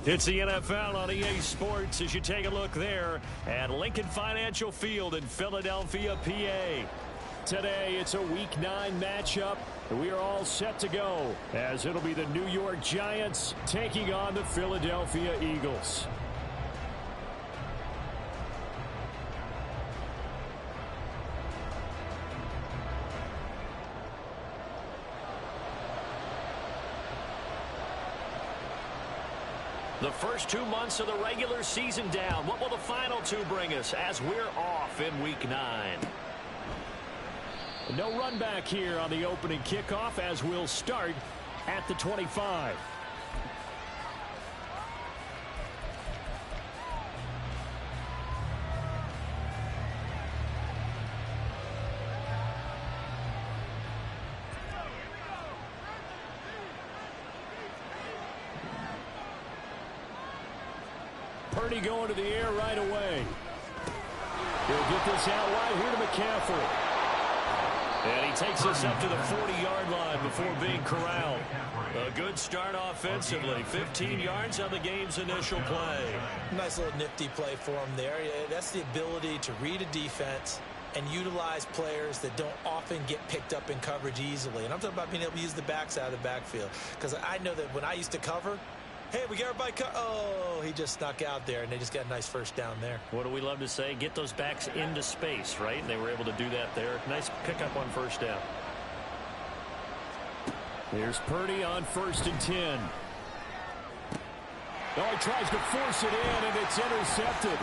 It's the NFL on EA Sports as you take a look there at Lincoln Financial Field in Philadelphia, PA. Today, it's a Week 9 matchup, and we are all set to go as it'll be the New York Giants taking on the Philadelphia Eagles. The first 2 months of the regular season down. What will the final 2 bring us as we're off in Week 9? No run back here on the opening kickoff as we'll start at the 25. Purdy going to the air right away. He'll get this out wide here to McCaffrey. And he takes us up to the 40-yard line before being corralled. A good start offensively. 15 yards on the game's initial play. Nice little nifty play for him there. That's the ability to read a defense and utilize players that don't often get picked up in coverage easily. And I'm talking about being able to use the backs out of the backfield. Because I know that when I used to cover, hey, we got everybody oh, he just snuck out there, and they just got a nice first down there. What do we love to say? Get those backs into space, right? And they were able to do that there. Nice pickup on first down. Here's Purdy on 1st and 10. Oh, he tries to force it in, and it's intercepted.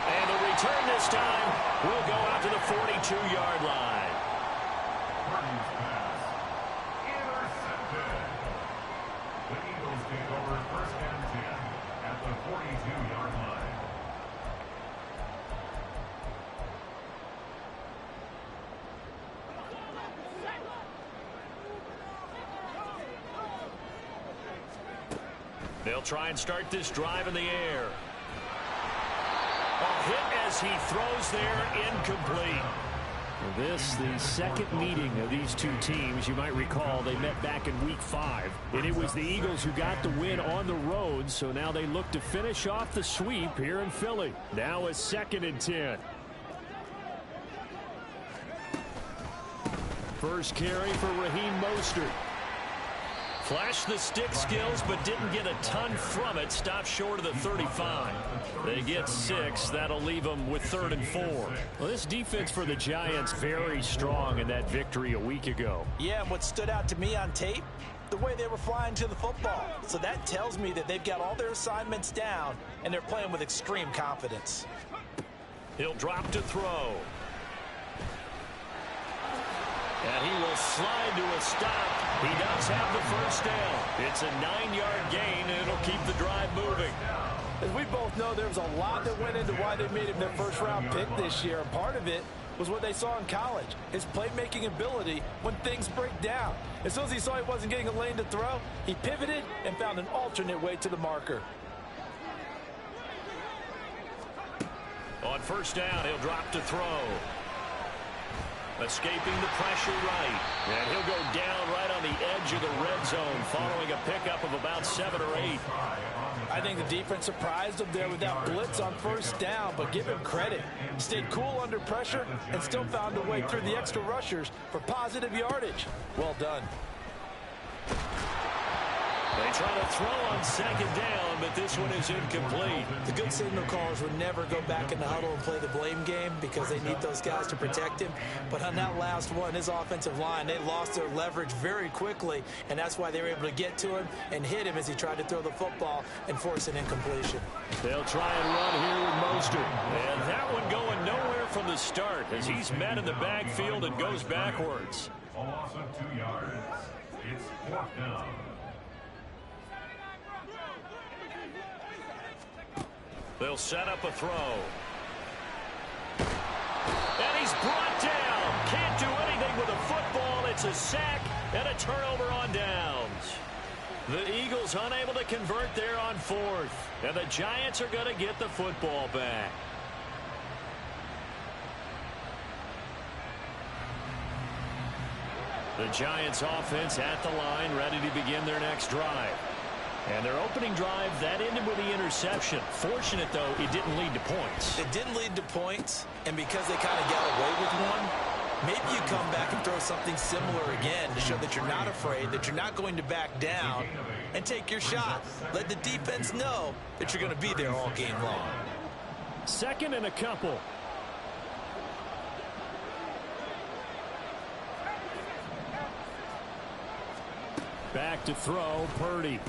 And the return this time will go out to the 42-yard line. They'll try and start this drive in the air. A hit as he throws there, incomplete. This, the second meeting of these two teams. You might recall they met back in Week 5. And it was the Eagles who got the win on the road, so now they look to finish off the sweep here in Philly. Now a 2nd and 10. First carry for Raheem Mostert. Flashed the stick skills, but didn't get a ton from it. Stopped short of the 35. They get 6. That'll leave them with 3rd and 4. Well, this defense for the Giants very strong in that victory a week ago. Yeah, and what stood out to me on tape, the way they were flying to the football. So that tells me that they've got all their assignments down, and they're playing with extreme confidence. He'll drop to throw. And he will slide to a stop. He does have the first down. It's a 9-yard gain, and it'll keep the drive moving. As we both know, there was a lot that went into why they made him their first-round pick this year. And part of it was what they saw in college, his playmaking ability when things break down. As soon as he saw he wasn't getting a lane to throw, he pivoted and found an alternate way to the marker. On first down, he'll drop to throw. Escaping the pressure right. And he'll go down right on the edge of the red zone following a pickup of about 7 or 8. I think the defense surprised him there with that blitz on first down, but give him credit. Stayed cool under pressure and still found a way through the extra rushers for positive yardage. Well done. They try to throw on 2nd down, but this one is incomplete. The good signal callers would never go back in the huddle and play the blame game because they need those guys to protect him. But on that last one, his offensive line, they lost their leverage very quickly, and that's why they were able to get to him and hit him as he tried to throw the football and force an incompletion. They'll try and run here with Mostert. And that one going nowhere from the start as he's met in the backfield and goes backwards. A loss of 2 yards. It's 4th down. They'll set up a throw. And he's brought down. Can't do anything with a football. It's a sack and a turnover on downs. The Eagles unable to convert there on 4th. And the Giants are going to get the football back. The Giants offense at the line, ready to begin their next drive. And their opening drive, that ended with the interception. Fortunate, though, it didn't lead to points. It didn't lead to points, and because they kind of got away with one, maybe you come back and throw something similar again to show that you're not afraid, that you're not going to back down, and take your shot. Let the defense know that you're going to be there all game long. Second and a couple. Back to throw, Purdy.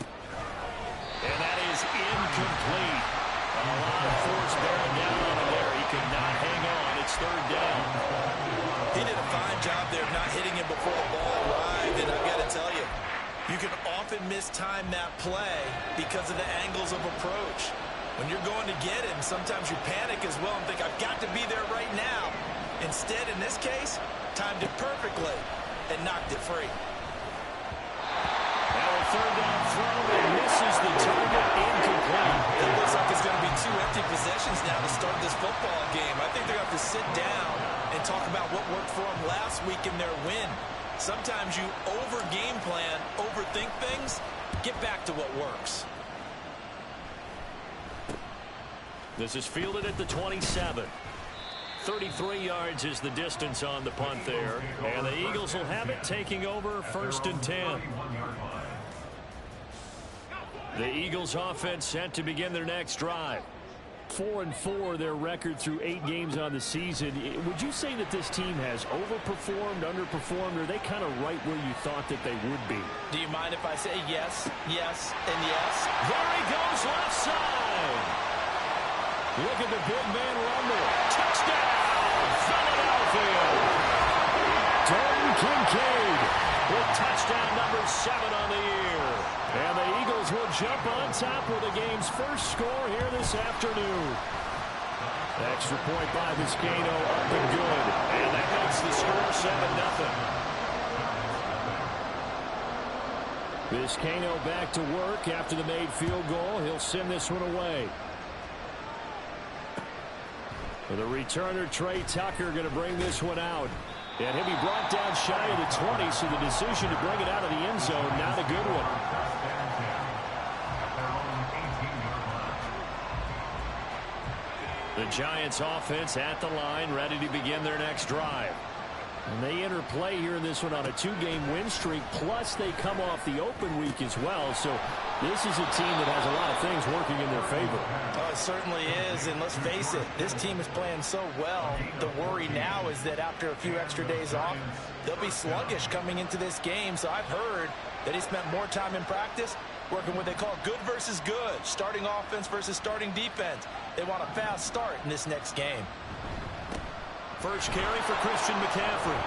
And that is incomplete. A lot of force bearing down on him there. He could not hang on. It's third down. He did a fine job there of not hitting him before the ball arrived, and I've got to tell you, you can often mistime that play because of the angles of approach. When you're going to get him, sometimes you panic as well and think, I've got to be there right now. Instead, in this case, timed it perfectly and knocked it free. Now a third down throw and misses the target, incomplete. It looks like it's going to be 2 empty possessions now to start this football game. I think they're going to have to sit down and talk about what worked for them last week in their win. Sometimes you over-game plan, overthink things, get back to what works. This is fielded at the 27. 33 yards is the distance on the punt there. And the Eagles will have it taking over first and 10. The Eagles offense set to begin their next drive. 4-4 their record through 8 games on the season. Would you say that this team has overperformed, underperformed, or are they kind of right where you thought that they would be? Do you mind if I say yes, yes, and yes? There he goes left side. Look at the big man rumble. Touchdown, Philadelphia. Dalton Kincaid with touchdown number 7 on the year. And the Eagles will jump on top with the game's first score here this afternoon. Extra point by Vizcaino up and good. And that makes the score 7-0. Vizcaino back to work after the made field goal. He'll send this one away. For the returner, Trey Tucker going to bring this one out. And he'll be brought down shy of the 20, so the decision to bring it out of the end zone, not a good one. The Giants offense at the line, ready to begin their next drive. And they enter play here in this one on a 2-game win streak, plus they come off the open week as well. So this is a team that has a lot of things working in their favor. Oh, it certainly is, and let's face it, this team is playing so well. The worry now is that after a few extra days off, they'll be sluggish coming into this game. So I've heard that he spent more time in practice working what they call good versus good, starting offense versus starting defense. They want a fast start in this next game. First carry for Christian McCaffrey.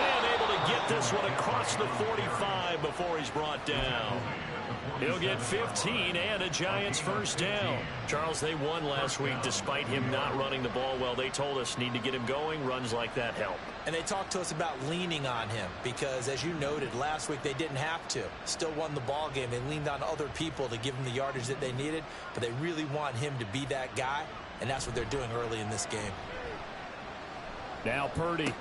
And able to get this one across the 45 before he's brought down. He'll get 15 and a Giants first down. Charles, they won last week despite him not running the ball well. They told us need to get him going. Runs like that help. And they talked to us about leaning on him because, as you noted, last week they didn't have to. Still won the ball game. They leaned on other people to give them the yardage that they needed, but they really want him to be that guy, and that's what they're doing early in this game. Now Purdy.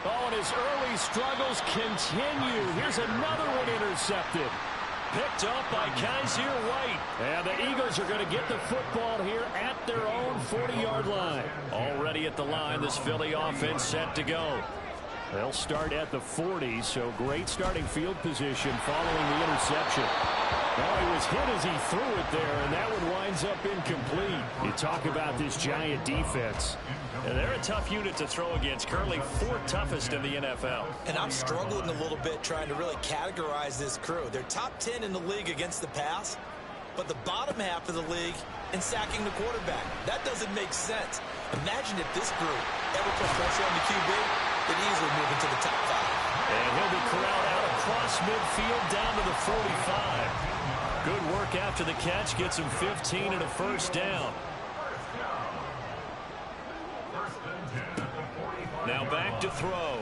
Oh, and his early struggles continue. Here's another one intercepted. Picked up by Kaiser White. And the Eagles are going to get the football here at their own 40-yard line. Already at the line, this Philly offense set to go. They'll start at the 40, so great starting field position following the interception. Well, he was hit as he threw it there, and that one winds up incomplete. You talk about this Giant defense. And they're a tough unit to throw against, currently 4th toughest in the NFL. And I'm struggling a little bit trying to really categorize this crew. They're top 10 in the league against the pass, but the bottom half of the league in sacking the quarterback. That doesn't make sense. Imagine if this group ever put pressure on the QB, they'd easily move into the top 5. And he'll be corralled out across midfield down to the 45. Good work after the catch, gets him 15 and a first down. Now back to throw.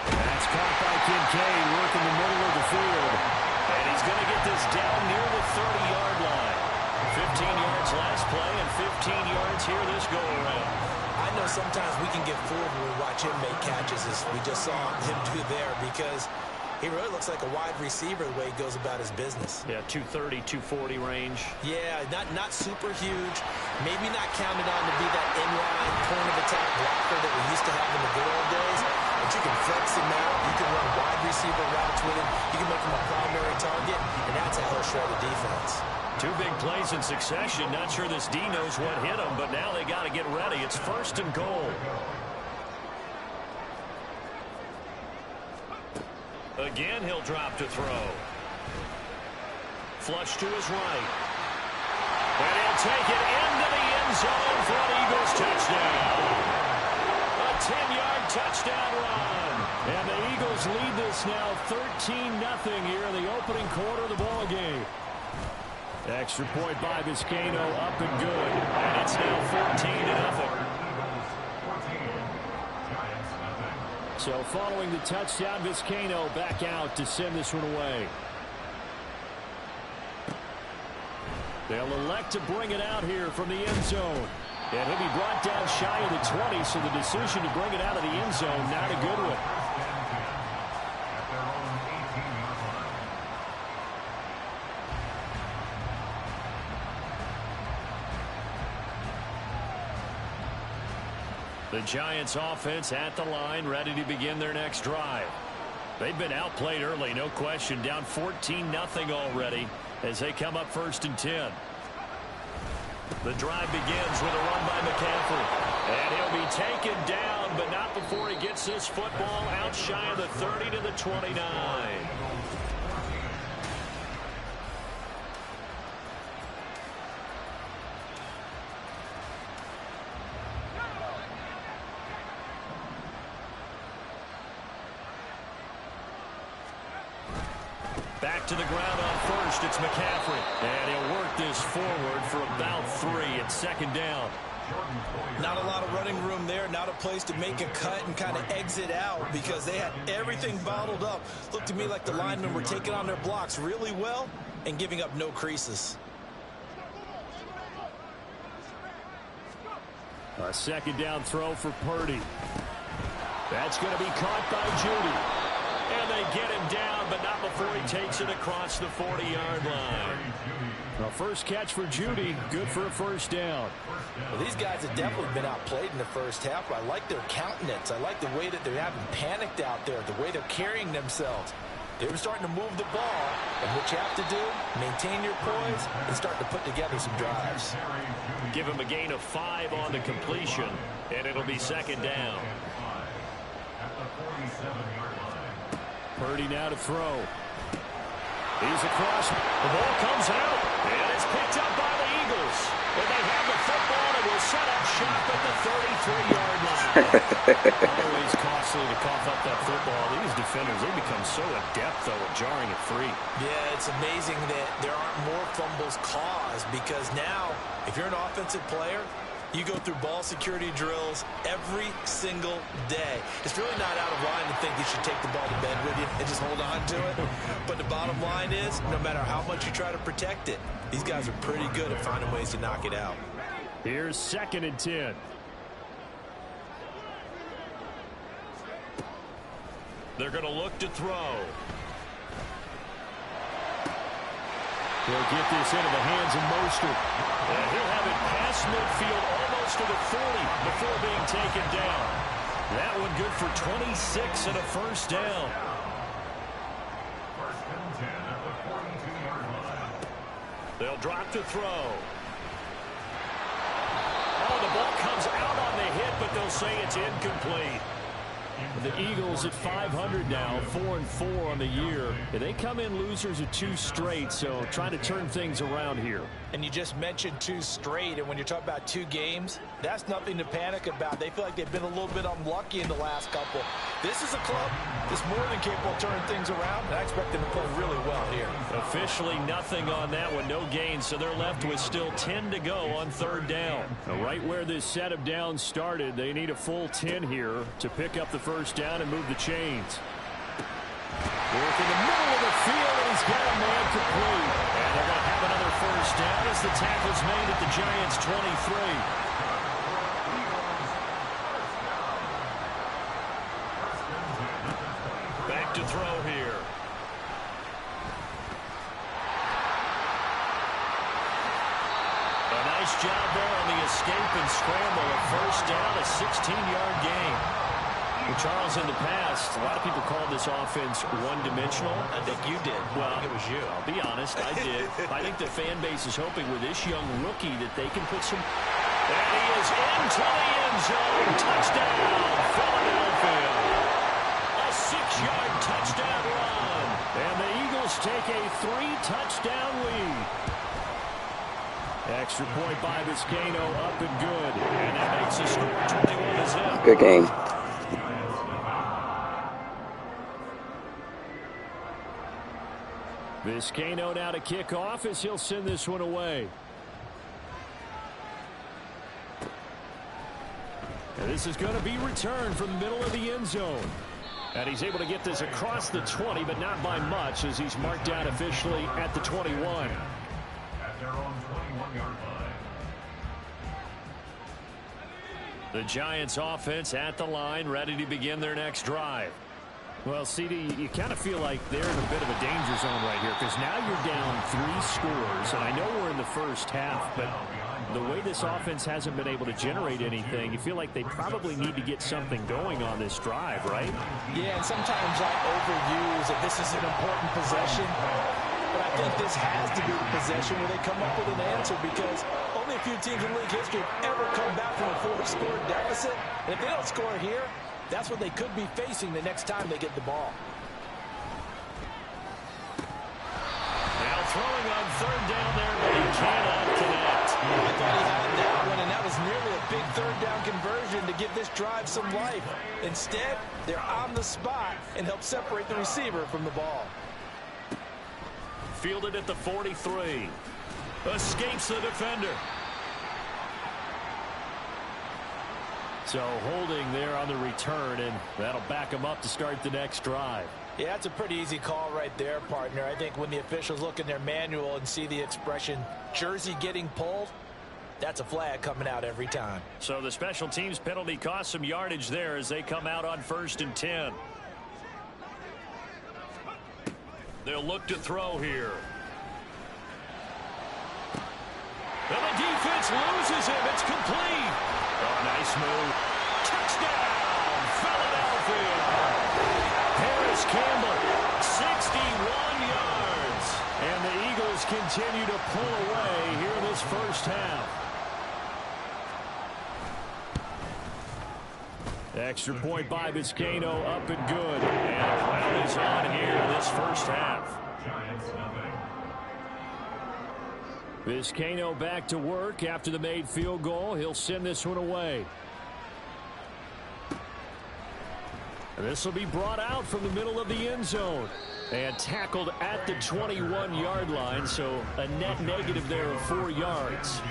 That's caught by Kincaid, working the middle of the field. And he's going to get this down near the 30-yard line. 15 yards last play and 15 yards here this go-around. I know sometimes we can get fooled when we watch him make catches, as we just saw him do there, because He really looks like a wide receiver the way he goes about his business. Yeah, 230, 240 range. Yeah, not super huge. Maybe not counted on to be that inline point of attack blocker that we used to have in the good old days. But you can flex him out. You can run wide receiver routes with him. You can make him a primary target, and that's how he'll shred a defense. Two big plays in succession. Not sure this D knows what hit him, but now they got to get ready. It's 1st and goal. Again, he'll drop to throw. Flush to his right. And he'll take it into the end zone for an Eagles touchdown. A 10-yard touchdown run. And the Eagles lead this now 13-0 here in the opening quarter of the ball game. Extra point by Vizcaino, up and good. And it's now 14-0. So following the touchdown, Vizcaino back out to send this one away. They'll elect to bring it out here from the end zone. And he'll be brought down shy of the 20, so the decision to bring it out of the end zone, not a good one. The Giants offense at the line, ready to begin their next drive. They've been outplayed early, no question. Down 14-0 already as they come up 1st and 10. The drive begins with a run by McCaffrey. And he'll be taken down, but not before he gets this football out shy of the 30 to the 29. Back to the ground on 1st. It's McCaffrey. And he'll work this forward for about 3. It's 2nd down. Not a lot of running room there. Not a place to make a cut and kind of exit out because they had everything bottled up. Looked to me like the linemen were taking on their blocks really well and giving up no creases. A 2nd down throw for Purdy. That's going to be caught by Judy. And they get him down, but not before he takes it across the 40-yard line. The first catch for Judy, good for a 1st down. Well, these guys have definitely been outplayed in the first half, but I like their countenance. I like the way that they're having panicked out there, the way they're carrying themselves. They're starting to move the ball, and what you have to do, maintain your poise and start to put together some drives. Give him a gain of 5 on the completion, and it'll be 2nd down. Purdy now to throw. He's across. The ball comes out, and it's picked up by the Eagles. And they have the football, and will set up shop at the 33-yard line. Always costly to cough up that football. These defenders, they become so adept, though, at jarring it free. Yeah, it's amazing that there aren't more fumbles caused because now, if you're an offensive player, you go through ball security drills every single day. It's really not out of line to think you should take the ball to bed with you and just hold on to it. But the bottom line is, no matter how much you try to protect it, these guys are pretty good at finding ways to knock it out. Here's 2nd and 10. They're going to look to throw. He'll get this into the hands of Mostert. And he'll have it past midfield almost to the 40 before being taken down. That one good for 26 and a 1st down. 1st and 10 at the 42-yard line. They'll drop to throw. Oh, the ball comes out on the hit, but they'll say it's incomplete. The Eagles at 500 now, 4-4 on the year. They come in losers of 2 straight, so trying to turn things around here. And you just mentioned 2 straight, and when you're talking about 2 games, that's nothing to panic about. They feel like they've been a little bit unlucky in the last couple. This is a club that's more than capable of turning things around, and I expect them to play really well here. Officially nothing on that one, no gain, so they're left with still 10 to go on 3rd down. Now, right where this set of downs started, they need a full 10 here to pick up the 1st down and move the chains. Work in the middle of the field, and he's got a man complete. And they're going to have another 1st down as the tackle's made at the Giants' 23. Back to throw here. job there on the escape and scramble. A first down, a 16-yard gain. Well, Charles, in the past, a lot of people called this offense one-dimensional. I think you did. Well, I think it was you. I'll be honest, I did. I think the fan base is hoping with this young rookie that they can put some... And he is into the end zone. Touchdown, Philadelphia. A 6-yard touchdown run. And the Eagles take a 3-touchdown lead. Extra point by Vizcaino, up and good. And that makes the score 21-0. Good game. Vizcaino now to kick off as he'll send this one away. And this is going to be returned from the middle of the end zone. And he's able to get this across the 20, but not by much, as he's marked down officially at the 21. At their own 21-yard line. The Giants offense at the line, ready to begin their next drive. Well, CD, you kind of feel like they're in a bit of a danger zone right here, because now you're down 3 scores, and I know we're in the first half, but the way this offense hasn't been able to generate anything, you feel like they probably need to get something going on this drive, right? Yeah, and sometimes I overuse that this is an important possession, but I think this has to be the possession where they come up with an answer, because only a few teams in league history have ever come back from a 4-score deficit, and if they don't score here, that's what they could be facing the next time they get the ball. Now throwing on 3rd down there, but he cannot connect. I thought he had that one, and that was nearly a big 3rd down conversion to give this drive some life. Instead, they're on the spot and help separate the receiver from the ball. Fielded at the 43. Escapes the defender. So holding there on the return, and that'll back him up to start the next drive. Yeah, that's a pretty easy call right there, partner. I think when the officials look in their manual and see the expression jersey getting pulled, that's a flag coming out every time. So the special teams penalty cost some yardage there as they come out on 1st and 10. They'll look to throw here. And the defense loses him. It's complete. Oh, nice move. Touchdown, Philadelphia. Harris Campbell, 61 yards. And the Eagles continue to pull away here in this first half. Extra point by Vizcaino, up and good. And a round is on here in this first half. Giants nothing. Vizcaino back to work after the made field goal. He'll send this one away. This will be brought out from the middle of the end zone and tackled at the 21-yard line, so a net negative there of 4 yards.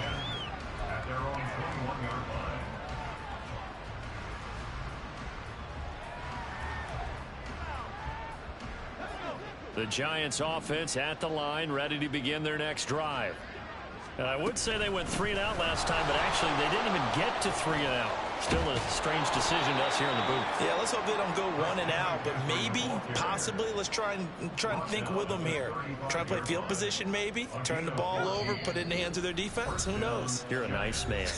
At their own 21-yard line. The Giants offense at the line, ready to begin their next drive. And I would say they went 3 and out last time, but actually they didn't even get to 3 and out. Still a strange decision to us here in the booth. Yeah, let's hope they don't go 1 and out, but maybe, possibly, let's try and think with them here. Try and play field position maybe, turn the ball over, put it in the hands of their defense. Who knows? You're a nice man.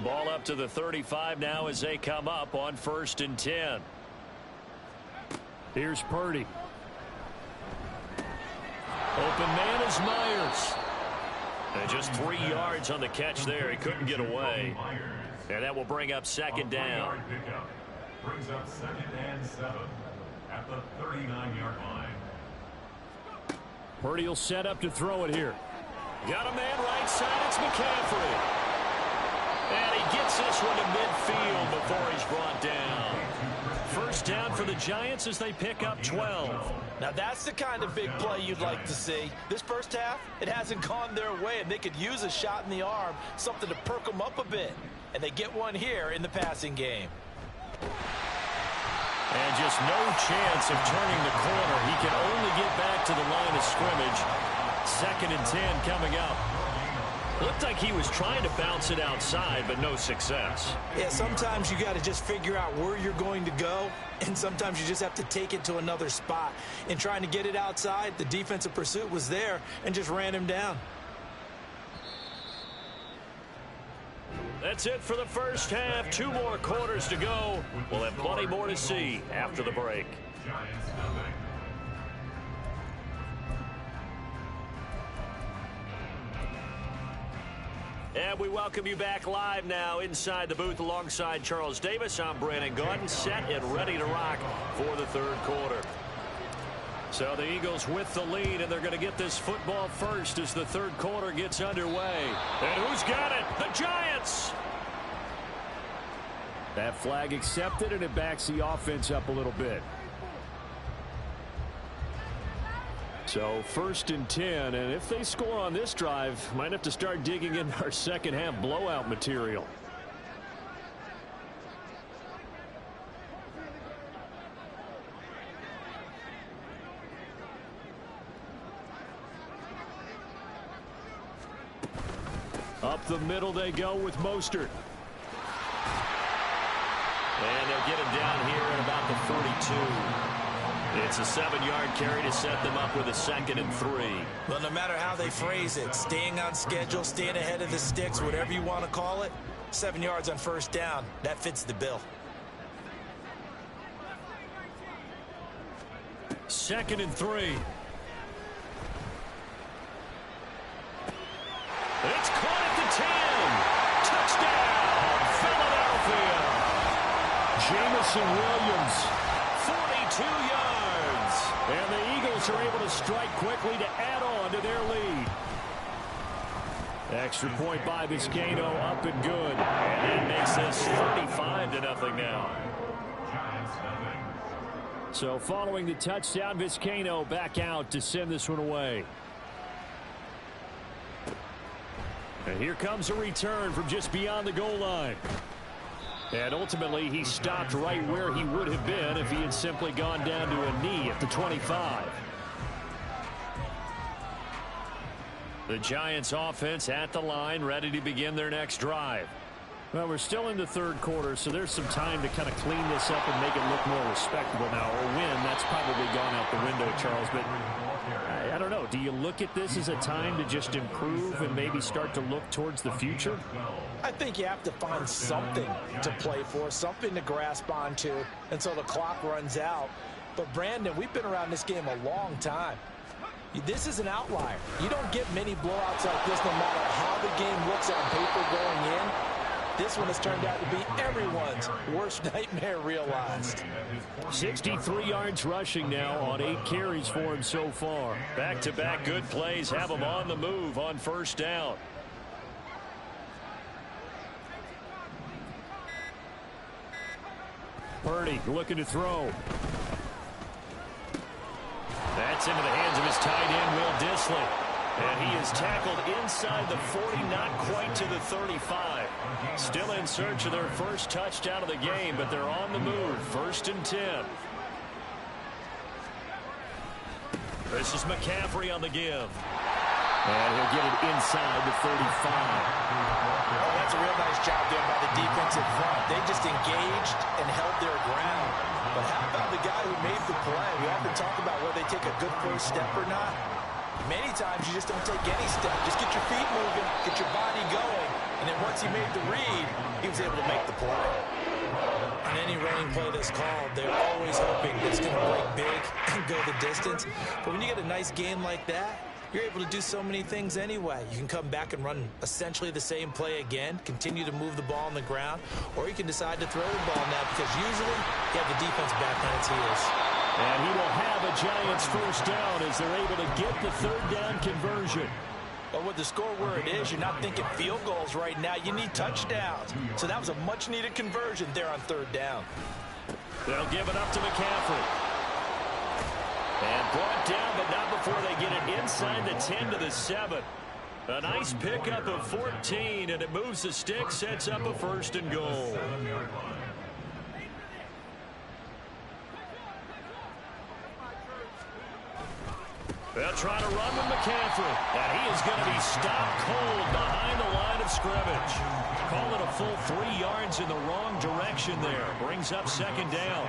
Ball up to the 35 now as they come up on 1st and 10. Here's Purdy. Open man is Myers. And just 3 yards on the catch there. He couldn't get away. And that will bring up 2nd down. Pickup brings up 2nd and 7 at the 39-yard line. Purdy will set up to throw it here. Got a man right side. It's McCaffrey. And he gets this one to midfield before he's brought down. First down for the Giants as they pick up 12. Now that's the kind of big play you'd like to see. This first half, it hasn't gone their way, and they could use a shot in the arm, something to perk them up a bit. And they get one here in the passing game. And just no chance of turning the corner. He can only get back to the line of scrimmage. 2nd and 10 coming up. Looked like he was trying to bounce it outside, but no success. Yeah, sometimes you got to just figure out where you're going to go, and sometimes you just have to take it to another spot. In trying to get it outside, the defensive pursuit was there and just ran him down. That's it for the first half. 2 more quarters to go. We'll have plenty more to see after the break. Giants nothing. And we welcome you back live now inside the booth alongside Charles Davis. I'm Brandon Gaudin, set and ready to rock for the third quarter. So the Eagles with the lead, and they're going to get this football first as the third quarter gets underway. And who's got it? The Giants! That flag accepted, and it backs the offense up a little bit. So 1st and 10, and if they score on this drive, might have to start digging in our second half blowout material. Up the middle they go with Mostert. And they'll get him down here at about the 42. It's a 7-yard carry to set them up with a 2nd and 3. Well, no matter how they phrase it, staying on schedule, staying ahead of the sticks, whatever you want to call it, 7 yards on 1st down, that fits the bill. 2nd and 3. It's caught at the 10. Touchdown, Philadelphia. Jamison Williams, 42 yards. And the Eagles are able to strike quickly to add on to their lead. Extra point by Vizcaino, up and good. And that makes this 35-0 now. So following the touchdown, Vizcaino back out to send this one away. And here comes a return from just beyond the goal line. And ultimately, he stopped right where he would have been if he had simply gone down to a knee at the 25. The Giants offense at the line, ready to begin their next drive. Well, we're still in the third quarter, so there's some time to kind of clean this up and make it look more respectable now. Or win, that's probably gone out the window, Charles. But I don't know. Do you look at this as a time to just improve and maybe start to look towards the future? I think you have to find something to play for, something to grasp onto until the clock runs out. But, Brandon, we've been around this game a long time. This is an outlier. You don't get many blowouts like this no matter how the game looks on paper going in. This one has turned out to be everyone's worst nightmare realized. 63 yards rushing now on 8 carries for him so far. Back-to-back good plays have him on the move on 1st down. Purdy looking to throw. That's into the hands of his tight end, Will Dissly. And he is tackled inside the 40, not quite to the 35. Still in search of their first touchdown of the game, but they're on the move. 1st and 10. This is McCaffrey on the give. And he'll get it inside the 35. Oh, that's a real nice job there by the defensive front. They just engaged and held their ground. But how about the guy who made the play? We often talk about whether they take a good first step or not. Many times you just don't take any step. Just get your feet moving, get your body going, and then once he made the read, he was able to make the play. On any running play that's called, they're always hoping that it's going to break big and go the distance. But when you get a nice game like that, you're able to do so many things anyway. You can come back and run essentially the same play again, continue to move the ball on the ground, or you can decide to throw the ball now because usually you have the defense back on its heels. And he will have a Giants first down as they're able to get the 3rd down conversion. But with the score where it is, you're not thinking field goals right now. You need touchdowns. So that was a much-needed conversion there on 3rd down. They'll give it up to McCaffrey. And brought down, but not before they get it inside the 10 to the 7. A nice pickup of 14, and it moves the stick, sets up a 1st and goal. They'll try to run with McCaffrey, and he is going to be stopped cold behind the line of scrimmage. Call it a full 3 yards in the wrong direction there. Brings up second down.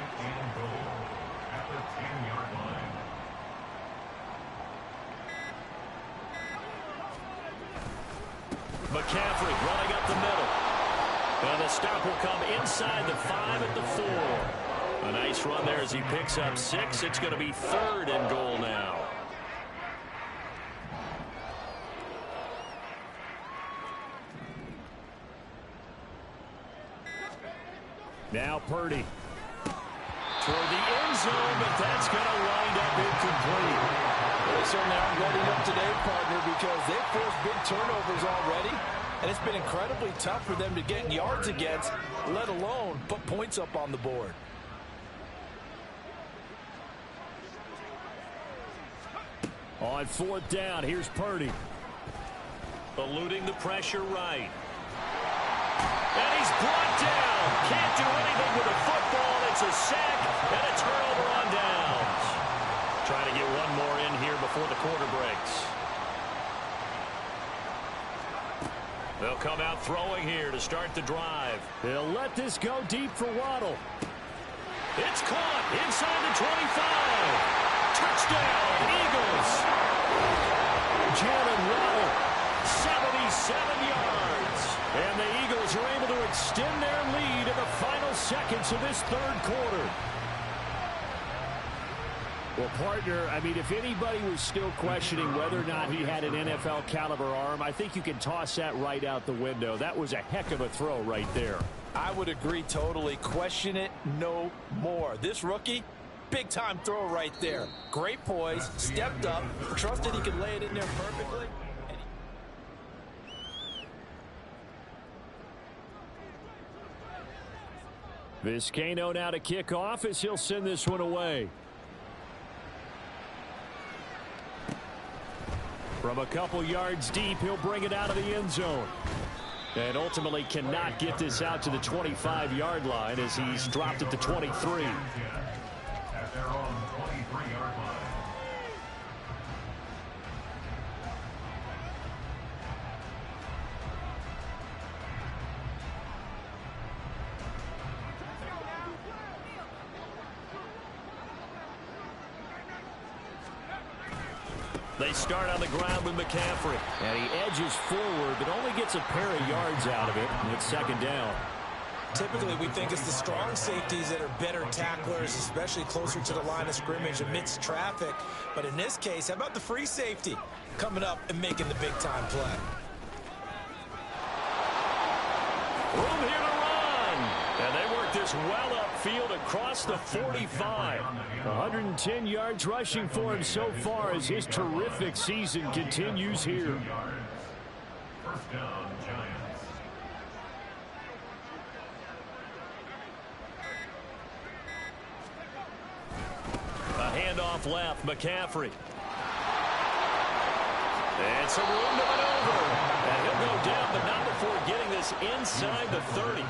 McCaffrey running up the middle. And the stop will come inside the 5 at the 4. A nice run there as he picks up 6. It's going to be 3rd and goal now. Now Purdy. Toward the end zone, but that's going to wind up incomplete. They certainly aren't letting up today, partner, because they've forced big turnovers already, and it's been incredibly tough for them to get yards against, let alone put points up on the board. On 4th down, here's Purdy. Eluding the pressure right. And he's brought down. Can't do anything with a football. It's a sack and a turnover on downs. Trying to get one more in here before the quarter breaks. They'll come out throwing here to start the drive. They'll let this go deep for Waddle. It's caught inside the 25. Touchdown, Eagles. Jalen Waddle, 77 yards. And the Eagles are able to extend their lead in the final seconds of this 3rd quarter. Well, partner, I mean, if anybody was still questioning whether or not he had an NFL caliber arm, I think you can toss that right out the window. That was a heck of a throw right there. I would agree totally. Question it no more. This rookie, big-time throw right there. Great poise, stepped up, trusted he could lay it in there perfectly. Vizcaino now to kick off as he'll send this one away. From a couple yards deep, he'll bring it out of the end zone. And ultimately cannot get this out to the 25-yard line as he's dropped at the 23. At their own 23-yard line. They start on the ground with McCaffrey. And he edges forward, but only gets a pair of yards out of it. And it's second down. Typically, we think it's the strong safeties that are better tacklers, especially closer to the line of scrimmage amidst traffic. But in this case, how about the free safety coming up and making the big-time play? Room here to run. And they work this well upfield across the 45. 110 yards rushing for him so far as his terrific season continues here. First down, Giants. A handoff left, McCaffrey. And some room to maneuver. And he'll go down, but not before getting this inside the 30.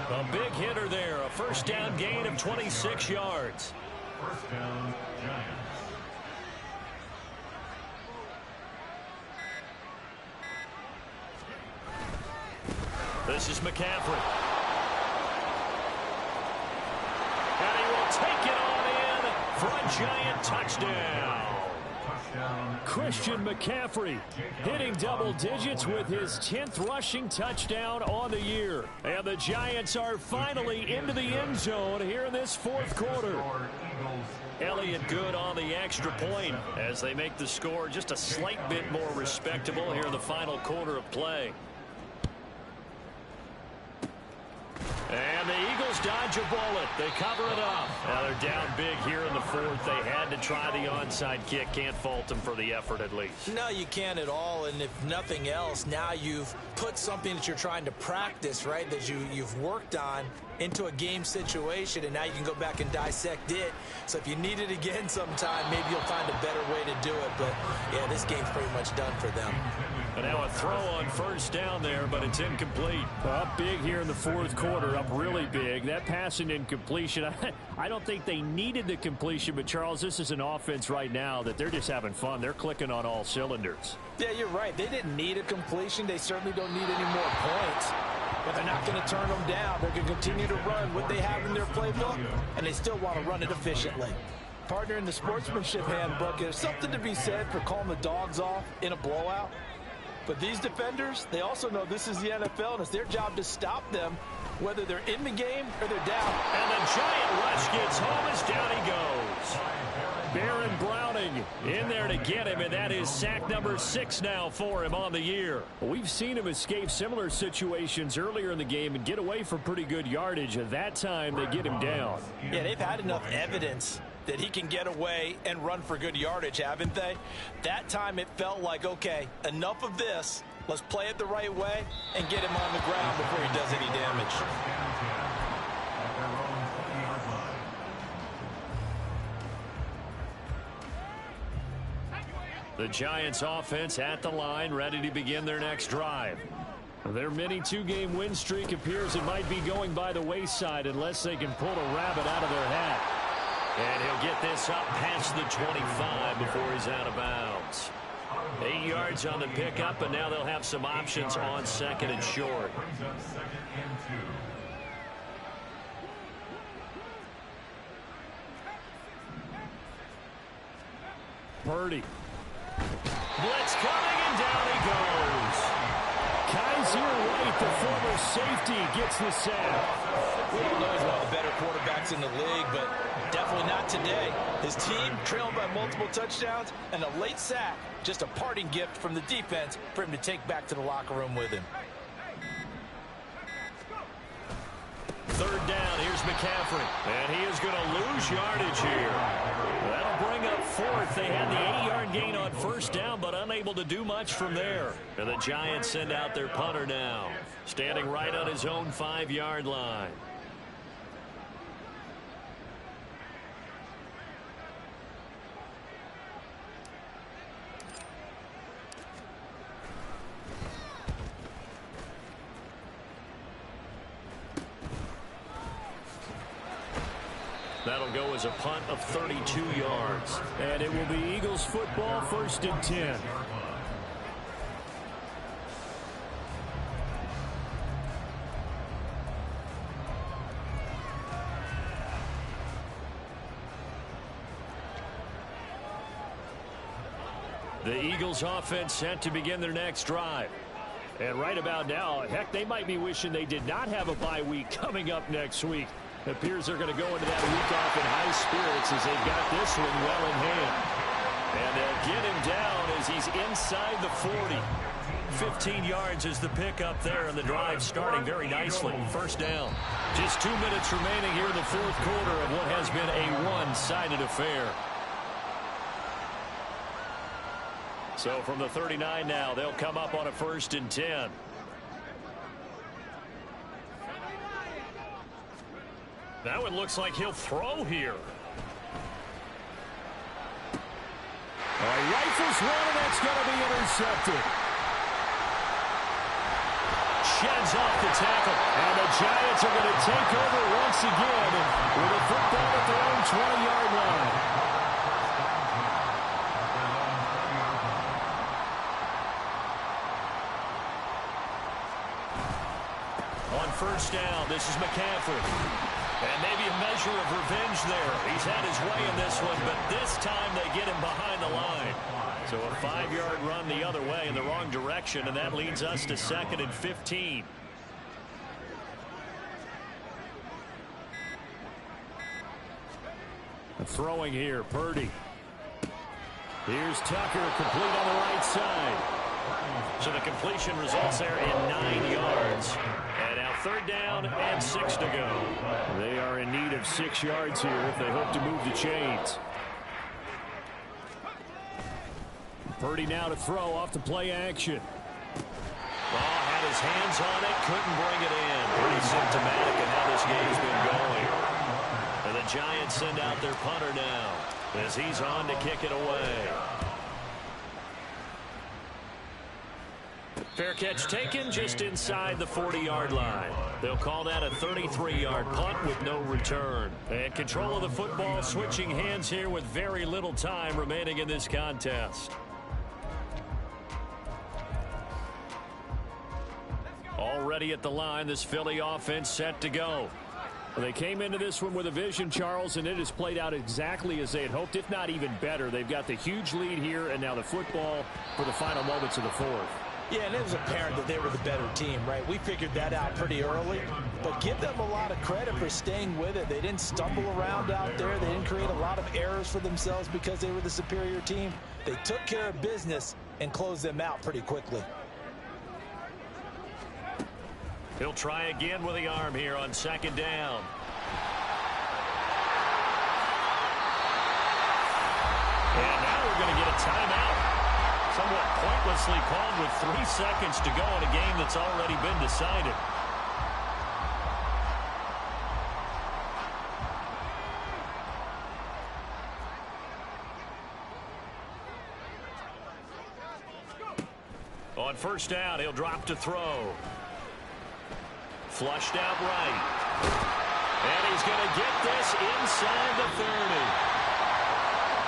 A big hitter there. A first down gain of 26 yards. First down, Giants. This is McCaffrey. And he will take it on in for a Giant touchdown. Christian McCaffrey hitting double digits with his 10th rushing touchdown on the year. And the Giants are finally into the end zone here in this 4th quarter. Elliott good on the extra point as they make the score just a slight bit more respectable here in the final quarter of play. And the Eagles dodge a bullet. They cover it up. Now they're down big here in the 4th. They had to try the onside kick. Can't fault them for the effort at least. No, you can't at all. And if nothing else, now you've put something that you're trying to practice, right, that you've worked on into a game situation, and now you can go back and dissect it. So if you need it again sometime, maybe you'll find a better way to do it. But, yeah, this game's pretty much done for them. And now a throw on first down there, but it's incomplete. Up big here in the fourth quarter, up really big. That passing incompletion, I don't think they needed the completion, but Charles, this is an offense right now that they're just having fun. They're clicking on all cylinders. Yeah, you're right. They didn't need a completion. They certainly don't need any more points. But they're not going to turn them down. They're going to continue to run what they have in their playbook, and they still want to run it efficiently. Partner, in the sportsmanship handbook, there's something to be said for calling the dogs off in a blowout. But these defenders, they also know this is the NFL, and it's their job to stop them, whether they're in the game or they're down. And the giant rush gets home as down he goes. Baron Browning in there to get him, and that is sack number 6 now for him on the year. We've seen him escape similar situations earlier in the game and get away from pretty good yardage. At that time, they get him down. Yeah, they've had enough evidence that he can get away and run for good yardage, haven't they? That time it felt like, okay, enough of this. Let's play it the right way and get him on the ground before he does any damage. The Giants offense at the line, ready to begin their next drive. Their mini 2-game win streak appears it might be going by the wayside unless they can pull a rabbit out of their hat. And he'll get this up past the 25 before he's out of bounds. 8 yards on the pickup, and now they'll have some options on second and short. Purdy. Blitz coming, and down he goes. Kaiser White, the former safety, gets the sack. We all know he's one of the better quarterbacks in the league, but definitely not today. His team trailed by multiple touchdowns, and a late sack, just a parting gift from the defense for him to take back to the locker room with him. Third down, here's McCaffrey. And he is going to lose yardage here. That'll bring up fourth. They had the 8-yard gain on first down, but unable to do much from there. And the Giants send out their punter now, standing right on his own 5-yard line. That'll go as a punt of 32 yards. And it will be Eagles football, 1st and 10. The Eagles offense set to begin their next drive. And right about now, heck, they might be wishing they did not have a bye week coming up next week. It appears they're going to go into that week off in high spirits as they've got this one well in hand. And they'll get him down as he's inside the 40. 15 yards is the pickup there, and the drive starting very nicely. First down. Just 2 minutes remaining here in the fourth quarter of what has been a one-sided affair. So from the 39 now, they'll come up on a 1st and 10. That one looks like he'll throw here. Rifles one, and that's going to be intercepted. Sheds off the tackle, and the Giants are going to take over once again with a football at their own 20-yard line. On first down, this is McCaffrey. And maybe a measure of revenge there. He's had his way in this one, but this time they get him behind the line. So a 5-yard run the other way in the wrong direction, and that leads us to 2nd and 15. Throwing here, Purdy. Here's Tucker, complete on the right side. So the completion results there in 9 yards. And now 3rd down and 6 to go. They are in need of 6 yards here if they hope to move the chains. Purdy now to throw off the play action. Ball had his hands on it, couldn't bring it in. Pretty symptomatic of how this game's been going. And the Giants send out their punter now as he's on to kick it away. Fair catch taken just inside the 40-yard line. They'll call that a 33-yard punt with no return. And control of the football switching hands here with very little time remaining in this contest. Already at the line, this Philly offense set to go. They came into this one with a vision, Charles, and it has played out exactly as they had hoped, if not even better. They've got the huge lead here, and now the football for the final moments of the fourth. Yeah, and it was apparent that they were the better team, right? We figured that out pretty early, but give them a lot of credit for staying with it. They didn't stumble around out there. They didn't create a lot of errors for themselves because they were the superior team. They took care of business and closed them out pretty quickly. He'll try again with the arm here on second down. And now we're going to get a timeout. Somewhat pointlessly called with 3 seconds to go in a game that's already been decided. On first down, he'll drop to throw. Flushed out right. And he's going to get this inside the 30.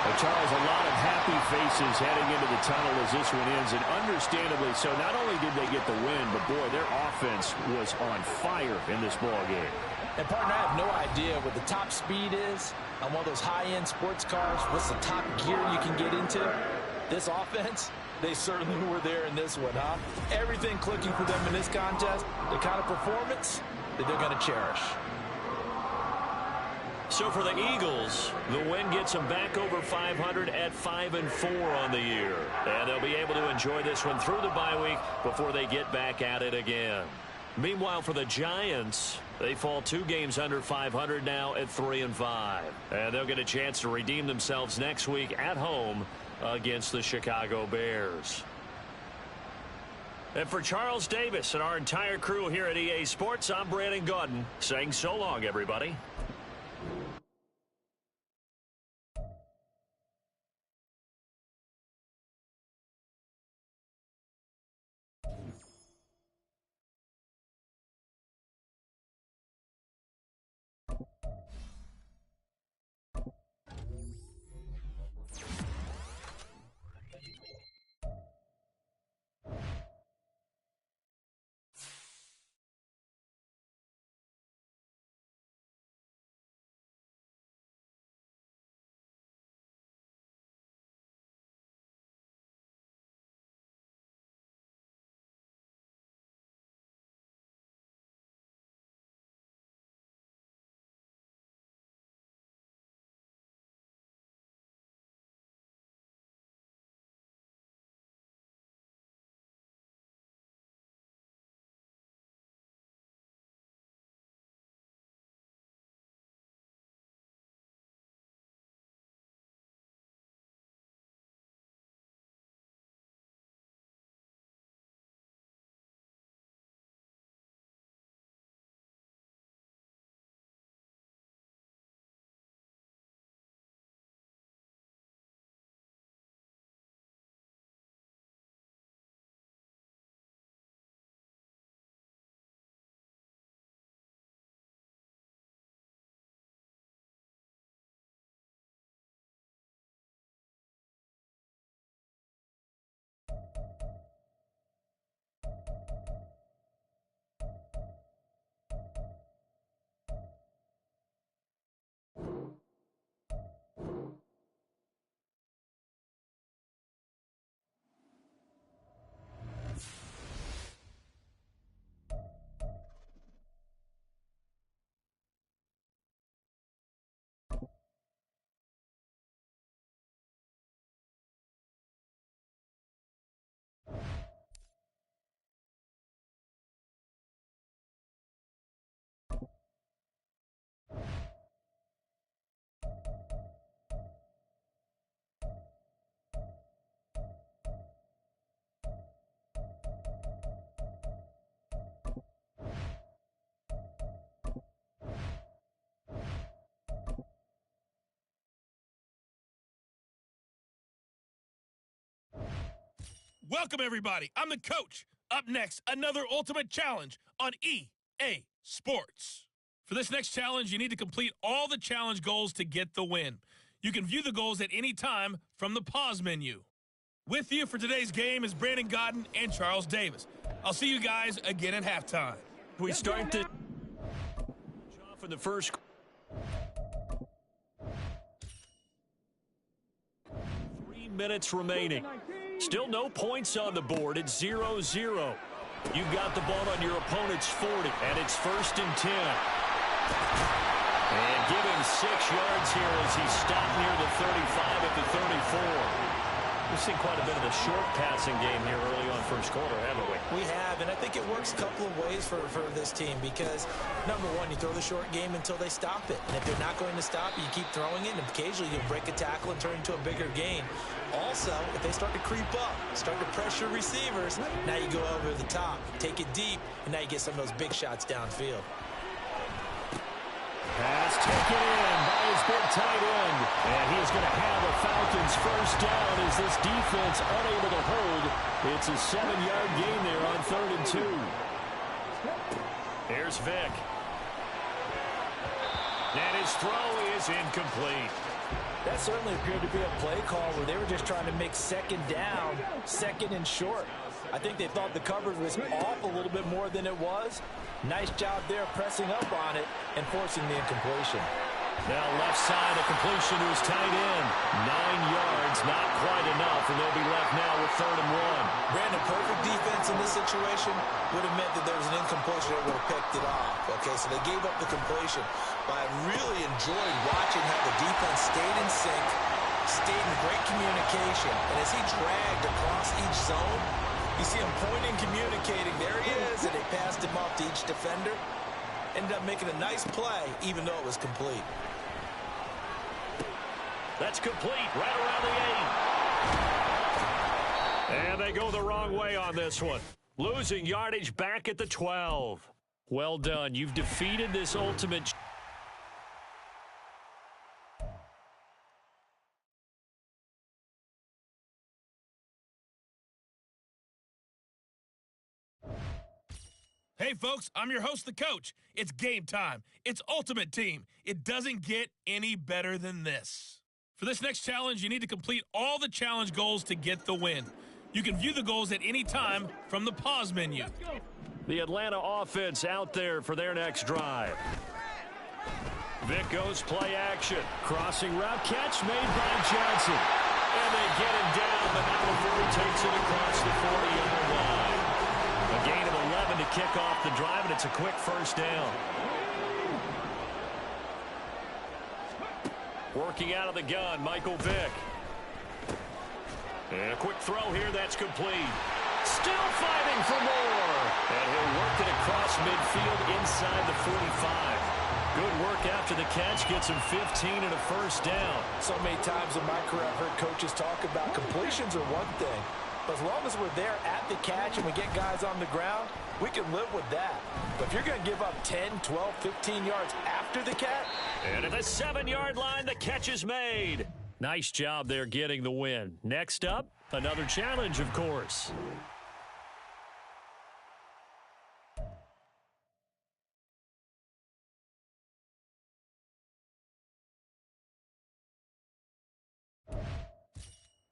Well, Charles, a lot of happy faces heading into the tunnel as this one ends, and understandably so. Not only did they get the win, but, boy, their offense was on fire in this ball game. And, partner, I have no idea what the top speed is on one of those high-end sports cars. What's the top gear you can get into? This offense, they certainly were there in this one, huh? Everything clicking for them in this contest, the kind of performance that they're going to cherish. So for the Eagles, the win gets them back over 500 at 5-4 on the year. And they'll be able to enjoy this one through the bye week before they get back at it again. Meanwhile, for the Giants, they fall 2 games under 500 now at 3-5. And they'll get a chance to redeem themselves next week at home against the Chicago Bears. And for Charles Davis and our entire crew here at EA Sports, I'm Brandon Gaudin saying so long, everybody. Welcome, everybody. I'm the coach. Up next, another Ultimate Challenge on EA Sports. For this next challenge, you need to complete all the challenge goals to get the win. You can view the goals at any time from the pause menu. With you for today's game is Brandon Godden and Charles Davis. I'll see you guys again at halftime. We start the off in the first. 3 minutes remaining. Still no points on the board. It's 0-0. You've got the ball on your opponent's 40, and it's 1st and 10. And give him 6 yards here as he's stopped near the 35 at the 34. We've seen quite a bit of the short passing game here early on first quarter, haven't we? We have, and I think it works a couple of ways for this team because, number one, you throw the short game until they stop it. And if they're not going to stop it, you keep throwing it, and occasionally you'll break a tackle and turn into a bigger gain. Also, if they start to creep up, start to pressure receivers, now you go over the top, take it deep, and now you get some of those big shots downfield. Pass taken in by his big tight end. And he is going to have a Falcons first down as this defense unable to hold. It's a 7-yard gain there on 3rd and 2. Here's Vick. And his throw is incomplete. That certainly appeared to be a play call where they were just trying to make 2nd down, 2nd and short. I think they thought the coverage was off a little bit more than it was. Nice job there pressing up on it and forcing the incompletion. Now left side, a completion to his tight end. 9 yards, not quite enough, and they'll be left now with 3rd and 1. Brandon, perfect defense in this situation would have meant that there was an incompletion that would have picked it off. Okay, so they gave up the completion. But I really enjoyed watching how the defense stayed in sync, stayed in great communication. And as he dragged across each zone, you see him pointing, communicating. There he is, and they passed him off to each defender. Ended up making a nice play, even though it was complete. That's complete, right around the 8. And they go the wrong way on this one. Losing yardage back at the 12. Well done. You've defeated this ultimate. Hey, folks, I'm your host, the coach. It's game time. It's Ultimate Team. It doesn't get any better than this. For this next challenge, you need to complete all the challenge goals to get the win. You can view the goals at any time from the pause menu. The Atlanta offense out there for their next drive. Vick goes play action. Crossing route catch made by Johnson. And they get him down, but now before he takes it across the 40-yard line. A gain of 11 to kick off the drive, and it's a quick first down. Working out of the gun, Michael Vick. And a quick throw here, that's complete. Still fighting for more. And he'll work it across midfield inside the 45. Good work after the catch, gets him 15 and a first down. So many times in my career I've heard coaches talk about completions are one thing. But as long as we're there at the catch and we get guys on the ground, we can live with that. But if you're going to give up 10, 12, 15 yards after the catch. And at the 7-yard line, the catch is made. Nice job there getting the win. Next up, another challenge, of course.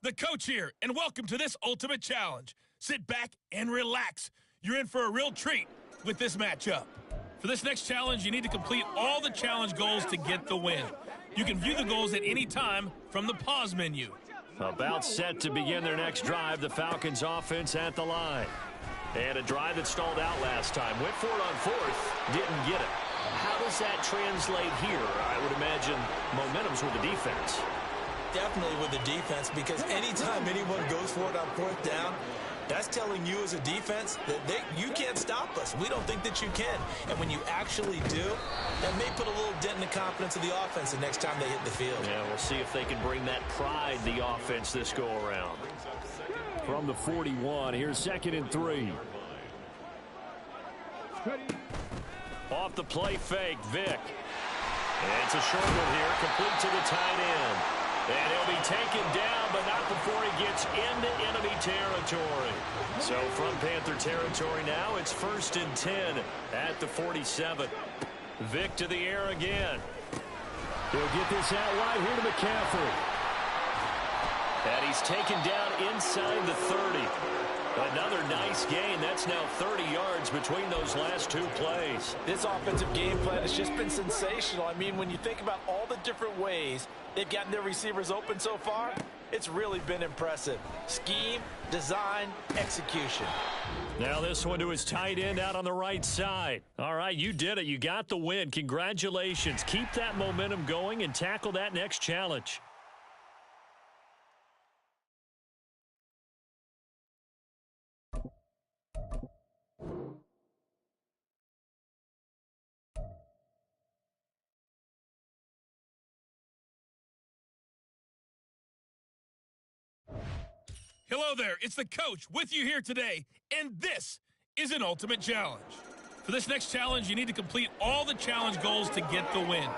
The coach here, and welcome to this Ultimate Challenge. Sit back and relax. You're in for a real treat with this matchup. For this next challenge, you need to complete all the challenge goals to get the win. You can view the goals at any time from the pause menu. About set to begin their next drive, the Falcons offense at the line. And a drive that stalled out last time. Went for it on 4th, didn't get it. How does that translate here? I would imagine momentum's with the defense. Definitely with the defense, because anytime anyone goes for it on 4th down, that's telling you as a defense that you can't stop us. We don't think that you can. And when you actually do, that may put a little dent in the confidence of the offense the next time they hit the field. Yeah, we'll see if they can bring that pride, the offense, this go-around. From the 41, here's 2nd and 3. Off the play fake, Vick. And it's a short one here, complete to the tight end. And he'll be taken down, but not before he gets into enemy territory. So from Panther territory now, it's 1st and 10 at the 47. Vick to the air again. He'll get this out wide here to McCaffrey. And he's taken down inside the 30. Another nice gain. That's now 30 yards between those last 2 plays. This offensive game plan has just been sensational. I mean, when you think about all the different ways they've gotten their receivers open so far, it's really been impressive. Scheme, design, execution. Now this one to his tight end out on the right side. All right, you did it. You got the win. Congratulations. Keep that momentum going and tackle that next challenge. Hello there, it's the coach with you here today, and this is an ultimate challenge. For this next challenge, you need to complete all the challenge goals to get the win.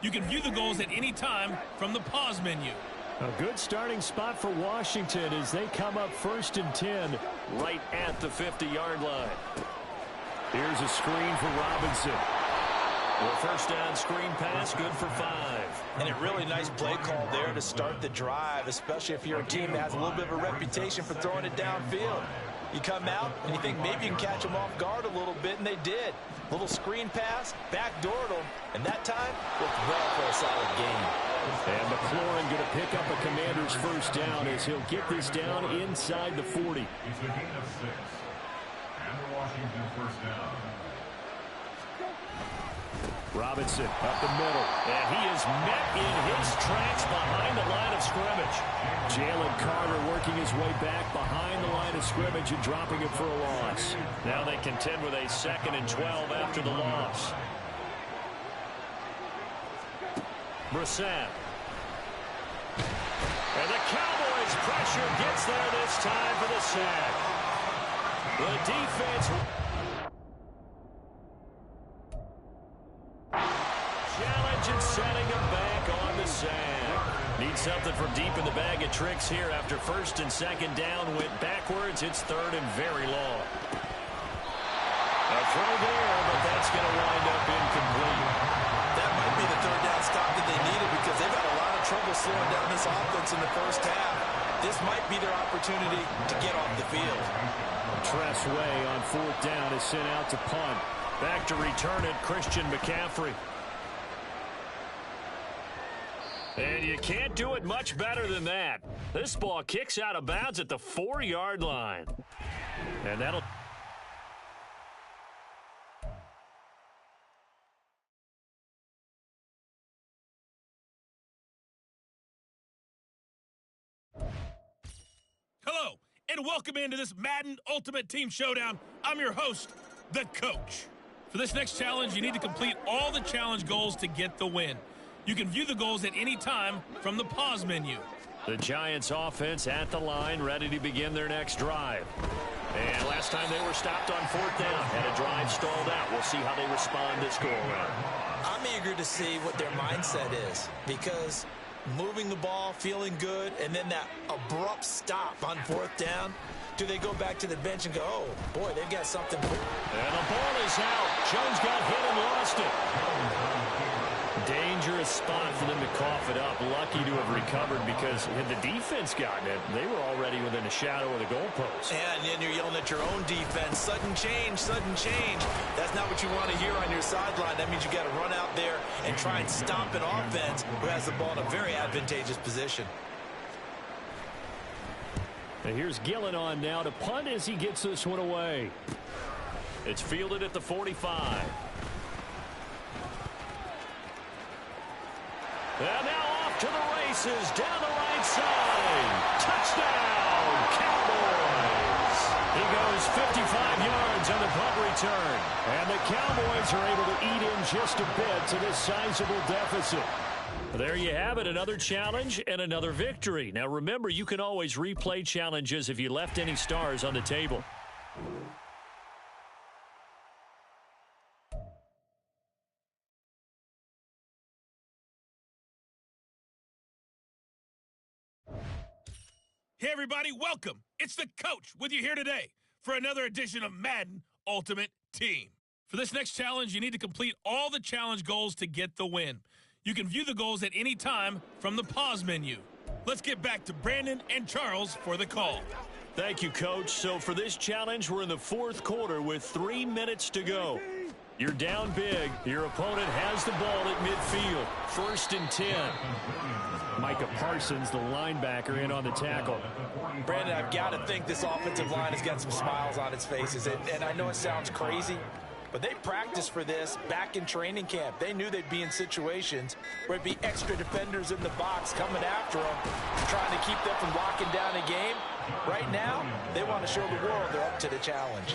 You can view the goals at any time from the pause menu. A good starting spot for Washington as they come up 1st and 10 right at the 50-yard line. Here's a screen for Robinson. Well, first down screen pass, good for 5. And a really nice play call there to start the drive, especially if you're a team that has a little bit of a reputation for throwing it downfield. You come out and you think maybe you can catch them off guard a little bit, and they did. Little screen pass, backdoored them, and that time worked well for a solid gain. And McLaurin going to pick up a Commander's first down as he'll get this down inside the 40. It's a gain of 6. And the Washington first down. Robinson up the middle. And he is met in his tracks behind the line of scrimmage. Jalen Carter working his way back behind the line of scrimmage and dropping it for a loss. Now they contend with a 2nd and 12 after the loss. Brissett. And the Cowboys' pressure gets there this time for the sack. The defense... challenge and setting him back on the sack. Need something from deep in the bag of tricks here after 1st and 2nd down went backwards. It's 3rd and very long. A throw there, but that's going to wind up incomplete. That might be the 3rd down stop that they needed because they've had a lot of trouble slowing down this offense in the first half. This might be their opportunity to get off the field. Tress Way on 4th down is sent out to punt. Back to return it, Christian McCaffrey. And you can't do it much better than that. This ball kicks out of bounds at the 4-yard line. And that'll... Hello, and welcome into this Madden Ultimate Team Showdown. I'm your host, the coach. For this next challenge, you need to complete all the challenge goals to get the win. You can view the goals at any time from the pause menu. The Giants offense at the line, ready to begin their next drive. And last time they were stopped on 4th down, had a drive stalled out. We'll see how they respond this go-around. I'm eager to see what their mindset is because moving the ball, feeling good, and then that abrupt stop on 4th down, do they go back to the bench and go, oh, boy, they've got something. And the ball is out. Jones got hit and lost it. Dangerous spot for them to cough it up. Lucky to have recovered because had the defense gotten it, they were already within a shadow of the goalpost. And then you're yelling at your own defense, sudden change, sudden change. That's not what you want to hear on your sideline. That means you got to run out there and try and stop an offense who has the ball in a very advantageous position. And here's Gillen on now to punt as he gets this one away. It's fielded at the 45. And now off to the races, down the right side. Touchdown, Cowboys. He goes 55 yards on the punt return. And the Cowboys are able to eat in just a bit to this sizable deficit. There you have it, another challenge and another victory. Now remember, you can always replay challenges if you left any stars on the table. Hey, everybody, welcome. It's the coach with you here today for another edition of Madden Ultimate Team. For this next challenge, you need to complete all the challenge goals to get the win. You can view the goals at any time from the pause menu. Let's get back to Brandon and Charles for the call. Thank you, Coach. So for this challenge, we're in the fourth quarter with 3 minutes to go. You're down big. Your opponent has the ball at midfield. 1st and 10. Micah Parsons, the linebacker, in on the tackle. Brandon, I've got to think this offensive line has got some smiles on its faces. And I know it sounds crazy, but they practiced for this back in training camp. They knew they'd be in situations where it'd be extra defenders in the box coming after them, trying to keep them from locking down a game. Right now, they want to show the world they're up to the challenge.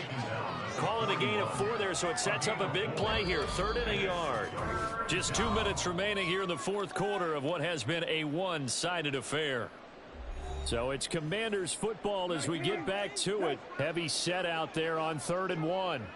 Calling a gain of 4 there, so it sets up a big play here. 3rd and a yard. Just 2 minutes remaining here in the fourth quarter of what has been a one-sided affair. So it's Commanders football as we get back to it. Heavy set out there on 3rd and 1.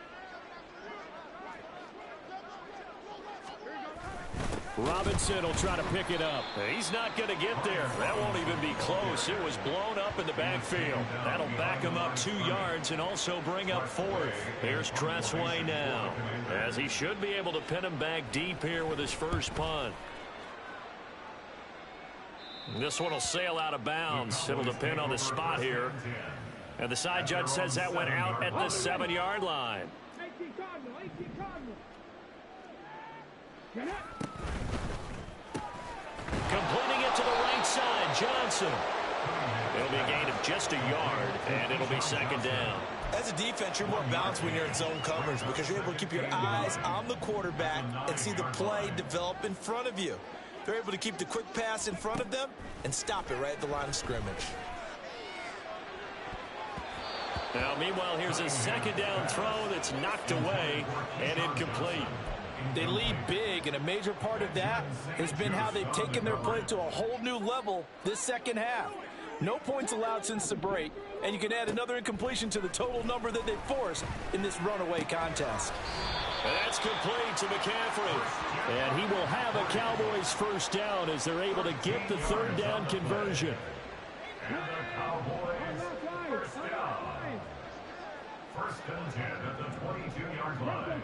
Robinson will try to pick it up. He's not going to get there. That won't even be close. It was blown up in the backfield. That'll back him up 2 yards and also bring up 4th. Here's Tressway now, as he should be able to pin him back deep here with his first punt. This one will sail out of bounds. It'll depend on the spot here. And the side judge says that went out at the 7-yard line. Completing it to the right side, Johnson. It'll be a gain of just a yard, and it'll be 2nd down. As a defense, you're more balanced when you're in zone coverage because you're able to keep your eyes on the quarterback and see the play develop in front of you. They're able to keep the quick pass in front of them and stop it right at the line of scrimmage. Now, meanwhile, here's a 2nd down throw that's knocked away and incomplete. They lead big, and a major part of that has been how they've taken their play to a whole new level this second half. No points allowed since the break, and you can add another incompletion to the total number that they forced in this runaway contest. And that's complete to McCaffrey. And he will have a Cowboys first down as they're able to get the 3rd down conversion. And the Cowboys first down. 1st and 10 at the 22-yard line.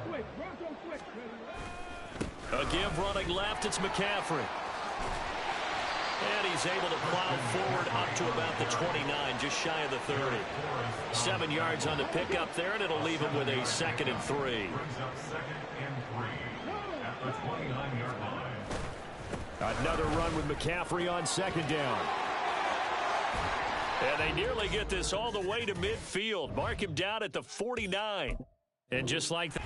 A give running left, it's McCaffrey. And he's able to plow forward up to about the 29, just shy of the 30. 7 yards on the pickup there, and it'll leave him with a 2nd and 3. Brings up 2nd and 3 at the 29-yard line. Another run with McCaffrey on 2nd down. And they nearly get this all the way to midfield. Mark him down at the 49. And just like that.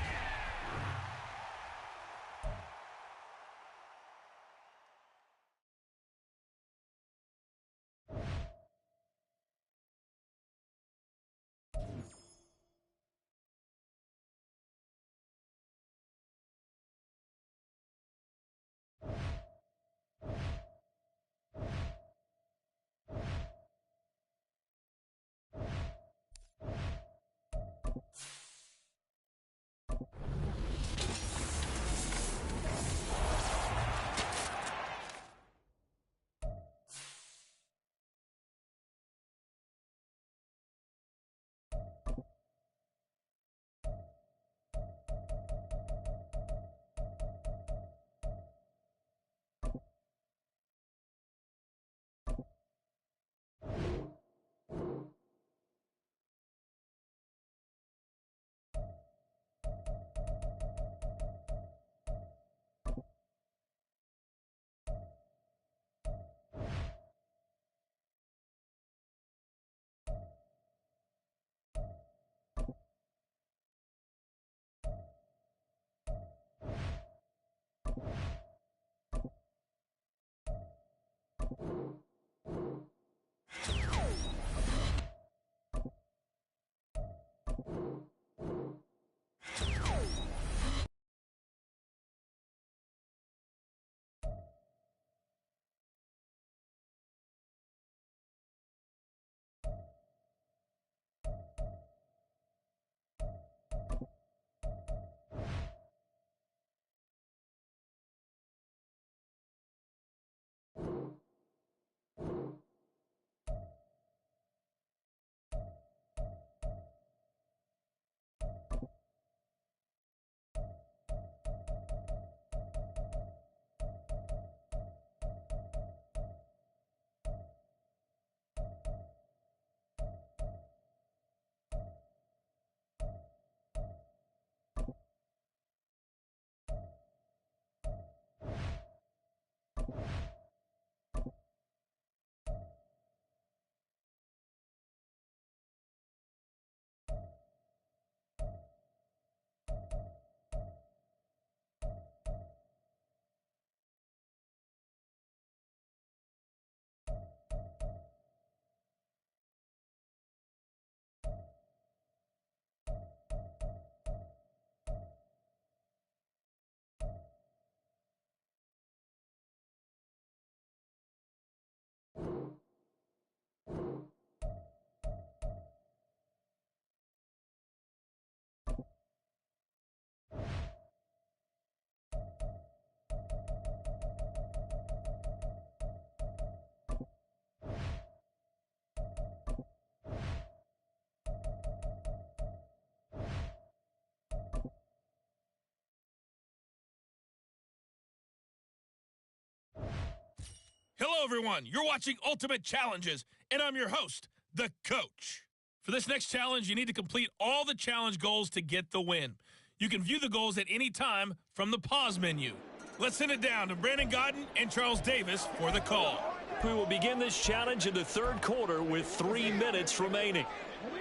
Hello, everyone. You're watching Ultimate Challenges, and I'm your host, the Coach. For this next challenge, you need to complete all the challenge goals to get the win. You can view the goals at any time from the pause menu. Let's send it down to Brandon Godden and Charles Davis for the call. We will begin this challenge in the third quarter with 3 minutes remaining.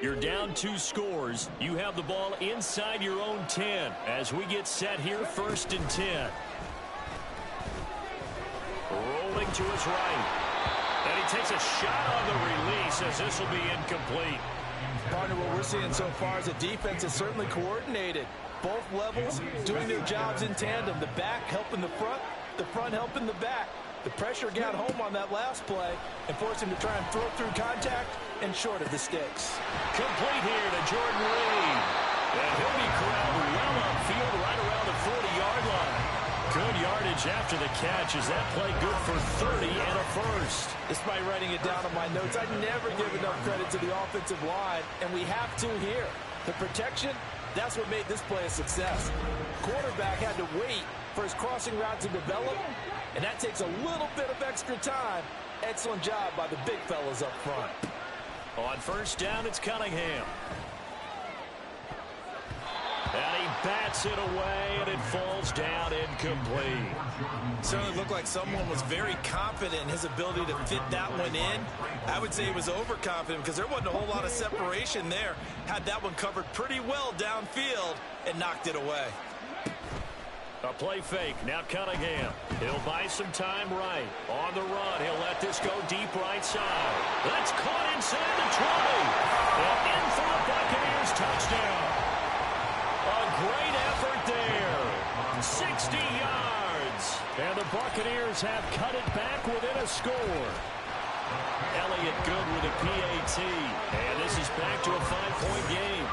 You're down 2 scores. You have the ball inside your own 10 as we get set here, 1st and 10. Rolling to his right. And he takes a shot on the release as this will be incomplete. Partner, what we're seeing so far is the defense is certainly coordinated. Both levels doing their jobs in tandem. The back helping the front helping the back. The pressure got home on that last play and forced him to try and throw through contact and short of the sticks. Complete here to Jordan Reed. And he'll be corralled well upfield right around the 40-yard line. Good yardage after the catch. Is that play good for 30 and a first? Despite writing it down on my notes, I never give enough credit to the offensive line, and we have to here. The protection, that's what made this play a success. Quarterback had to wait for his crossing route to develop, and that takes a little bit of extra time. Excellent job by the big fellas up front. On first down, it's Cunningham. And he bats it away, and it falls down incomplete. Certainly looked like someone was very confident in his ability to fit that one in. I would say he was overconfident because there wasn't a whole lot of separation there. Had that one covered pretty well downfield and knocked it away. A play fake. Now Cunningham. He'll buy some time right. On the run. He'll let this go deep right side. That's caught inside the 20. And in for the Buccaneers touchdown. A great effort there. 60 yards. And the Buccaneers have cut it back within a score. Elliott good with a PAT. And this is back to a 5-point game.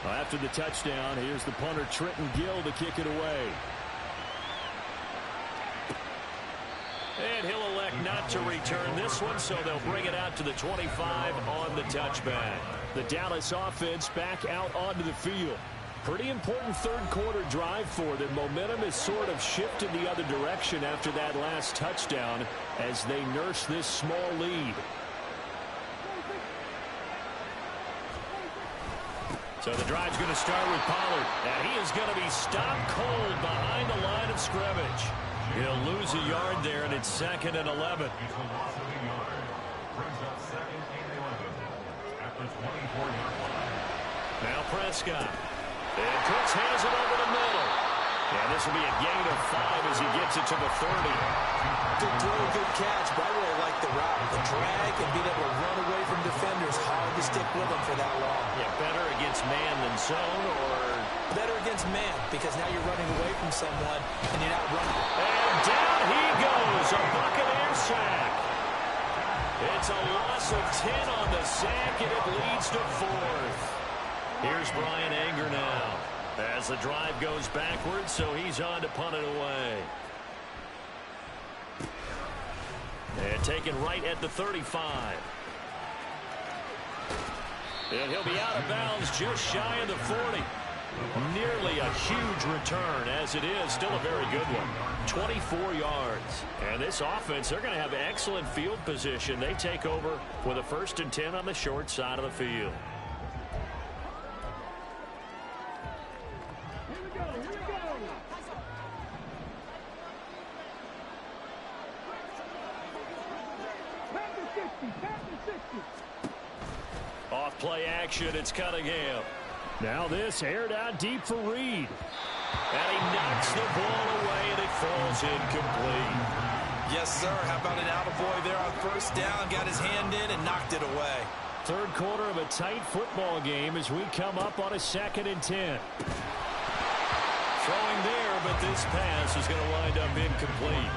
After the touchdown, here's the punter, Trenton Gill, to kick it away. And he'll elect not to return this one, so they'll bring it out to the 25 on the touchback. The Dallas offense back out onto the field. Pretty important third quarter drive for them. Momentum has sort of shifted the other direction after that last touchdown as they nurse this small lead. So the drive's going to start with Pollard, and he is going to be stopped cold behind the line of scrimmage. He'll lose a yard there, and it's 2nd and 11. It's a loss of a yard. Brings up 2nd and 11 at the 24-yard line. Now Prescott. And Cooks has it over the middle. And this will be a gain of 5 as he gets it to the 30. Good throw, good catch, but I really like the route. The drag and being able to run away from defenders. Hard to stick with them for that long. Yeah, better against man than zone, or better against man, because now you're running away from someone and you're not running. And down he goes, a Buccaneer sack. It's a loss of 10 on the sack, and it leads to 4th. Here's Brian Anger now as the drive goes backwards, so he's on to punt it away. And taken right at the 35. And he'll be out of bounds just shy of the 40. Nearly a huge return, as it is still a very good one. 24 yards. And this offense, they're going to have excellent field position. They take over with a 1st and 10 on the short side of the field. Off play action, it's Cunningham. Now this aired out deep for Reed. And he knocks the ball away, and it falls incomplete. Yes, sir. How about an attaboy there on first down? Got his hand in and knocked it away. Third quarter of a tight football game as we come up on a 2nd and 10. Throwing there, but this pass is going to wind up incomplete.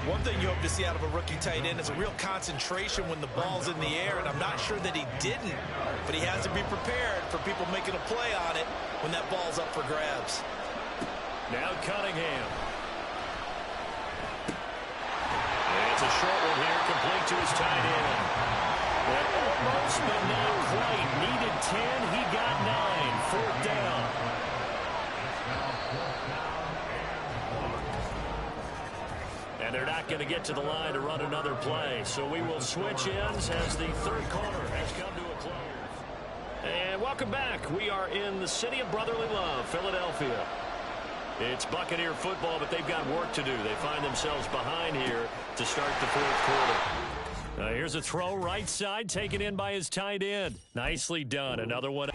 One thing you hope to see out of a rookie tight end is a real concentration when the ball's in the air, and I'm not sure that he didn't, but he has to be prepared for people making a play on it when that ball's up for grabs. Now Cunningham. And it's a short one here, complete to his tight end. And almost, but not quite. Needed 10, he got 9. 4th down. And they're not going to get to the line to run another play. So we will switch ends as the third quarter has come to a close. And welcome back. We are in the city of brotherly love, Philadelphia. It's Buccaneer football, but they've got work to do. They find themselves behind here to start the fourth quarter. Here's a throw right side, taken in by his tight end. Nicely done. Another one.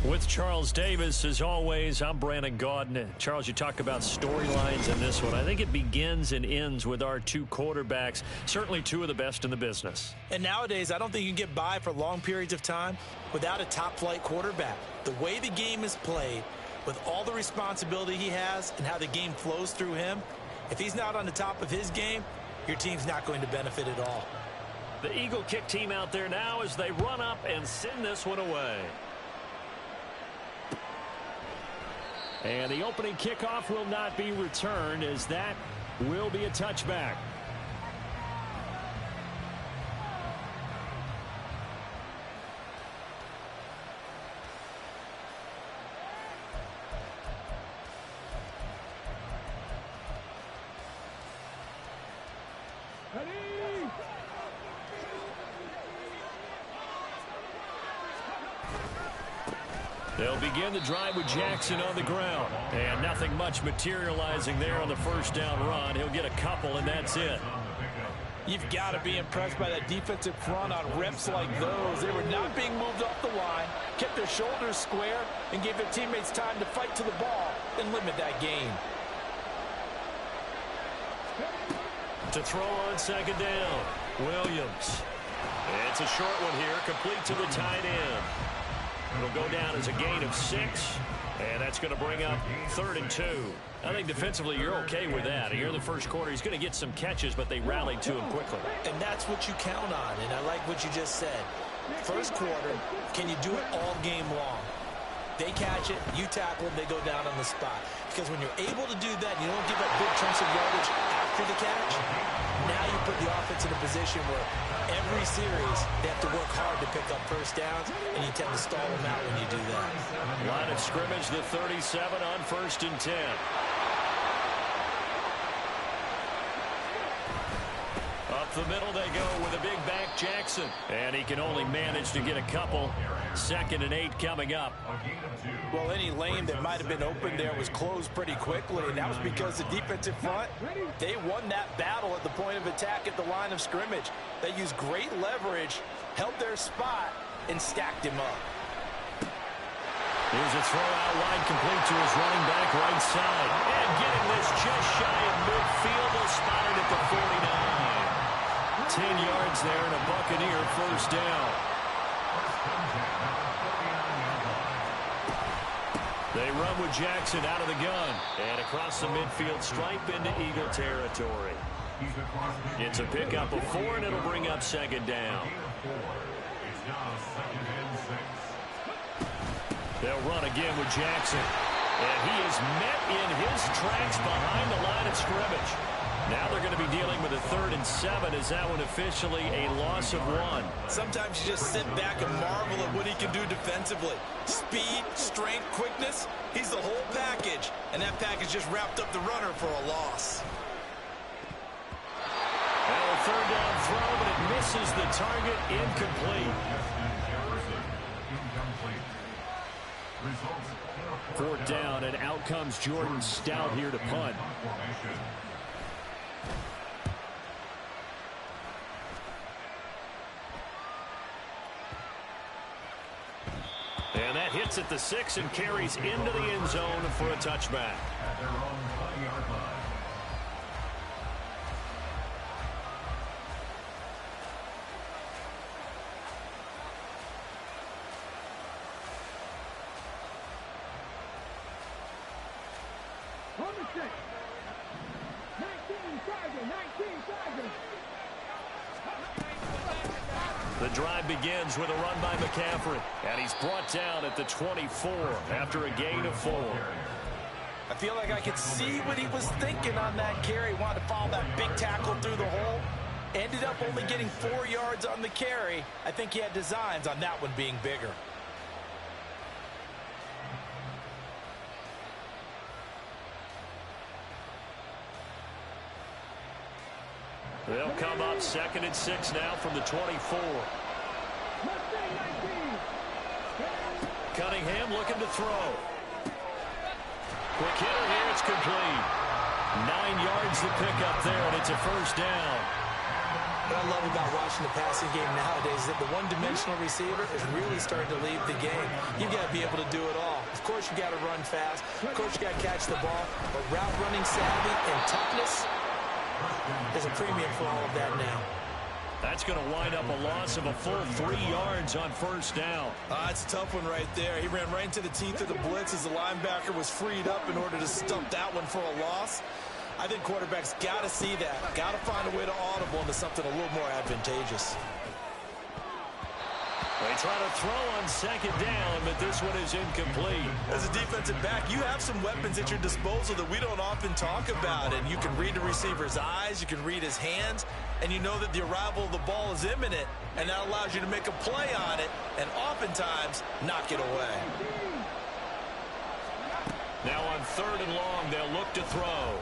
With Charles Davis, as always, I'm Brandon Gaudin. Charles, you talk about storylines in this one. I think it begins and ends with our two quarterbacks, certainly two of the best in the business. And nowadays, I don't think you can get by for long periods of time without a top-flight quarterback. The way the game is played, with all the responsibility he has and how the game flows through him, if he's not on the top of his game, your team's not going to benefit at all. The Eagle kick team out there now as they run up and send this one away. And the opening kickoff will not be returned, as that will be a touchback. They'll begin the drive with Jackson on the ground. And nothing much materializing there on the first down run. He'll get a couple, and that's it. You've got to be impressed by that defensive front on reps like those. They were not being moved off the line, kept their shoulders square, and gave their teammates time to fight to the ball and limit that gain. To throw on second down, Williams. It's a short one here, complete to the tight end. It'll go down as a gain of 6, and that's going to bring up 3rd and 2. I think defensively you're okay with that. Here in the first quarter, he's going to get some catches, but they rallied to him quickly. And that's what you count on, and I like what you just said. First quarter, can you do it all game long? They catch it, you tackle them, they go down on the spot. Because when you're able to do that, you don't give up big chunks of yardage after the catch, now you put the offense in a position where every series they have to work hard to pick up first downs, and you tend to stall them out when you do that. Line of scrimmage, the 37 on 1st and 10. Up the middle they go with a big back Jackson. And he can only manage to get a couple. 2nd and 8 coming up. Well, any lane that might have been open there was closed pretty quickly, and that was because the defensive front, they won that battle at the point of attack at the line of scrimmage. They used great leverage, held their spot, and stacked him up. Here's a throw out wide, complete to his running back right side. And getting this just shy of midfield. They'll spot it at the 49. 10 yards there and a Buccaneer first down. They run with Jackson out of the gun. And across the midfield stripe into Eagle territory. It's a pickup of 4, and it'll bring up second down. It's now 2nd and 6. They'll run again with Jackson. And he is met in his tracks behind the line of scrimmage. Now they're going to be dealing with a 3rd and 7. Is that one officially a loss of 1? Sometimes you just sit back and marvel at what he can do defensively. Speed, strength, quickness. He's the whole package. And that package just wrapped up the runner for a loss. Well, a 3rd down throw, but it misses the target. Incomplete. 4th down, and out comes Jordan Stout here to punt. And that hits at the 6 and carries into the end zone for a touchback. At their own 20-yard line. The drive begins with a run by McCaffrey, and he's brought down at the 24 after a gain of 4. I feel like I could see what he was thinking on that carry. Wanted to follow that big tackle through the hole. Ended up only getting 4 yards on the carry. I think he had designs on that one being bigger. They'll come up 2nd and 6 now from the 24. Cunningham looking to throw. Quick hitter here, it's complete. 9 yards to pick up there, and it's a first down. What I love about watching the passing game nowadays is that the one-dimensional receiver is really starting to leave the game. You've got to be able to do it all. Of course, you got to run fast. Of course, you got to catch the ball. But route running savvy and toughness, there's a premium for all of that now. That's going to wind up a loss of a full 3 yards on first down. It's a tough one right there. He ran right into the teeth of the blitz as the linebacker was freed up in order to stump that one for a loss. I think quarterbacks got to see that. Got to find a way to audible into something a little more advantageous. They try to throw on second down, but this one is incomplete. As a defensive back, you have some weapons at your disposal that we don't often talk about. And you can read the receiver's eyes, you can read his hands, and you know that the arrival of the ball is imminent, and that allows you to make a play on it and oftentimes knock it away. Now on 3rd and long, they'll look to throw.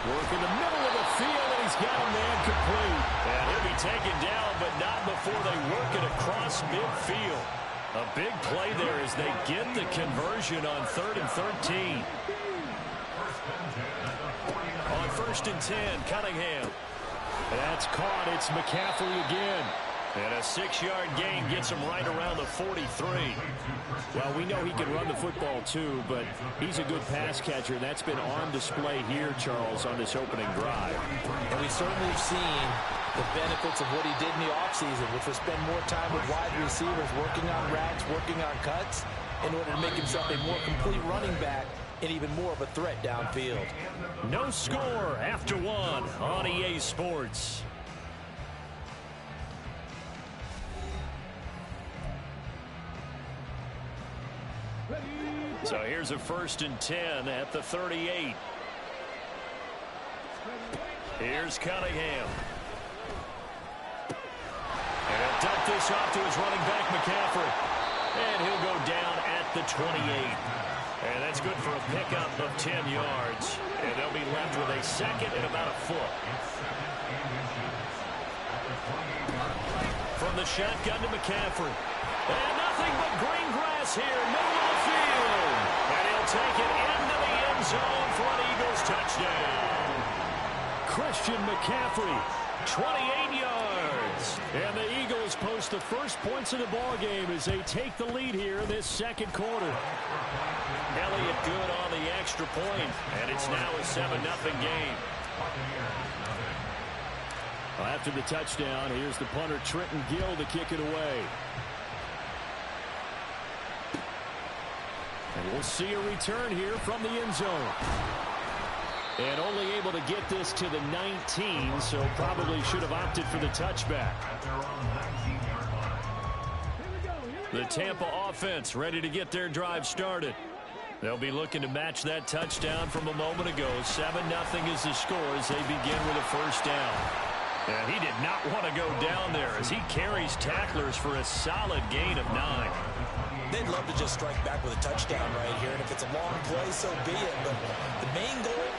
Work in the middle of the field, and he's got him there complete. And he'll be taken down, but not before they work it across midfield. A big play there as they get the conversion on 3rd and 13. On 1st and 10, Cunningham. That's caught. It's McCaffrey again. And a 6-yard gain gets him right around the 43. Well, we know he can run the football too, but he's a good pass catcher, and that's been on display here, Charles, on this opening drive. And we certainly have seen the benefits of what he did in the offseason, which was spend more time with wide receivers, working on routes, working on cuts, in order to make himself a more complete running back and even more of a threat downfield. No score after 1 on EA Sports. So here's a 1st and 10 at the 38. Here's Cunningham. And he'll dump this off to his running back, McCaffrey. And he'll go down at the 28. And that's good for a pickup of 10 yards. And they'll be left with a 2nd and about a foot. From the shotgun to McCaffrey. And nothing but green grass here, middle of the field. And he'll take it into the end zone for an Eagles touchdown. Christian McCaffrey, 28 yards. And the Eagles post the first points of the ball game as they take the lead here in this second quarter. Elliott good on the extra point, and it's now a 7-0 game. After the touchdown, here's the punter Trenton Gill to kick it away. And we'll see a return here from the end zone. And only able to get this to the 19, so probably should have opted for the touchback. The Tampa offense ready to get their drive started. They'll be looking to match that touchdown from a moment ago. 7-0 is the score as they begin with a first down. And he did not want to go down there as he carries tacklers for a solid gain of 9. They'd love to just strike back with a touchdown right here, and if it's a long play, so be it. But the main goal,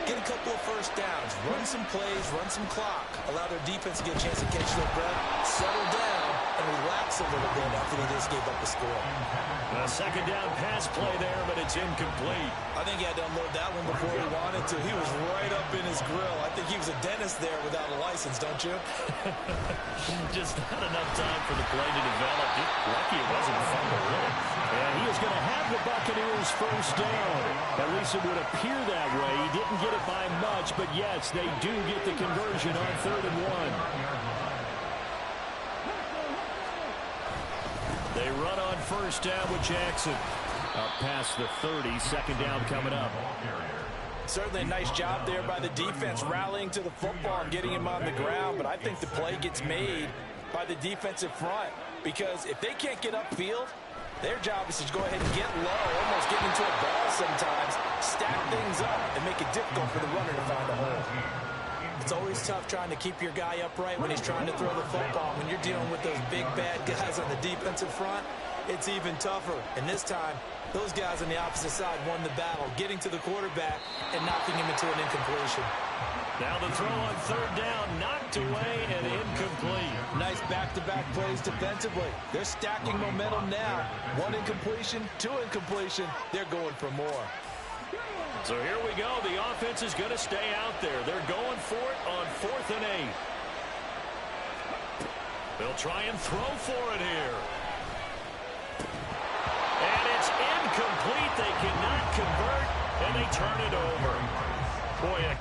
get a couple of first downs, run some plays, run some clock, allow their defense to get a chance to catch their breath, settle down, and relax a little bit after they just gave up a score. A second down pass play there, but it's incomplete. I think he had to unload that one before he wanted to. He was right up in his grill. I think he was a dentist there without a license, don't you? Just not enough time for the play to develop. Lucky it wasn't a fumble, really. And he is going to have the Buccaneers first down. At least it would appear that way. He didn't get it by much, but yes, they do get the conversion on 3rd and 1. They run on first down with Jackson. Up past the 30, second down coming up. Certainly a nice job there by the defense rallying to the football and getting him on the ground, but I think the play gets made by the defensive front because if they can't get upfield, their job is to go ahead and get low, almost get into a ball sometimes, stack things up, and make it difficult for the runner to find a hole. It's always tough trying to keep your guy upright when he's trying to throw the football. When you're dealing with those big, bad guys on the defensive front, it's even tougher. And this time, those guys on the opposite side won the battle, getting to the quarterback and knocking him into an incompletion. Now the throw on 3rd down, knocked away and incomplete. Nice back-to-back plays defensively. They're stacking momentum now. 1 incompletion, 2 incompletion. They're going for more. So here we go. The offense is going to stay out there. They're going for it on 4th and 8. They'll try and throw for it here. And it's incomplete. They cannot convert, and they turn it over. Boy,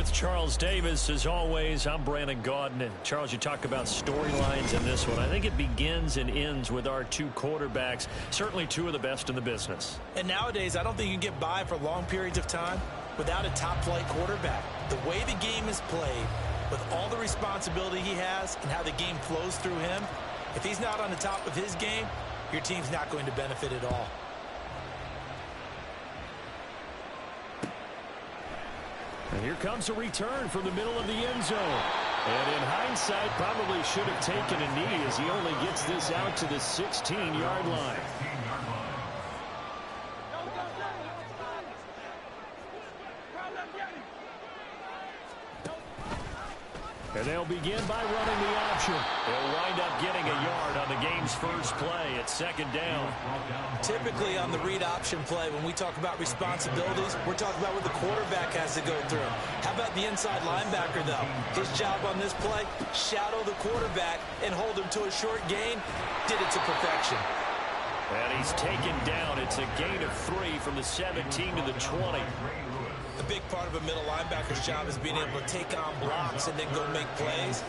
with Charles Davis, as always, I'm Brandon Gaudin. And Charles, you talk about storylines in this one. I think it begins and ends with our 2 quarterbacks, certainly 2 of the best in the business. And nowadays, I don't think you can get by for long periods of time without a top-flight quarterback. The way the game is played, with all the responsibility he has and how the game flows through him, if he's not on the top of his game, your team's not going to benefit at all. And here comes a return from the middle of the end zone. And in hindsight, probably should have taken a knee as he only gets this out to the 16-yard line. And they'll begin by running the option. They'll wind up getting a yard on the game's first play at 2nd down. Typically on the read option play, when we talk about responsibilities, we're talking about what the quarterback has to go through. How about the inside linebacker, though? His job on this play, shadow the quarterback and hold him to a short gain. Did it to perfection. And he's taken down. It's a gain of 3 from the 17 to the 20. A big part of a middle linebacker's job is being able to take on blocks and then go make plays.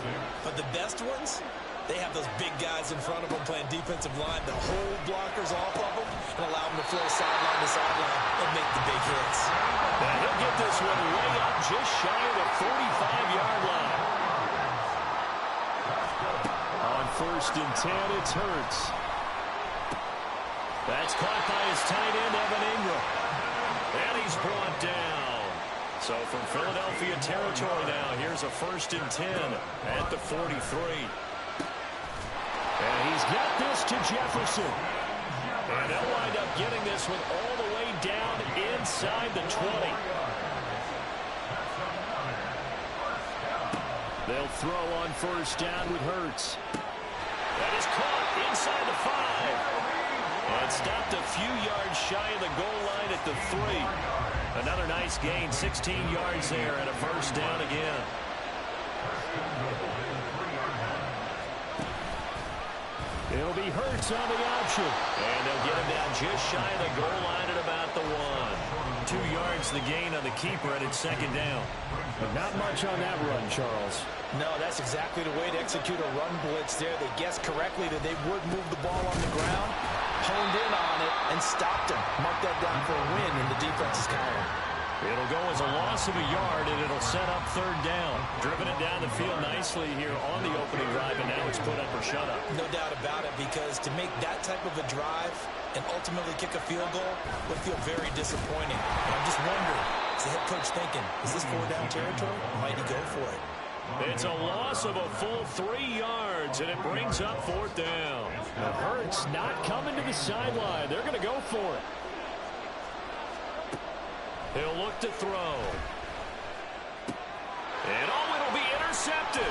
But the best ones, they have those big guys in front of them playing defensive line to hold blockers off of them and allow them to flow sideline to sideline and make the big hits. And he'll get this one way up just shy of the 45-yard line. On 1st and 10, it's Hurts. That's caught by his tight end, Evan Ingram. And he's brought down So from Philadelphia territory now, here's a 1st and 10 at the 43. And he's got this to Jefferson. And they'll wind up getting this one all the way down inside the 20. They'll throw on 1st down with Hurts. That is caught inside the 5. And stopped a few yards shy of the goal line at the 3. Another nice gain, 16 yards there and a 1st down again. It'll be Hurts on the option. And they'll get him down just shy of the goal line at about the 1. 2 yards the gain on the keeper, and it's 2nd down. But not much on that run, Charles. No, that's exactly the way to execute a run blitz there. They guessed correctly that they would move the ball on the ground, honed in on it, and stopped him. Mark that down for a win in the defense's column. It'll go as a loss of a yard, and it'll set up 3rd down. Driven it down the field nicely here on the opening drive, and now it's put up or shut up. No doubt about it, because to make that type of a drive and ultimately kick a field goal would feel very disappointing. And I'm just wondering, is the head coach thinking, is this 4-down territory? Or might he go for it? It's a loss of a full 3 yards, and it brings up 4th down. Now Hurts not coming to the sideline. They're going to go for it. He'll look to throw. And it'll be intercepted.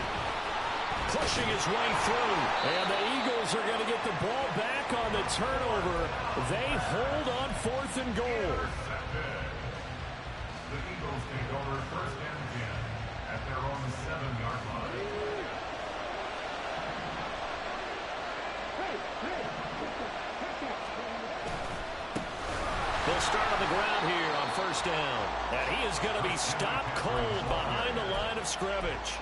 Pushing his way through. And the Eagles are going to get the ball back on the turnover. They hold on 4th and goal. The Eagles take over 1st and 10 at their own 7-yard line. They'll start on the ground here on 1st down. And he is going to be stopped cold behind the line of scrimmage.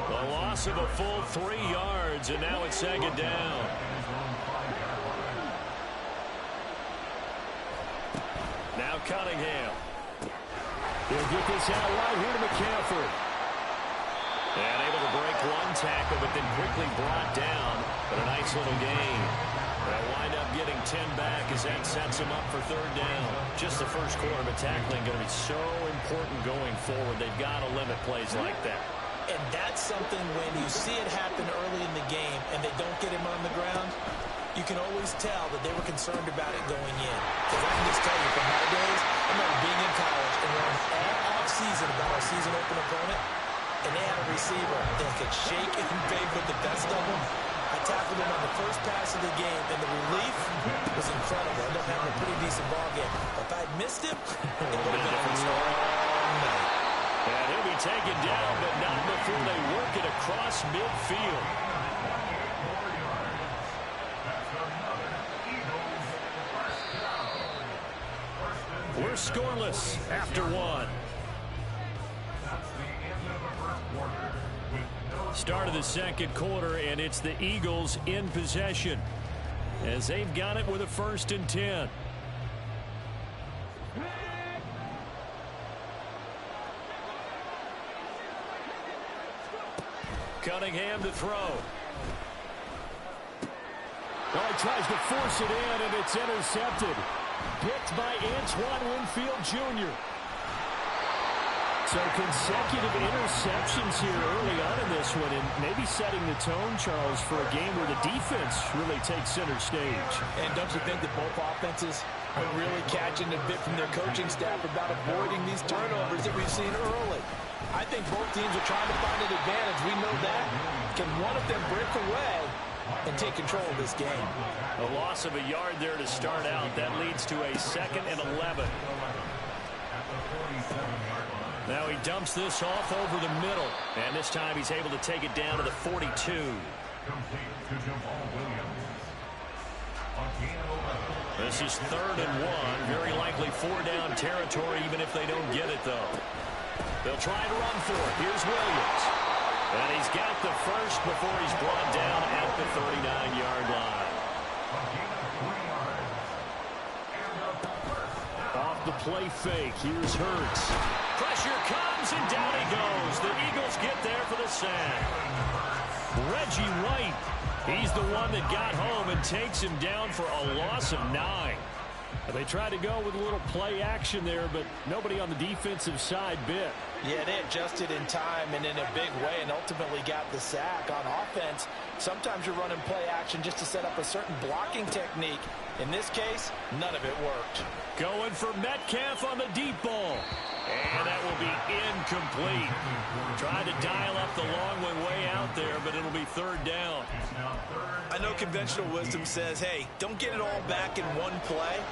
A loss of a full 3 yards, and now it's 2nd down. Now Cunningham. He'll get this out right here to McCaffrey. And able to break one tackle, but then quickly brought down. But a nice little gain. They'll wind up getting 10 back as that sets him up for 3rd down. Just the first quarter, but tackling going to be so important going forward. They've got to limit plays like that. And that's something when you see it happen early in the game and they don't get him on the ground, you can always tell that they were concerned about it going in. Because I can just tell you from my days, I remember being in college and learning all off-season about our season open opponent, and they had a receiver that could shake and bake with the best of them. I tackled him on the first pass of the game, and the relief was incredible. I ended up having a pretty decent ball game. But if I had missed him, it would have been a long night. And he'll be taken down, but not before they work it across midfield. We're scoreless after 1. Start of the 2nd quarter, and it's the Eagles in possession as they've got it with a 1st and 10. Cunningham to throw. Oh, he tries to force it in, and it's intercepted. Picked by Antoine Winfield Jr. So consecutive interceptions here early on in this one, and maybe setting the tone, Charles, for a game where the defense really takes center stage. And don't you think that both offenses are really catching a bit from their coaching staff about avoiding these turnovers that we've seen early? I think both teams are trying to find an advantage. We know that. Can one of them break away and take control of this game? A loss of a yard there to start out. That leads to a 2nd and 11. Now he dumps this off over the middle. And this time he's able to take it down to the 42. This is 3rd and 1. Very likely 4-down territory, even if they don't get it, though. They'll try to run for it. Here's Williams. And he's got the first before he's brought down at the 39-yard line. Off the play fake, here's Hurts. Pressure comes, and down he goes. The Eagles get there for the sack. Reggie White, he's the one that got home and takes him down for a loss of 9. They tried to go with a little play action there, but nobody on the defensive side bit. Yeah, they adjusted in time and in a big way and ultimately got the sack. On offense, sometimes you're running play action just to set up a certain blocking technique. In this case, none of it worked. Going for Metcalf on the deep ball. And that will be incomplete. Tried to dial up the long one way out there, but it'll be third down. I know conventional wisdom says, hey, don't get it all back in one play.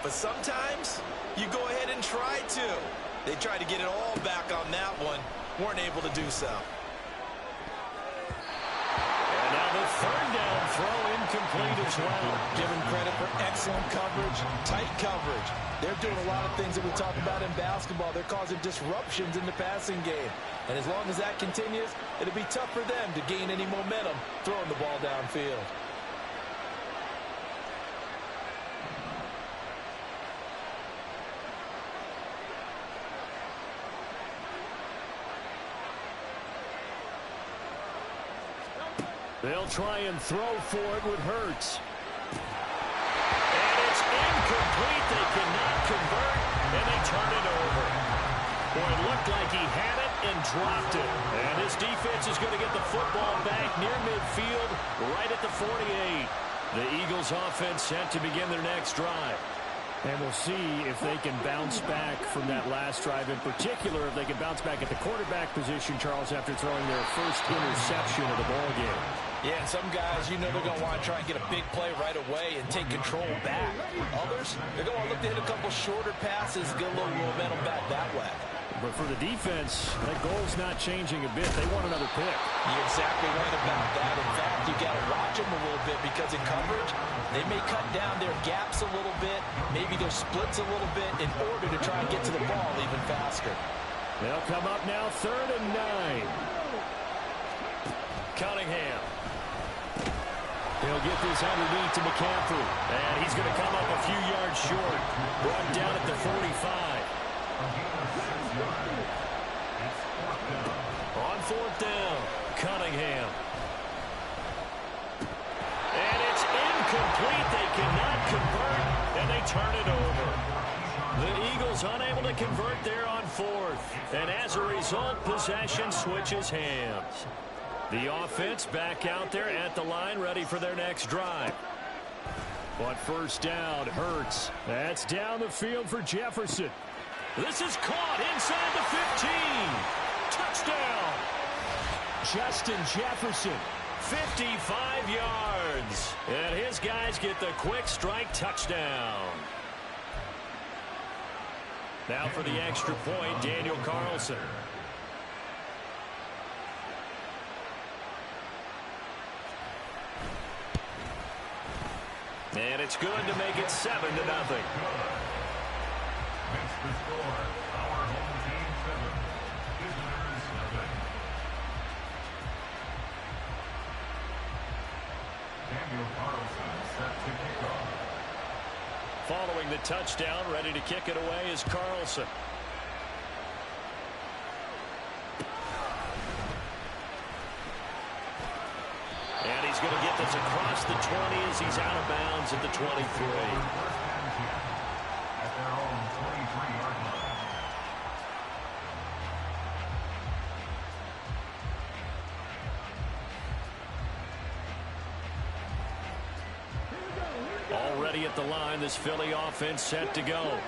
But sometimes you go ahead and try to. They tried to get it all back on that one. Weren't able to do so. And now the third down throw incomplete as well. Give them credit for excellent coverage, tight coverage. They're doing a lot of things that we talk about in basketball. They're causing disruptions in the passing game. And as long as that continues, it'll be tough for them to gain any momentum throwing the ball downfield. They'll try and throw for it with Hurts. And it's incomplete. They cannot convert, and they turn it over. Boy, it looked like he had it and dropped it. And his defense is going to get the football back near midfield, right at the 48. The Eagles offense set to begin their next drive. And we'll see if they can bounce back from that last drive. In particular, if they can bounce back at the quarterback position, Charles, after throwing their first interception of the ball game. Yeah, and some guys, you know they're going to want to try and get a big play right away and take control back. Others, they're going to want to look to hit a couple shorter passes, get a little momentum back that way. But for the defense, that goal's not changing a bit. They want another pick. You're exactly right about that. In fact, you got to watch them a little bit because in coverage, they may cut down their gaps a little bit, maybe their splits a little bit in order to try and get to the ball even faster. They'll come up now 3rd and 9. Cunningham. He'll get this underneath to McCaffrey. And he's going to come up a few yards short. Brought down at the 45. On 4th down, Cunningham. And it's incomplete. They cannot convert, and they turn it over. The Eagles unable to convert there on 4th. And as a result, possession switches hands. The offense back out there at the line, ready for their next drive. But first down, Hurts. That's down the field for Jefferson. This is caught inside the 15. Touchdown. Justin Jefferson, 55 yards. And his guys get the quick strike touchdown. Now for the extra point, Daniel Carlson. And it's good to make it 7-0. Makes the score. Our home team 7. Visitors 7. Daniel Carlson set to kick off. Following the touchdown, ready to kick it away is Carlson. And he's going to get this across the 20 as he's out of bounds at the 23. At their own 23-yard line. Already at the line, this Philly offense set to go.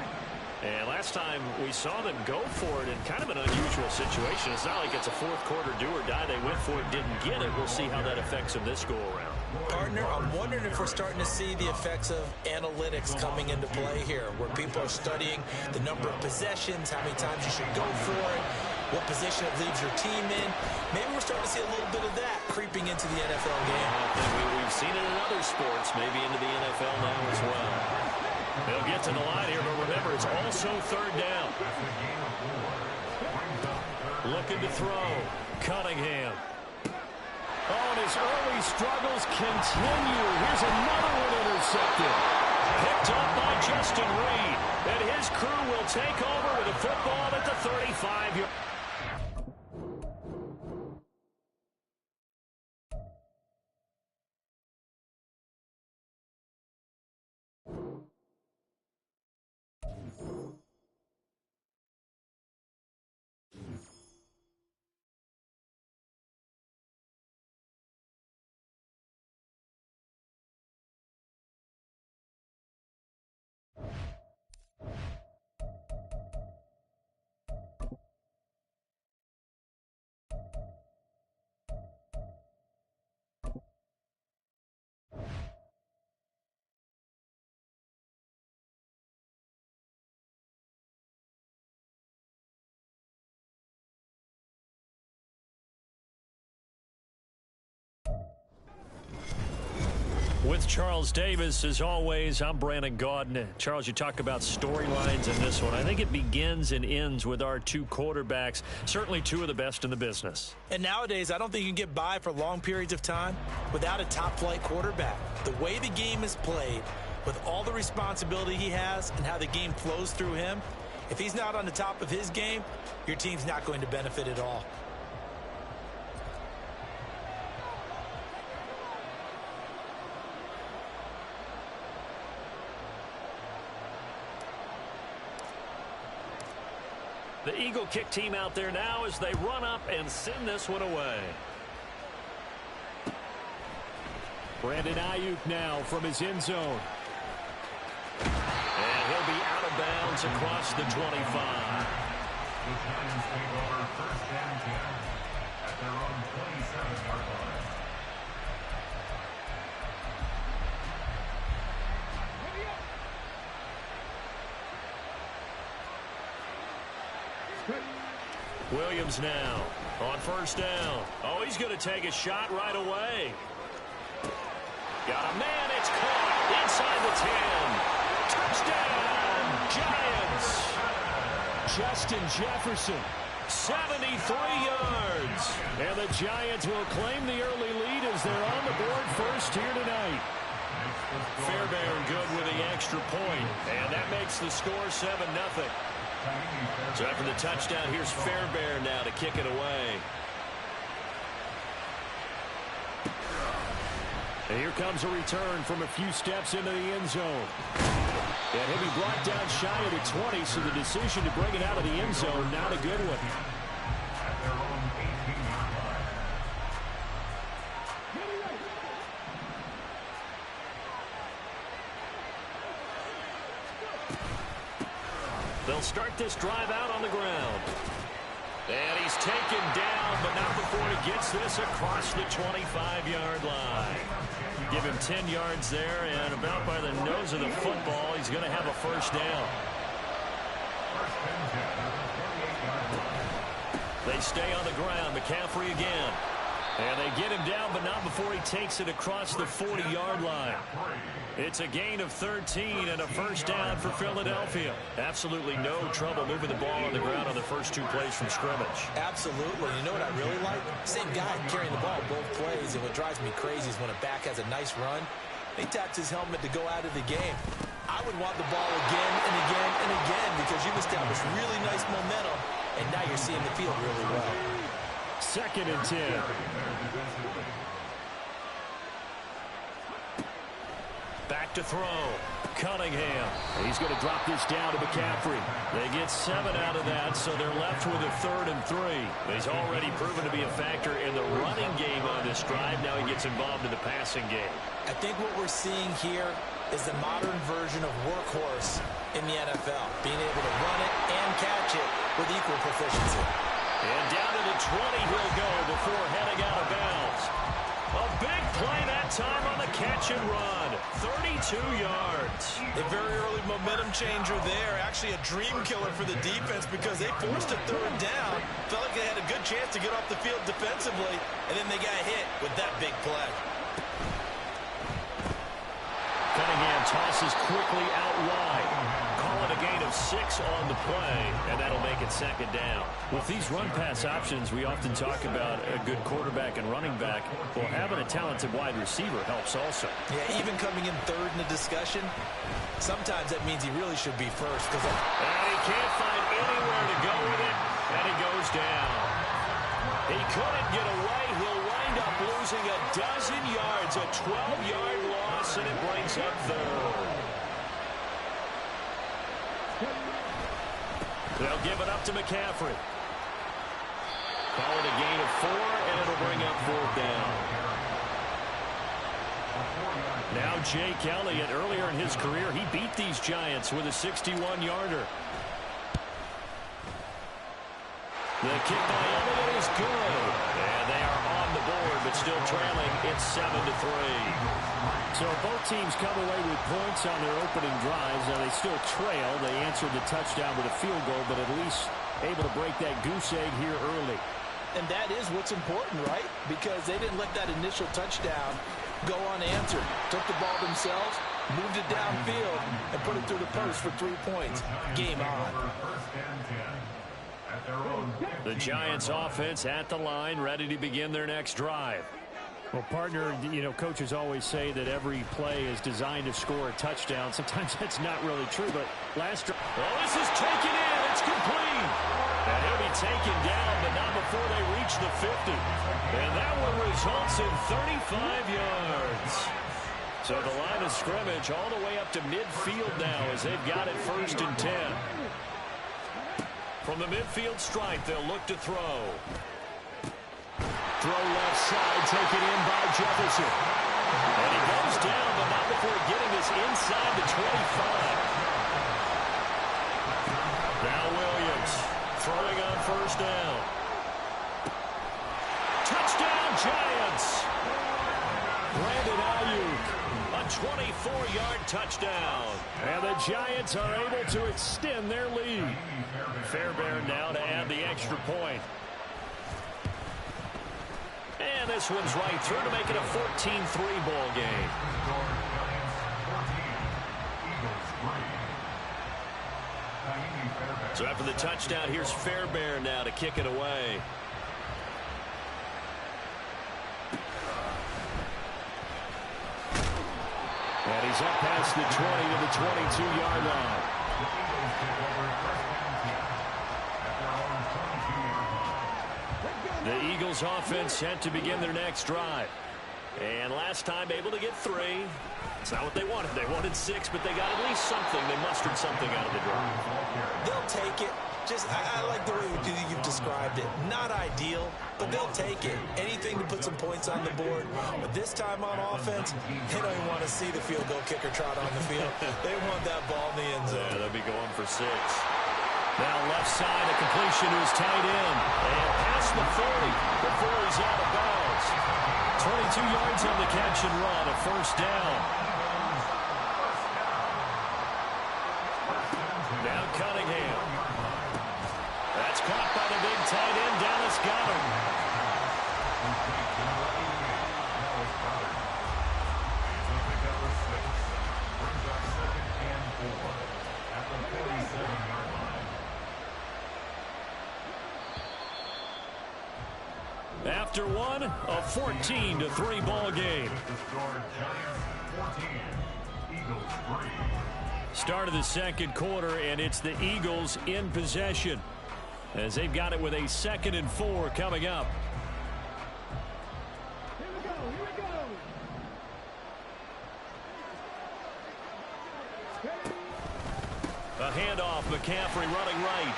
And last time we saw them go for it in kind of an unusual situation. It's not like it's a fourth quarter do or die. They went for it, didn't get it. We'll see how that affects them this go around. Partner, I'm wondering if we're starting to see the effects of analytics coming into play here, where people are studying the number of possessions, how many times you should go for it, what position it leaves your team in. Maybe we're starting to see a little bit of that creeping into the NFL game. I think we've seen it in other sports, maybe into the NFL now as well. They'll get to the line here, but remember, it's also 3rd down. Looking to throw. Cunningham. Oh, and his early struggles continue. Here's another one intercepted. Picked up by Justin Reed. And his crew will take over with a football at the 35-yard. With Charles Davis, as always, I'm Brandon Gaudin. Charles, you talk about storylines in this one. I think it begins and ends with our two quarterbacks, certainly two of the best in the business. And nowadays, I don't think you can get by for long periods of time without a top-flight quarterback. The way the game is played, with all the responsibility he has and how the game flows through him, if he's not on the top of his game, your team's not going to benefit at all. The Eagle kick team out there now as they run up and send this one away. Brandon Ayuk now from his end zone. And he'll be out of bounds across the 25. The Giants take over first and 10 at their own 27-yard line. Williams now on first down. Oh, he's going to take a shot right away. Got a man. It's caught inside the 10. Touchdown, Giants. Justin Jefferson, 73 yards. And the Giants will claim the early lead as they're on the board first here tonight. Fairbairn good with the extra point, and that makes the score 7-0. So after the touchdown, here's Fairbairn now to kick it away. And here comes a return from a few steps into the end zone. And he'll be brought down shy of the 20, so the decision to bring it out of the end zone, not a good one. At their own 18-yard line. They'll start this drive out on the ground. And he's taken down, but not before he gets this across the 25-yard line. Give him 10 yards there, and about by the nose of the football, he's going to have a first down. They stay on the ground. McCaffrey again. And they get him down, but not before he takes it across the 40-yard line. It's a gain of 13 and a first down for Philadelphia. Absolutely no trouble moving the ball on the ground on the first two plays from scrimmage. Absolutely. You know what I really like? Same guy carrying the ball both plays, and what drives me crazy is when a back has a nice run, he taps his helmet to go out of the game. I would want the ball again and again and again because you've established really nice momentum, and now you're seeing the field really well. 2nd and 10. Back to throw. Cunningham. He's going to drop this down to McCaffrey. They get 7 out of that, so they're left with a 3rd and 3. He's already proven to be a factor in the running game on this drive. Now he gets involved in the passing game. I think what we're seeing here is the modern version of workhorse in the NFL, being able to run it and catch it with equal proficiency. And down to the 20 he'll go before heading out of bounds. A big play that time on the catch and run. 32 yards. A very early momentum changer there. Actually a dream killer for the defense because they forced a 3rd down. Felt like they had a good chance to get off the field defensively, and then they got hit with that big play. Cunningham tosses quickly out wide. Call it a gain of 6 on the play, and that'll make it 2nd down. With these run-pass options, we often talk about a good quarterback and running back. Well, having a talented wide receiver helps also. Yeah, even coming in 3rd in the discussion, sometimes that means he really should be first. And he can't find anywhere to go with it, and he goes down. He couldn't get away. He'll wind up losing a dozen yards, a 12-yard loss, and it brings up 3rd. They'll give it up to McCaffrey. Call it a gain of 4, and it'll bring up 4th down. Now Jake Elliott, earlier in his career, he beat these Giants with a 61-yarder. The kick by Elliott is good. And they are on the board, but still trailing. It's 7-3. So both teams come away with points on their opening drives. Now they still trail. They answered the touchdown with a field goal, but at least able to break that goose egg here early. And that is what's important, right? Because they didn't let that initial touchdown go unanswered. Took the ball themselves, moved it downfield, and put it through the post for 3 points. Game on. The Giants offense at the line, ready to begin their next drive. Well, partner, you know, coaches always say that every play is designed to score a touchdown. Sometimes that's not really true, but last drive. Well, this is taken in. It's complete. And he'll be taken down, but not before they reach the 50. And that one results in 35 yards. So the line of scrimmage all the way up to midfield now as they've got it 1st and 10. From the midfield stripe, they'll look to throw. Throw left side, taken in by Jefferson. And he goes down, but not before getting this inside the 25. Now Williams throwing on 1st down. Touchdown, Giants. Brandon Ayuk, a 24-yard touchdown. And the Giants are able to extend their lead. Fairbairn now to add the extra point. And this one's right through to make it a 14-3 ball game. So after the touchdown, here's Fairbairn now to kick it away. And he's up past the 20 to the 22-yard line. The Eagles offense set to begin their next drive. And last time able to get 3. It's not what they wanted. They wanted 6, but they got at least something. They mustered something out of the drive. They'll take it. I like the way you've described it. Not ideal, but they'll take it. Anything to put some points on the board. But this time on offense, they don't even want to see the field goal kicker trot on the field. They want that ball in the end zone. Yeah, they'll be going for 6. Now left side, a completion to his tight end. And past the 40 before he's out of bounds. 22 yards on the catch and run, a 1st down. Now Cunningham. That's caught by the big tight end, Dallas Goedert. After one, a 14-3 ball game. Start of the 2nd quarter, and it's the Eagles in possession as they've got it with a 2nd and 4 coming up. A handoff, McCaffrey running right.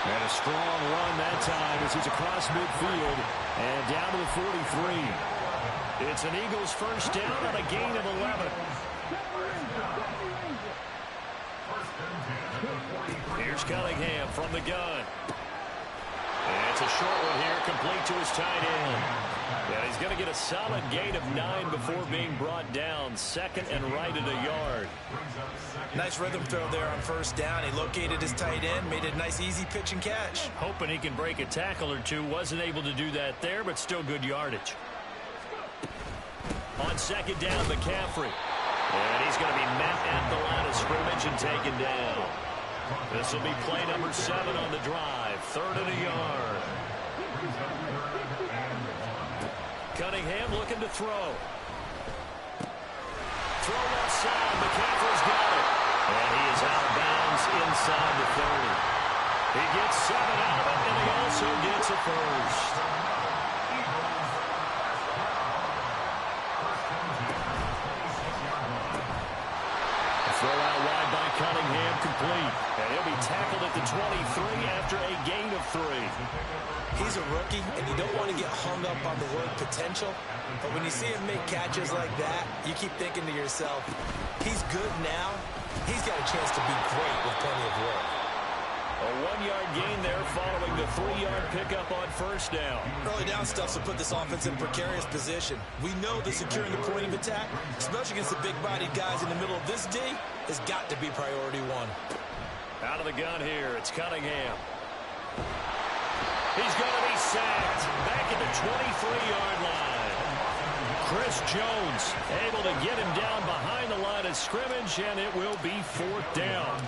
And a strong run that time as he's across midfield and down to the 43. It's an Eagles 1st down on a gain of 11. Here's Cunningham from the gun. And it's a short one here, complete to his tight end. And he's going to get a solid gain of 9 before being brought down. 2nd and right at a yard. Nice rhythm throw there on 1st down. He located his tight end, made a nice easy pitch and catch. Hoping he can break a tackle or two. Wasn't able to do that there, but still good yardage. On 2nd down, McCaffrey. And he's going to be met at the line of scrimmage and taken down. This will be play number 7 on the drive. 3rd and a yard. Cunningham looking to throw. Throw left side. McCaffrey's got it. And he is out of bounds inside the 30. He gets 7 out of it, and he also gets a 1st. Throw out wide by Cunningham, complete. And he'll be tackled at the 23 after a gain of 3. He's a rookie, and you don't want to get hung up on the word potential. But when you see him make catches like that, you keep thinking to yourself, he's good now. He's got a chance to be great with plenty of work. A 1-yard gain there following the 3-yard pickup on 1st down. Early down stuff's to put this offense in precarious position. We know that securing the point of attack, especially against the big-bodied guys in the middle of this D, has got to be priority 1. Out of the gun here, it's Cunningham. He's going to be sacked back at the 23-yard line. Chris Jones able to get him down behind the line of scrimmage, and it will be 4th down.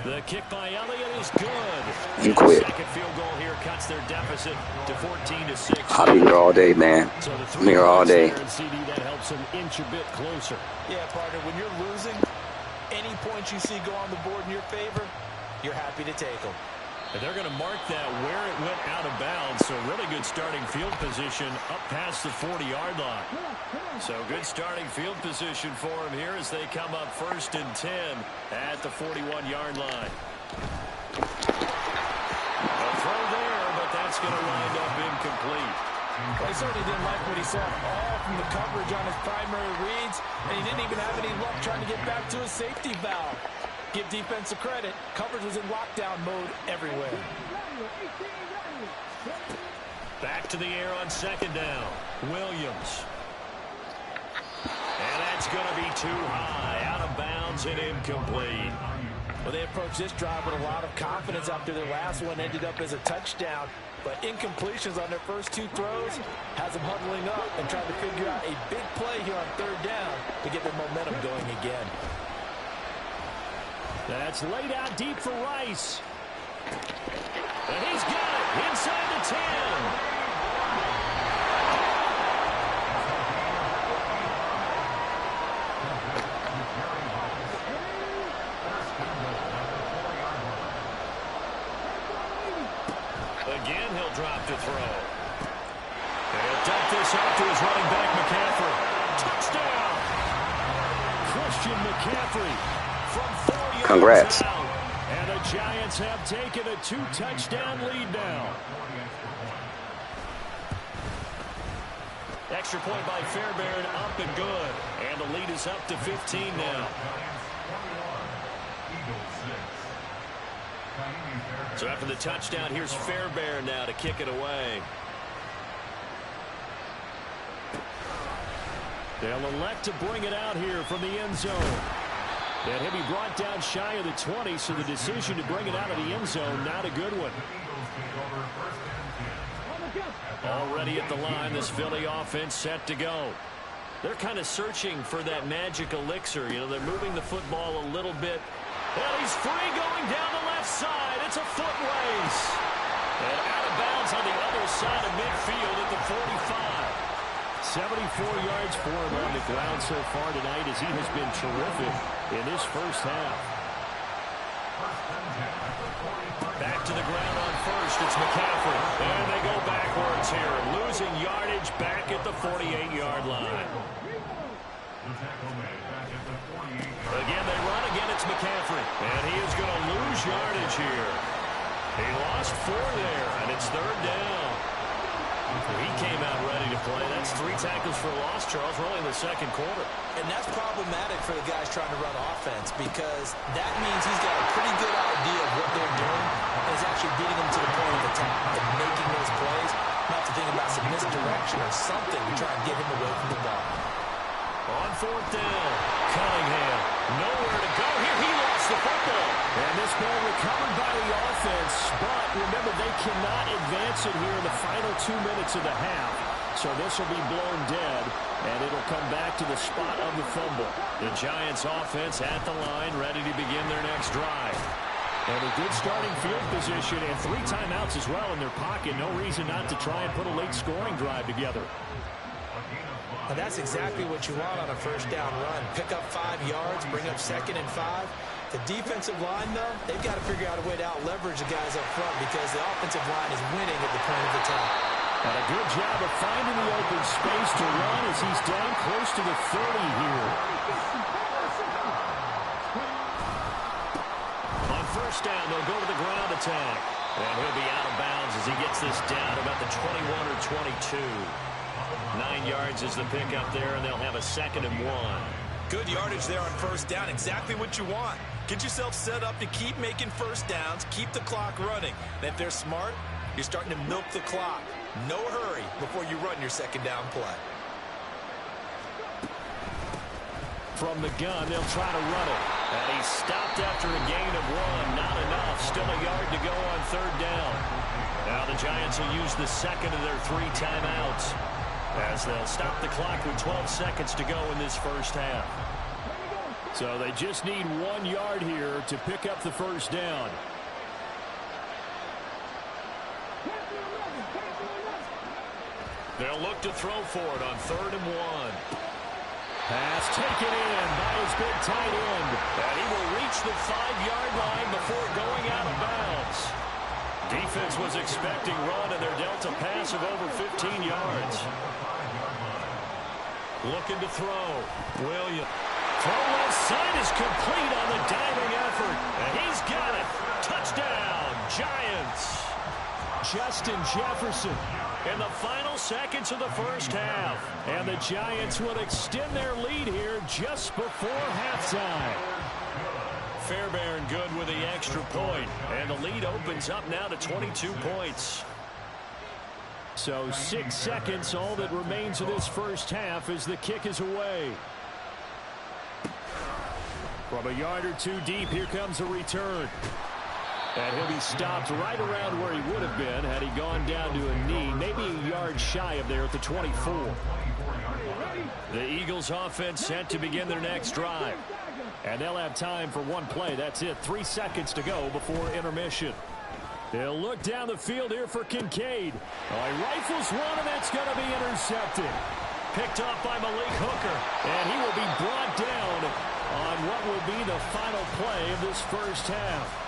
The kick by Elliott is good. You quit. Second field goal here cuts their deficit to 14-6. I'll be here all day, man. I'm here all day. CD, that helps them inch a bit closer. Yeah, partner, when you're losing, any points you see go on the board in your favor, you're happy to take them. And they're going to mark that where it went out of bounds. So really good starting field position up past the 40-yard line. So good starting field position for them here as they come up 1st and 10 at the 41-yard line. A throw there, but that's going to wind up incomplete. Well, he certainly didn't like what he saw all from the coverage on his primary reads, and he didn't even have any luck trying to get back to his safety valve. Give defensive credit. Coverage was in lockdown mode everywhere. Back to the air on 2nd down. Williams. And that's going to be too high. Out of bounds and incomplete. Well, they approached this drive with a lot of confidence after their last one ended up as a touchdown. But incompletions on their first 2 throws has them huddling up and trying to figure out a big play here on 3rd down to get their momentum going again. That's laid out deep for Rice. And he's got it inside the 10. Again, he'll drop to throw. And he'll dump this off to his running back, McCaffrey. Touchdown! Christian McCaffrey from 4 yards Congrats. out. And the Giants have taken a 2-touchdown lead now. Extra point by Fairbairn, up and good. And the lead is up to 15 now. So after the touchdown, here's Fairbairn now to kick it away. They'll elect to bring it out here from the end zone. And he'll be brought down shy of the 20, so the decision to bring it out of the end zone, not a good one. Already at the line, this Philly offense set to go. They're kind of searching for that magic elixir. You know, they're moving the football a little bit. And he's free going down the left side. It's a foot race. And out of bounds on the other side of midfield at the 45. 74 yards for him on the ground so far tonight as he has been terrific in this first half. Back to the ground on 1st. It's McCaffrey. And they go backwards here. Losing yardage back at the 48-yard line. Again, they run. Again, it's McCaffrey. And he is going to lose yardage here. He lost 4 there, and it's 3rd down. He came out ready to play. That's 3 tackles for a loss, Charles, really in the 2nd quarter. And that's problematic for the guys trying to run offense because that means he's got a pretty good idea of what they're doing and is actually beating them to the point of attack and making those plays. Not to think about some misdirection or something to try and get him away from the ball. On 4th down, Cunningham. Nowhere to go here. He lost the football. And this ball recovered by the offense. But remember, they cannot advance it here in the final 2 minutes of the half. So this will be blown dead, and it'll come back to the spot of the fumble. The Giants offense at the line, ready to begin their next drive. And a good starting field position and 3 timeouts as well in their pocket. No reason not to try and put a late scoring drive together. And that's exactly what you want on a first down run. Pick up 5 yards, bring up 2nd and 5. The defensive line, though, they've got to figure out a way to out-leverage the guys up front because the offensive line is winning at the point of attack. And a good job of finding the open space to run as he's down close to the 30 here. On 1st down, they'll go to the ground attack. And he'll be out of bounds as he gets this down about the 21 or 22. 9 yards is the pickup there, and they'll have a 2nd and 1. Good yardage there on 1st down. Exactly what you want. Get yourself set up to keep making first downs, keep the clock running. And if they're smart, you're starting to milk the clock. No hurry before you run your 2nd down play. From the gun, they'll try to run it. And he's stopped after a gain of 1. Not enough. off. Still a yard to go on third down. Now the Giants will use the second of their 3 timeouts as they'll stop the clock with 12 seconds to go in this first half. So they just need 1 yard here to pick up the first down. They'll look to throw for it on 3rd and 1. Pass taken in by his big tight end. And he will reach the 5-yard line before going out of bounds. Defense was expecting run, and they're dealt a pass of over 15 yards. Looking to throw. Williams. Throw left side is complete on the diving effort. And he's got it. Touchdown, Giants. Justin Jefferson. In the final seconds of the first half. And the Giants will extend their lead here just before halftime. Fairbairn good with the extra point. And the lead opens up now to 22 points. So 6 seconds, all that remains of this first half as the kick is away. From a yard or 2 deep, here comes a return. And he'll be stopped right around where he would have been had he gone down to a knee, maybe a yard shy of there at the 24. The Eagles offense set to begin their next drive. And they'll have time for 1 play. That's it. 3 seconds to go before intermission. They'll look down the field here for Kincaid. Oh, he rifles one, and that's going to be intercepted. Picked off by Malik Hooker. And he will be brought down on what will be the final play of this first half.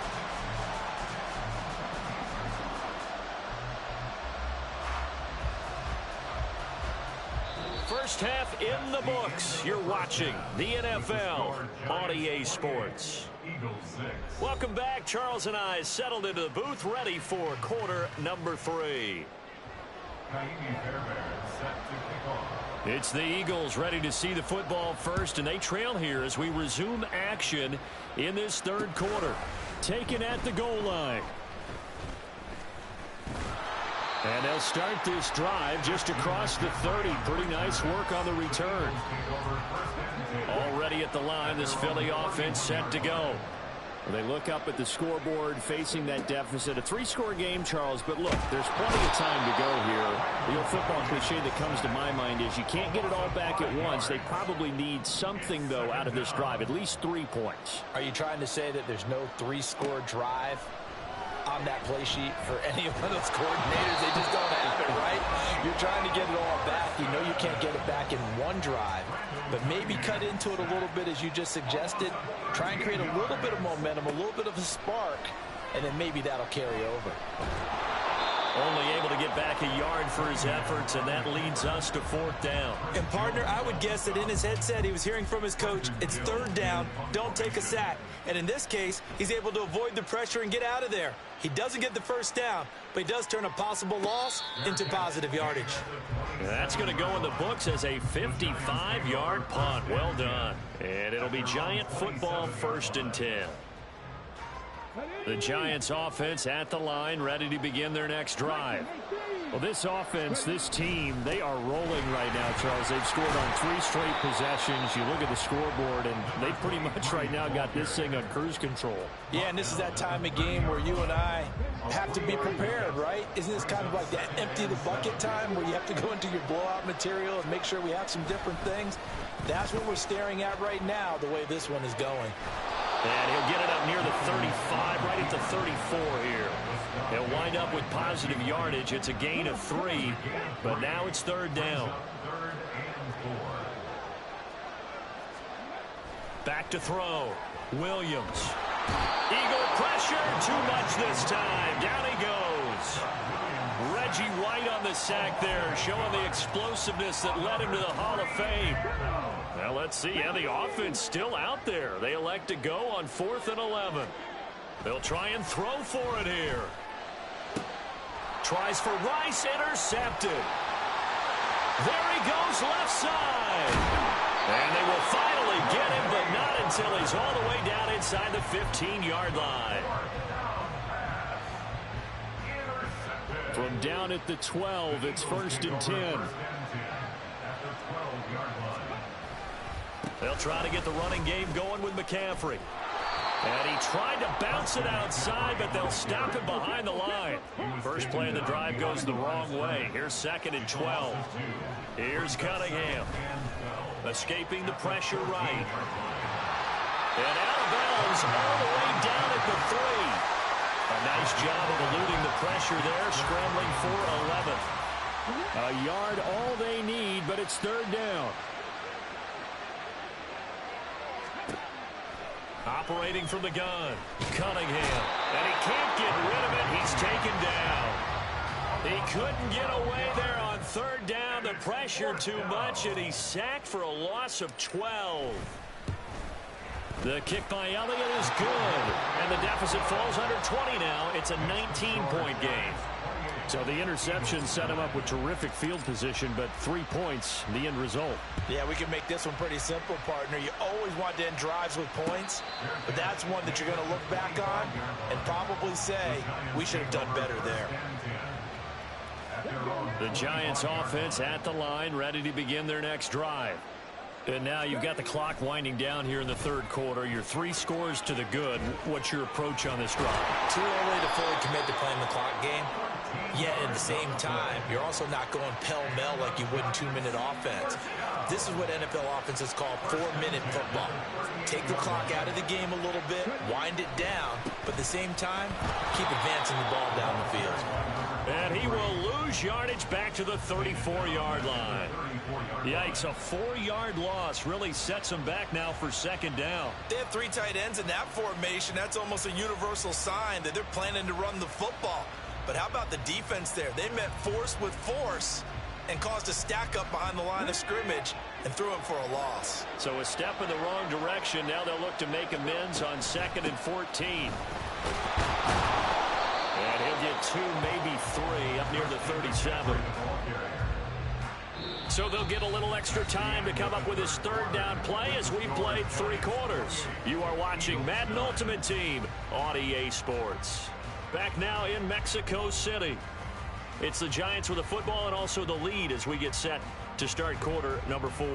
First half in the books. You're watching the NFL on EA Sports. Welcome back. Charles and I settled into the booth, ready for quarter number 3. It's the Eagles ready to see the football first, and they trail here as we resume action in this third quarter. Taken at the goal line. And they'll start this drive just across the 30. Pretty nice work on the return. Already at the line, this Philly offense set to go. They look up at the scoreboard facing that deficit. A 3-score game, Charles, but look, there's plenty of time to go here. The old football cliche that comes to my mind is you can't get it all back at once. They probably need something, though, out of this drive, at least 3 points. Are you trying to say that there's no 3-score drive on that play sheet for any one of those coordinators? They just don't have it, right? You're trying to get it all back. You know you can't get it back in 1 drive, but maybe cut into it a little bit as you just suggested. Try and create a little bit of momentum, a little bit of a spark, and then maybe that'll carry over. Only able to get back a yard for his efforts, and that leads us to 4th down. And, partner, I would guess that in his headset he was hearing from his coach, it's 3rd down, don't take a sack. And in this case, he's able to avoid the pressure and get out of there. He doesn't get the first down, but he does turn a possible loss into positive yardage. That's going to go in the books as a 55-yard punt. Well done. And it'll be Giant football, 1st and 10. The Giants offense at the line, ready to begin their next drive. Well, this offense, this team, they are rolling right now, Charles. They've scored on 3 straight possessions. You look at the scoreboard, and they pretty much right now got this thing on cruise control. Yeah, and this is that time of game where you and I have to be prepared, right? Isn't this kind of like that empty the bucket time where you have to go into your blowout material and make sure we have some different things? That's what we're staring at right now, the way this one is going. And he'll get it up near the 35, right at the 34 here. He'll wind up with positive yardage. It's a gain of 3, but now it's 3rd down. Back to throw. Williams. Eagle pressure, too much this time. Down he goes. Reggie White on the sack there, showing the explosiveness that led him to the Hall of Fame. Well, let's see. Yeah, the offense still out there. They elect to go on 4th and 11. They'll try and throw for it here. Tries for Rice, intercepted. There he goes, left side. And they will finally get him, but not until he's all the way down inside the 15-yard line. From down at the 12, it's 1st and 10. They'll try to get the running game going with McCaffrey. And he tried to bounce it outside, but they'll stop him behind the line. First play of the drive goes the wrong way. Here's 2nd and 12. Here's Cunningham. Escaping the pressure right. And out of bounds all the way down at the 3. A nice job of eluding the pressure there, scrambling for 11th. A yard all they need, but it's 3rd down. Operating from the gun, Cunningham. And he can't get rid of it. He's taken down. He couldn't get away there on 3rd down. The pressure too much, and he's sacked for a loss of 12. The kick by Elliott is good. And the deficit falls under 20 now. It's a 19-point game. So the interception set him up with terrific field position, but 3 points, the end result. Yeah, we can make this one pretty simple, partner. You always want to end drives with points, but that's one that you're going to look back on and probably say, we should have done better there. The Giants offense at the line, ready to begin their next drive. And now you've got the clock winding down here in the 3rd quarter. You're 3 scores to the good. What's your approach on this drive? Too early to fully commit to playing the clock game. Yet at the same time, you're also not going pell-mell like you would in 2-minute offense. This is what NFL offenses call 4-minute football. Take the clock out of the game a little bit, wind it down, but at the same time, keep advancing the ball down the field. And he will lose yardage back to the 34-yard line. Yikes, a 4-yard loss really sets him back now for 2nd down. They have 3 tight ends in that formation. That's almost a universal sign that they're planning to run the football. But how about the defense there? They met force with force and caused a stack up behind the line of scrimmage and threw him for a loss. So a step in the wrong direction. Now they'll look to make amends on 2nd and 14. And he'll get 2, maybe 3 up near the 37. So they'll get a little extra time to come up with his 3rd down play as we played 3 quarters. You are watching Madden Ultimate Team on EA Sports. Back now in Mexico City. It's the Giants with the football and also the lead as we get set to start quarter number 4.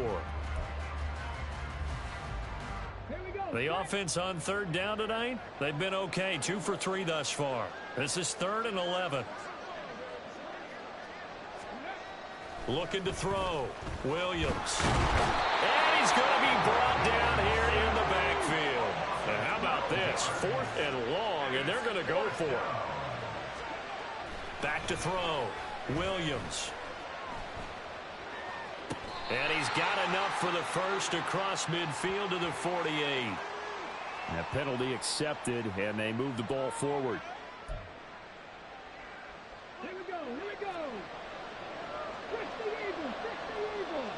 The offense on 3rd down tonight, they've been okay. 2 for 3 thus far. This is 3rd and 11. Looking to throw. Williams. And he's going to be brought down here in the backfield. And how about this? 4th and long, and they're going to go for it. Back to throw. Williams. And he's got enough for the first across midfield to the 48. A penalty accepted, and they move the ball forward. Here we go, here we go. Fix the Eagles, fix the Eagles.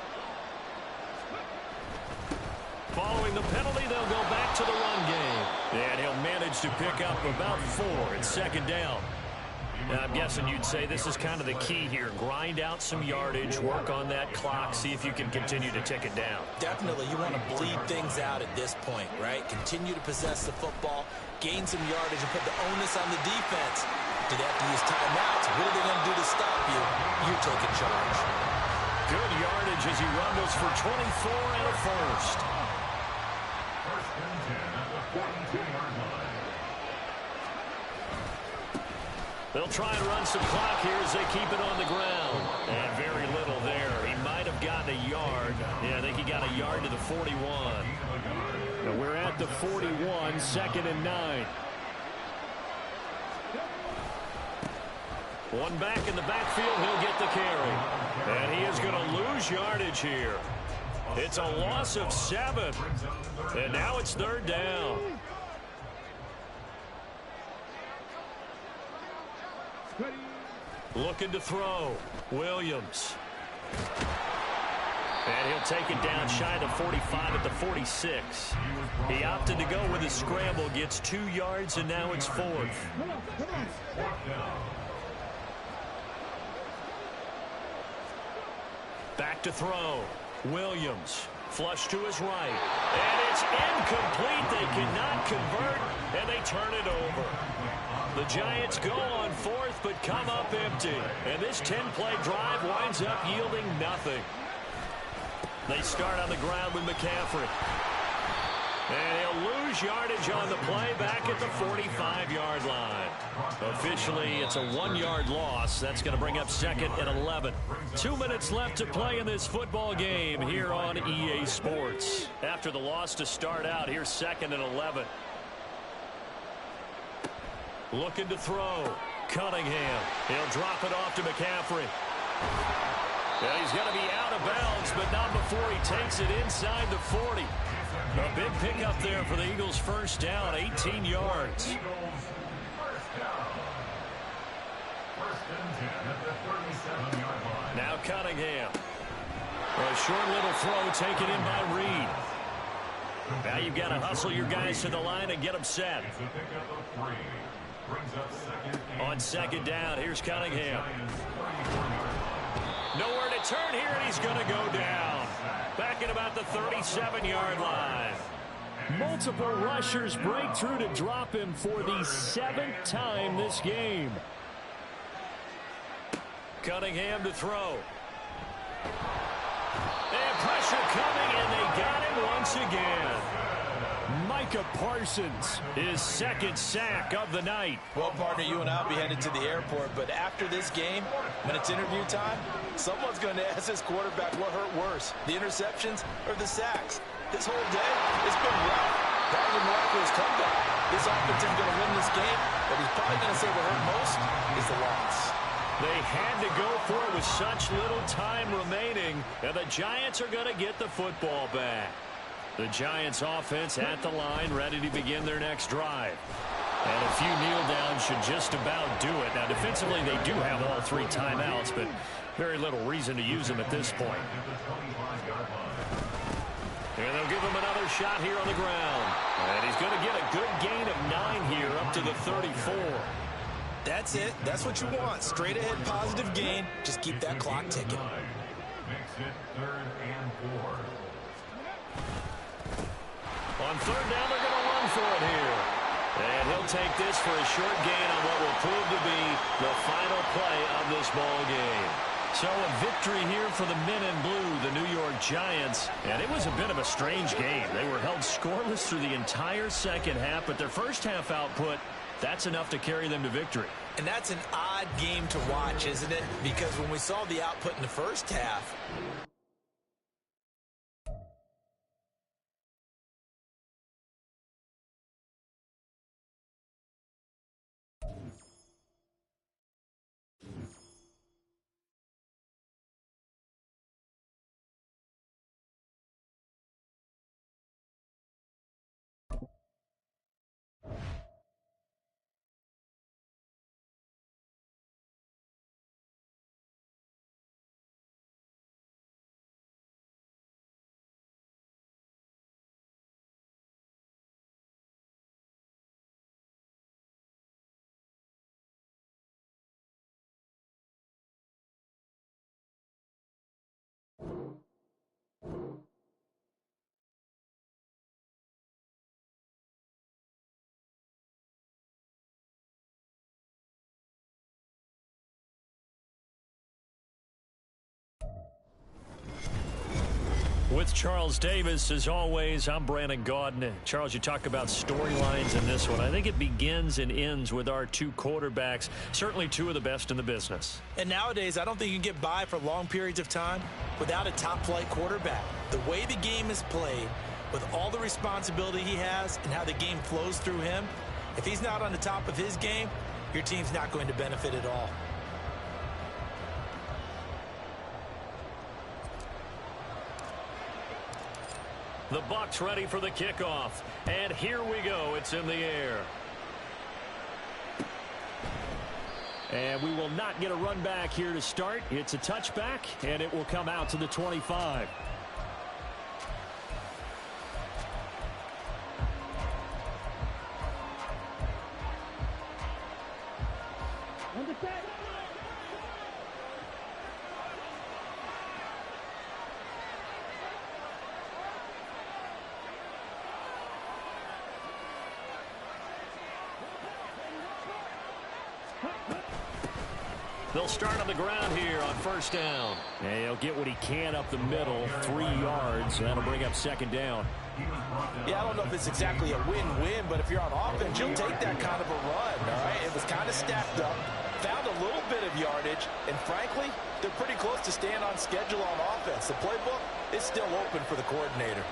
Following the penalty, they'll go back to the run game. And he'll manage to pick up about 4 at 2nd down. Now, I'm guessing you'd say this is kind of the key here. Grind out some yardage, work on that clock, see if you can continue to tick it down. Definitely, you want to bleed things out at this point, right? Continue to possess the football, gain some yardage, and put the onus on the defense. Do they have to use timeouts? What are they going to do to stop you? You're taking charge. Good yardage as he rumbles for 24 and a first. First and 10 at the 42-yard line. They'll try and run some clock here as they keep it on the ground. And very little there. He might have gotten a yard. Yeah, I think he got a yard to the 41. Now we're at the 41, 2nd and 9. One back in the backfield, he'll get the carry. And he is going to lose yardage here. It's a loss of 7. And now it's 3rd down. Looking to throw. Williams. And he'll take it down shy of the 45 at the 46. He opted to go with his scramble, gets 2 yards, and now it's 4th. Back to throw. Williams. Flush to his right. And it's incomplete. They cannot convert, and they turn it over. The Giants go on 4th, but come up empty. And this 10-play drive winds up yielding nothing. They start on the ground with McCaffrey. And he'll lose yardage on the play back at the 45-yard line. Officially, it's a 1-yard loss. That's going to bring up second and 11. 2 minutes left to play in this football game here on EA Sports. After the loss to start out, here's second and 11. Looking to throw. Cunningham. He'll drop it off to McCaffrey. And he's going to be out of bounds, but not before he takes it inside the 40. A big pickup there for the Eagles' first down, 18 yards. First and 10 at the 37-yard line. Now Cunningham. A short little throw taken in by Reed. Now you've got to hustle your guys to the line and get them set. It's a pickup of 3. Brings up second and On second down, here's Cunningham. Nowhere to turn here, and he's going to go down. Back at about the 37-yard line. Multiple rushers break through to drop him for the 7th time this game. Cunningham to throw. And pressure coming, and they got him once again. Micah Parsons, his second sack of the night. Well, partner, you and I will be headed to the airport, but after this game, when it's interview time, someone's going to ask this quarterback what hurt worse, the interceptions or the sacks. This whole day, it's been rough. Part of the miraculous comeback. This offense is going to win this game, but he's probably going to say what hurt most is the loss. They had to go for it with such little time remaining, and the Giants are going to get the football back. The Giants offense at the line, ready to begin their next drive. And a few kneel downs should just about do it. Now, defensively, they do have all 3 timeouts, but very little reason to use them at this point. And they'll give him another shot here on the ground. And he's going to get a good gain of 9 here up to the 34. That's it. That's what you want. Straight ahead positive gain. Just keep that clock ticking. Makes it 3rd and 4. On 3rd down, they're going to run for it here. And he'll take this for a short gain on what will prove to be the final play of this ball game. So a victory here for the men in blue, the New York Giants. And it was a bit of a strange game. They were held scoreless through the entire second half, but their first half output, that's enough to carry them to victory. And that's an odd game to watch, isn't it? Because when we saw the output in the first half, With Charles Davis, as always, I'm Brandon Gaudin. Charles, you talk about storylines in this one. I think it begins and ends with our 2 quarterbacks, certainly 2 of the best in the business. and nowadays I don't think you can get by for long periods of time without a top-flight quarterback. The way the game is played, with all the responsibility he has and how the game flows through him, if he's not on the top of his game, your team's not going to benefit at all. The Bucs ready for the kickoff. And here we go. It's in the air. And we will not get a run back here to start. It's a touchback, and it will come out to the 25. On the set. They'll start on the ground here on first down. And he'll get what he can up the middle, 3 yards. That'll bring up second down. Yeah, I don't know if it's exactly a win-win, but if you're on offense, you'll take that kind of a run, all right? It was kind of stacked up, found a little bit of yardage, and frankly, they're pretty close to staying on schedule on offense. The playbook is still open for the coordinator.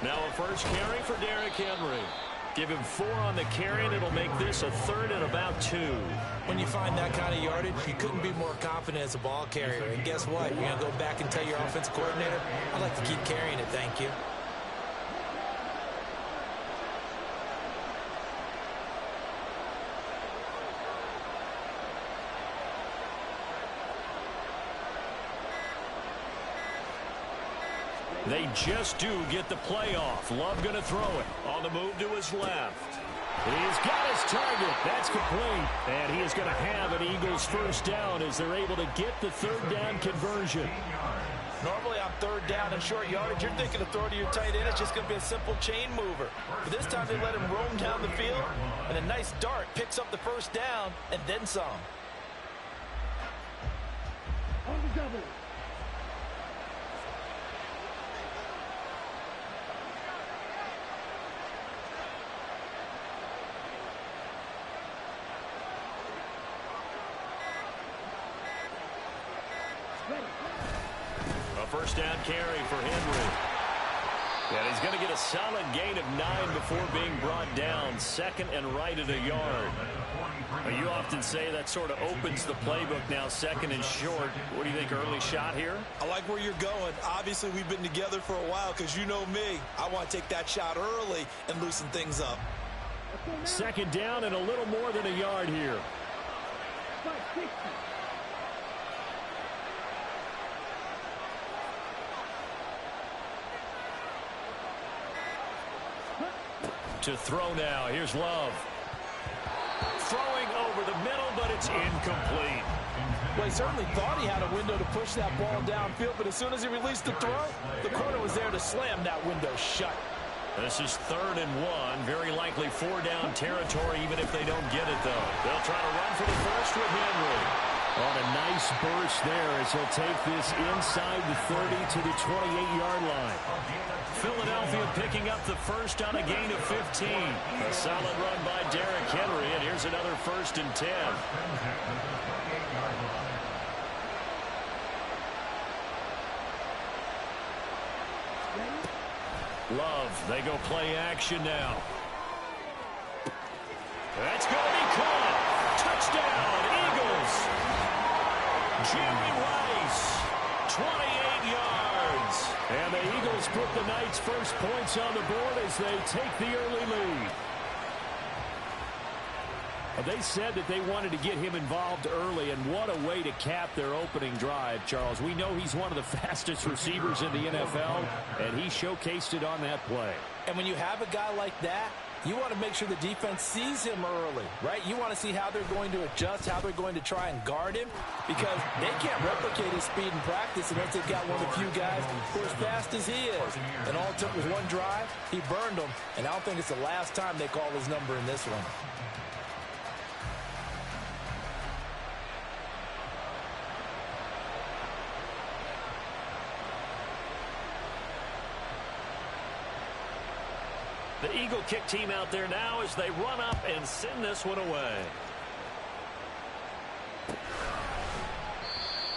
Now a first carry for Derrick Henry. Give him 4 on the carry, and it'll make this a 3rd and about 2. When you find that kind of yardage, you couldn't be more confident as a ball carrier. And guess what? You're going to go back and tell your offensive coordinator, I'd like to keep carrying it, thank you. They just do get the playoff. Love going to throw it. On the move to his left. He's got his target. That's complete. And he is going to have an Eagles first down as they're able to get the 3rd down conversion. Normally on 3rd down and short yardage, you're thinking of throwing to your tight end. It's just going to be a simple chain mover. But this time they let him roam down the field, and a nice dart picks up the first down and then some. On the double. A first down carry for Henry. And he's going to get a solid gain of 9 before being brought down. 2nd and right at a yard. You often say that sort of opens the playbook now, 2nd and short. What do you think, early shot here? I like where you're going. Obviously, we've been together for a while because you know me. I want to take that shot early and loosen things up. 2nd down and a little more than a yard here. 560. To throw now. Here's Love. Throwing over the middle, but it's incomplete. Well, he certainly thought he had a window to push that ball downfield, but as soon as he released the throw, the corner was there to slam that window shut. This is 3rd and 1. Very likely 4-down territory, even if they don't get it, though. They'll try to run for the first with Henry. On a nice burst there as he'll take this inside the 30 to the 28-yard line. Philadelphia picking up the first on a gain of 15. A solid run by Derrick Henry, and here's another 1st and 10. Love, they go play action now. That's going to be caught. Touchdown, Eagles. Jerry Rice, 28 yards. And the Eagles put the Knights' first points on the board as they take the early lead. They said that they wanted to get him involved early, and what a way to cap their opening drive, Charles. We know he's one of the fastest receivers in the NFL, and he showcased it on that play. And when you have a guy like that, you want to make sure the defense sees him early, right? You want to see how they're going to adjust, how they're going to try and guard him, because they can't replicate his speed in practice unless they've got one of the few guys who are as fast as he is. And all it took was one drive. He burned them, and I don't think it's the last time they call his number in this one. The Eagle kick team out there now as they run up and send this one away.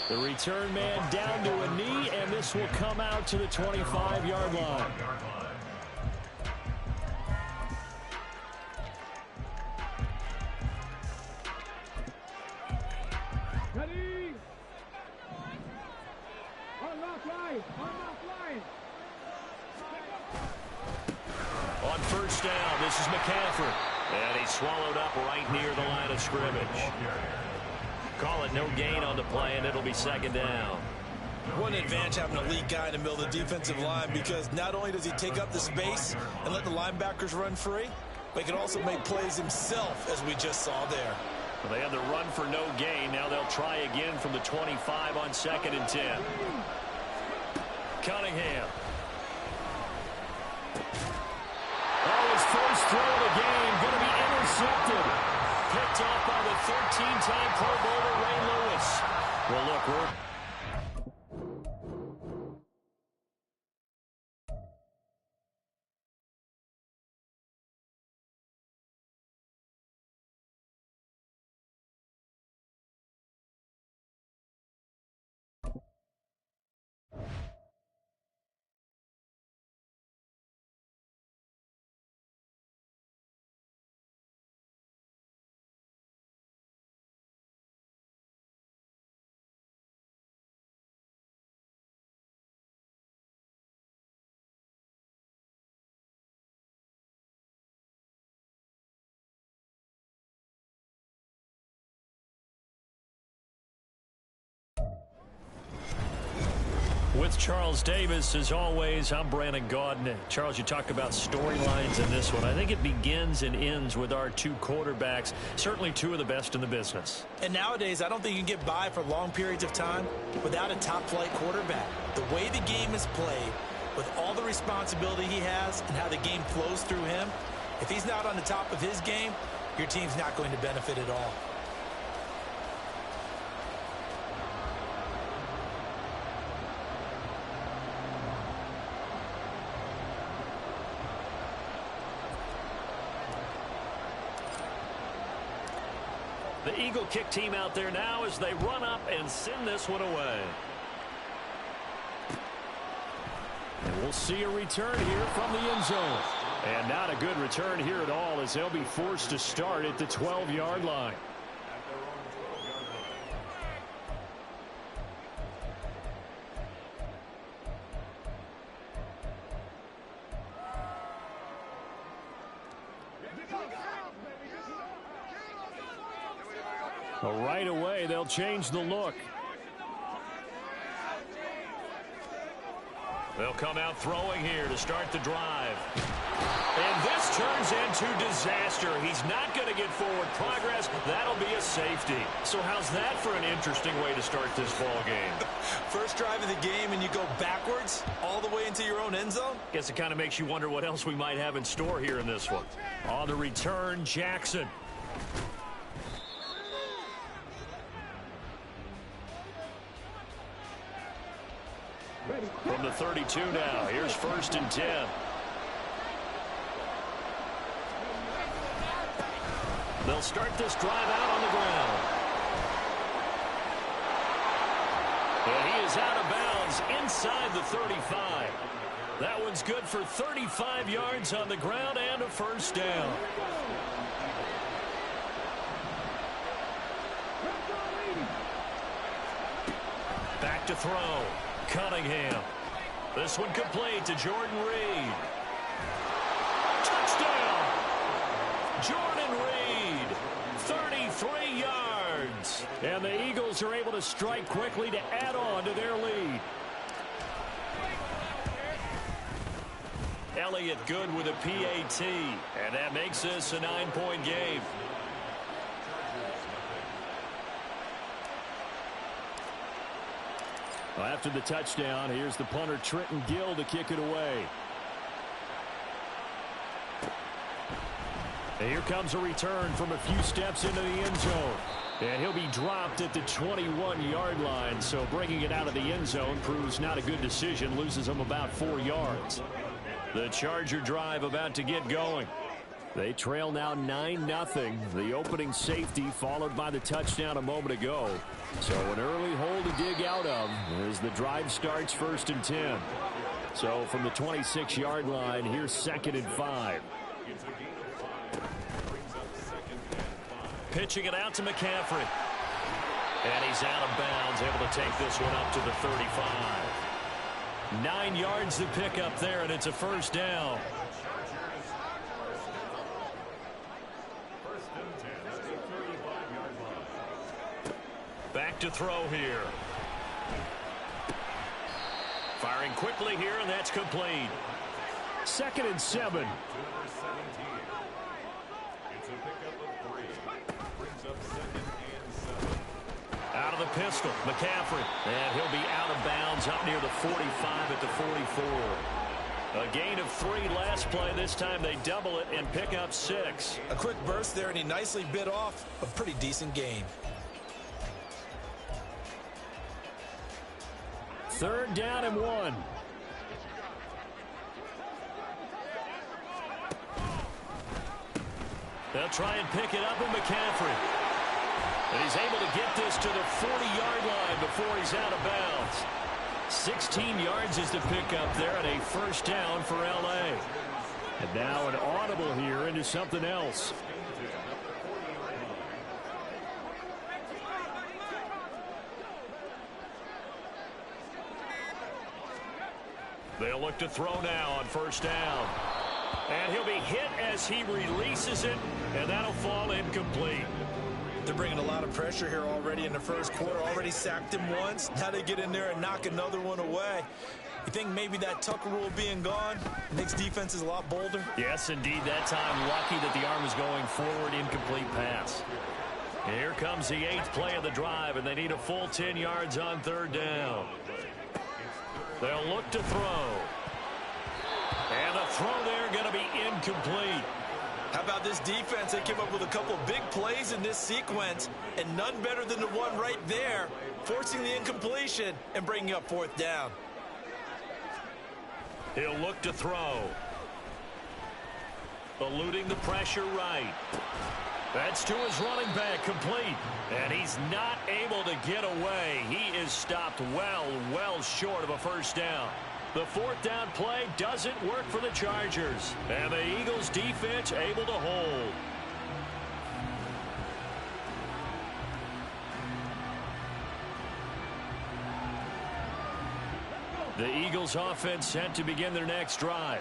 The return man down to a knee, and this will come out to the 25-yard line. Ready? Unlock line. Unlock line. On first down, this is McCaffrey. And he's swallowed up right near the line of scrimmage. Call it no gain on the play, and it'll be 2nd down. What an advantage having a lead guy in the middle of the defensive line, because not only does he take up the space and let the linebackers run free, but he can also make plays himself, as we just saw there. Well, they had the run for no gain. Now they'll try again from the 25 on 2nd and 10. Cunningham Oh, his first throw of the game going to be intercepted. Picked off by the 13-time Pro Bowler Ray Lewis. Well, look, we're... With Charles Davis, as always, I'm Brandon Gaudin. Charles, you talked about storylines in this one. I think it begins and ends with our two quarterbacks, certainly two of the best in the business. And nowadays, I don't think you can get by for long periods of time without a top-flight quarterback. The way the game is played, with all the responsibility he has and how the game flows through him, if he's not on the top of his game, your team's not going to benefit at all. The Eagle kick team out there now as they run up and send this one away. And we'll see a return here from the end zone. And not a good return here at all as they'll be forced to start at the 12-yard line. Right away, they'll change the look. They'll come out throwing here to start the drive. And this turns into disaster. He's not going to get forward progress. That'll be a safety. So how's that for an interesting way to start this ball game? First drive of the game and you go backwards all the way into your own end zone? Guess it kind of makes you wonder what else we might have in store here in this one. On the return, Jackson. From the 32 now, here's 1st and 10. They'll start this drive out on the ground. And he is out of bounds inside the 35. That one's good for 35 yards on the ground and a first down. Back to throw. Cunningham. This one complete to Jordan Reed. Touchdown! Jordan Reed, 33 yards. And the Eagles are able to strike quickly to add on to their lead. Elliott good with a PAT, and that makes this a 9-point game. After the touchdown, here's the punter Trenton Gill to kick it away. And here comes a return from a few steps into the end zone. And he'll be dropped at the 21-yard line, so bringing it out of the end zone proves not a good decision, loses him about 4 yards. The Charger drive about to get going. They trail now 9-0. The opening safety followed by the touchdown a moment ago. So an early hole to dig out of as the drive starts 1st and 10. So from the 26-yard line, here's 2nd and 5. Pitching it out to McCaffrey. And he's out of bounds, able to take this one up to the 35. 9 yards to pick up there, and it's a first down. Back to throw here. Firing quickly here, and that's complete. 2nd and 7. Out of the pistol, McCaffrey. And he'll be out of bounds up near the 45 at the 44. A gain of 3 last play. This time they double it and pick up 6. A quick burst there, and he nicely bit off a pretty decent gain. 3rd down and 1. They'll try and pick it up with McCaffrey. And he's able to get this to the 40-yard line before he's out of bounds. 16 yards is the pickup there, and a 1st down for L.A. And now an audible here into something else. They'll look to throw now on 1st down. And he'll be hit as he releases it, and that'll fall incomplete. They're bringing a lot of pressure here already in the 1st quarter. Already sacked him once. Now they get in there and knock another one away. You think maybe that Tucker rule being gone makes defense is a lot bolder? Yes, indeed. That time, lucky that the arm was going forward, incomplete pass. And here comes the 8th play of the drive, and they need a full 10 yards on 3rd down. They'll look to throw. And the throw there going to be incomplete. How about this defense? They came up with a couple big plays in this sequence, and none better than the one right there, forcing the incompletion and bringing up 4th down. He'll look to throw. Eluding the pressure right. That's to his running back, complete. And he's not able to get away. He is stopped well short of a 1st down. The 4th down play doesn't work for the Chargers. And the Eagles defense able to hold. The Eagles offense set to begin their next drive.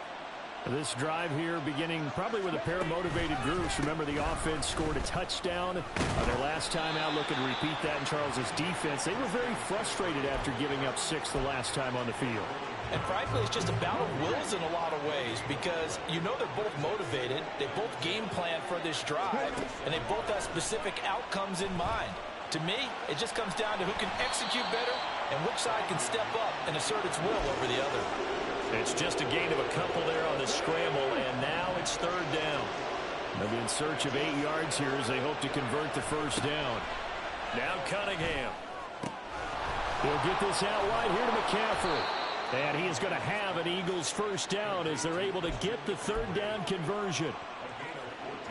This drive here beginning probably with a pair of motivated groups. Remember, the offense scored a touchdown their last time out. Looking to repeat that in Charles's defense. They were very frustrated after giving up 6 the last time on the field. And frankly, it's just a battle of wills in a lot of ways because you know they're both motivated. They both game plan for this drive, and they both have specific outcomes in mind. To me, it just comes down to who can execute better and which side can step up and assert its will over the other. It's just a gain of a couple there on the scramble, and now it's 3rd down. They'll be in search of 8 yards here as they hope to convert the 1st down. Now Cunningham. He'll get this out wide here to McCaffrey. And he is going to have an Eagles 1st down as they're able to get the 3rd down conversion.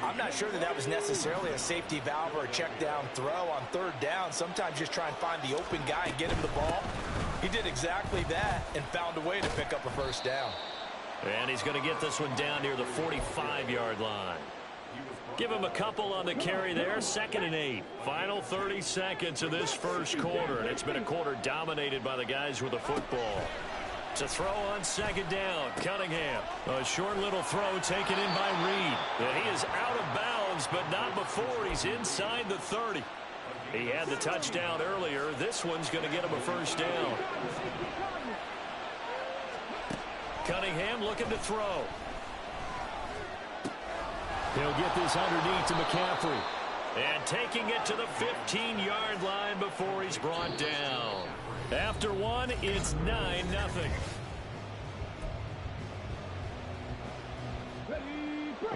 I'm not sure that was necessarily a safety valve or a check down throw on 3rd down. Sometimes just try and find the open guy and get him the ball. He did exactly that and found a way to pick up a 1st down. And he's going to get this one down near the 45-yard line. Give him a couple on the carry there. 2nd and 8. Final 30 seconds of this 1st quarter. And it's been a quarter dominated by the guys with the football. To throw on 2nd down, Cunningham. A short little throw taken in by Reed. And he is out of bounds, but not before he's inside the 30. He had the touchdown earlier. This one's going to get him a 1st down. Cunningham looking to throw. He'll get this underneath to McCaffrey. And taking it to the 15-yard line before he's brought down. After one, it's 9-0.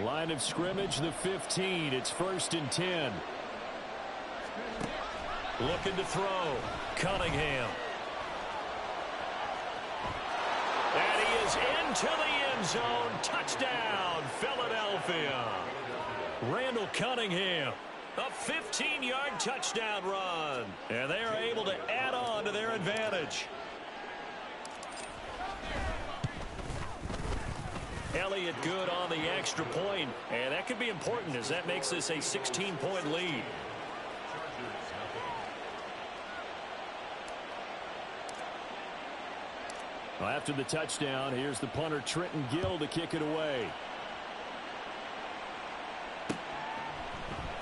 Line of scrimmage, the 15. It's 1st and 10. Looking to throw. Cunningham. And he is into the end zone. Touchdown, Philadelphia. Randall Cunningham. A 15-yard touchdown run. And they are able to add on to their advantage. Elliott good on the extra point. And that could be important as that makes this a 16-point lead. Well, after the touchdown, here's the punter Trenton Gill to kick it away.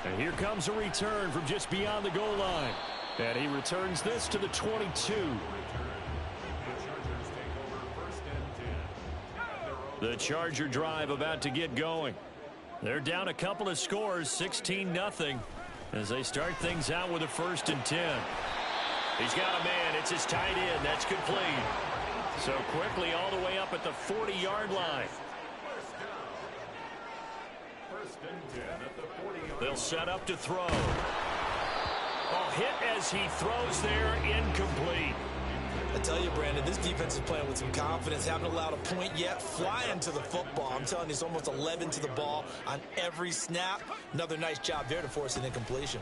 And here comes a return from just beyond the goal line. And he returns this to the 22. The Charger drive about to get going. They're down a couple of scores, 16-0, as they start things out with a 1st and 10. He's got a man. It's his tight end. That's complete. So quickly all the way up at the 40-yard line. They'll set up to throw. Oh, hit as he throws there, incomplete. I tell you, Brandon, this defense is playing with some confidence. Haven't allowed a point yet. Flying to the football. I'm telling you, it's almost 11 to the ball on every snap. Another nice job there to force an incompletion.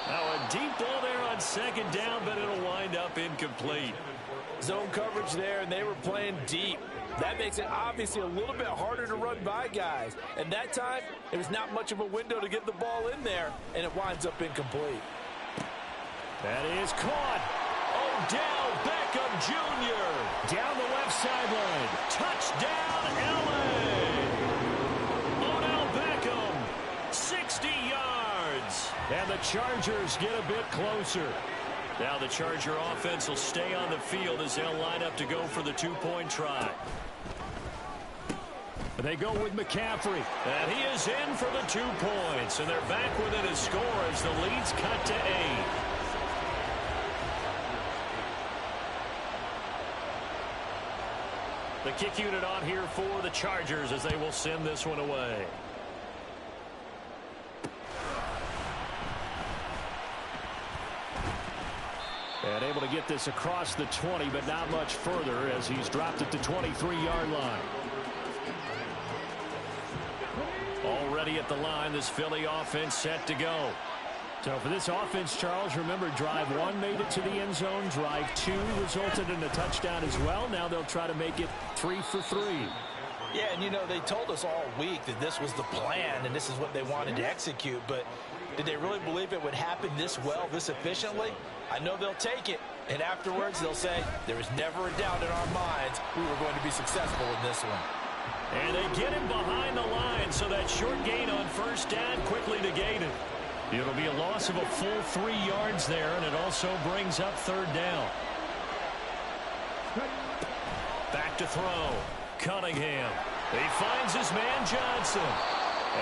Now a deep ball there on second down, but it'll wind up incomplete. Zone coverage there, and they were playing deep. That makes it obviously a little bit harder to run by guys. And that time, it was not much of a window to get the ball in there, and it winds up incomplete. That is caught. Odell Beckham Jr. down the left sideline. Touchdown, L.A. Odell Beckham, 60 yards. And the Chargers get a bit closer. Now the Charger offense will stay on the field as they'll line up to go for the two-point try. They go with McCaffrey. And he is in for the 2 points. And they're back within a score as the lead's cut to 8. The kick unit on here for the Chargers as they will send this one away. And able to get this across the 20, but not much further as he's dropped it to 23-yard line. Already at the line, this Philly offense set to go. So for this offense, Charles, remember, drive 1 made it to the end zone. Drive 2 resulted in a touchdown as well. Now they'll try to make it 3 for 3. Yeah, and you know, they told us all week that this was the plan and this is what they wanted to execute. But did they really believe it would happen this well, this efficiently? I know they'll take it. And afterwards, they'll say, there was never a doubt in our minds we were going to be successful in this one. And they get him behind the line, so that short gain on first down quickly negated. It'll be a loss of a full 3 yards there, and it also brings up third down. Back to throw. Cunningham. He finds his man Johnson.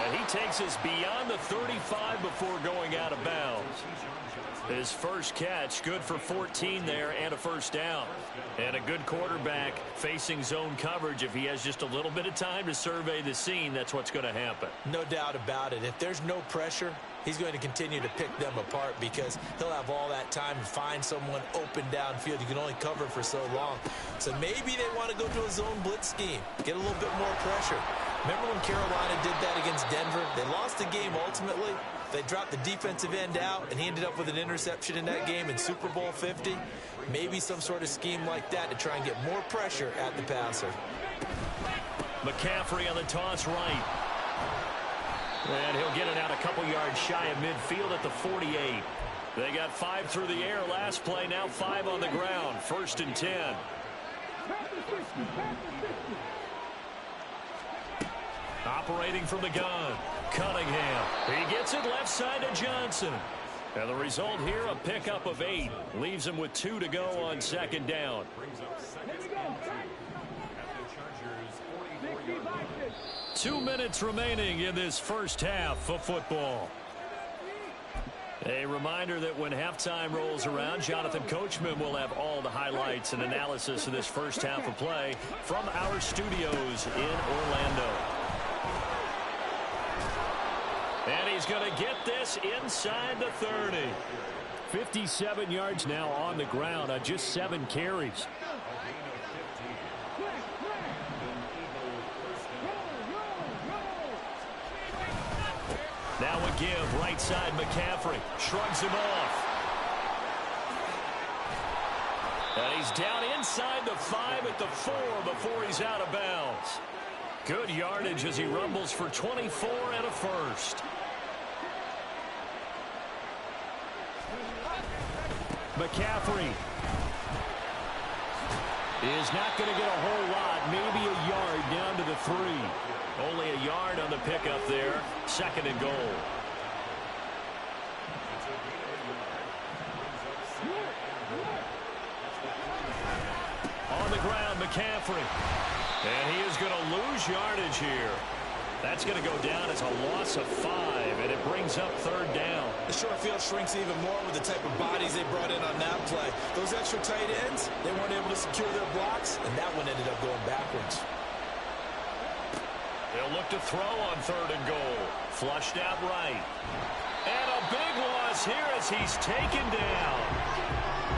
And he takes us beyond the 35 before going out of bounds. His first catch, good for 14 there and a first down. And a good quarterback facing zone coverage. If he has just a little bit of time to survey the scene, that's what's going to happen. No doubt about it. If there's no pressure, he's going to continue to pick them apart because he'll have all that time to find someone open downfield. You can only cover for so long. So maybe they want to go to a zone blitz scheme, get a little bit more pressure. Remember when Carolina did that against Denver? They lost the game ultimately. They dropped the defensive end out, and he ended up with an interception in that game in Super Bowl 50. Maybe some sort of scheme like that to try and get more pressure at the passer. McCaffrey on the toss right. And he'll get it out a couple yards shy of midfield at the 48. They got 5 through the air last play, now 5 on the ground. 1st and 10. Operating from the gun. Cunningham. He gets it left side to Johnson. And the result here, a pickup of 8. Leaves him with 2 to go on 2nd down. 2 minutes remaining in this first half of football. A reminder that when halftime rolls around, Jonathan Coachman will have all the highlights and analysis of this first half of play from our studios in Orlando. And he's going to get this inside the 30. 57 yards now on the ground on just 7 carries. Now a give, right side McCaffrey. Shrugs him off. And he's down inside the 5 at the 4 before he's out of bounds. Good yardage as he rumbles for 24 and a first. McCaffrey is not going to get a whole lot, maybe a yard down to the 3. Only a yard on the pickup there. 2nd and goal. On the ground, McCaffrey. And he is going to lose yardage here. That's going to go down as a loss of 5, and it brings up 3rd down. The short field shrinks even more with the type of bodies they brought in on that play. Those extra tight ends, they weren't able to secure their blocks, and that one ended up going backwards. They'll look to throw on 3rd and goal. Flushed out right. And a big loss here as he's taken down.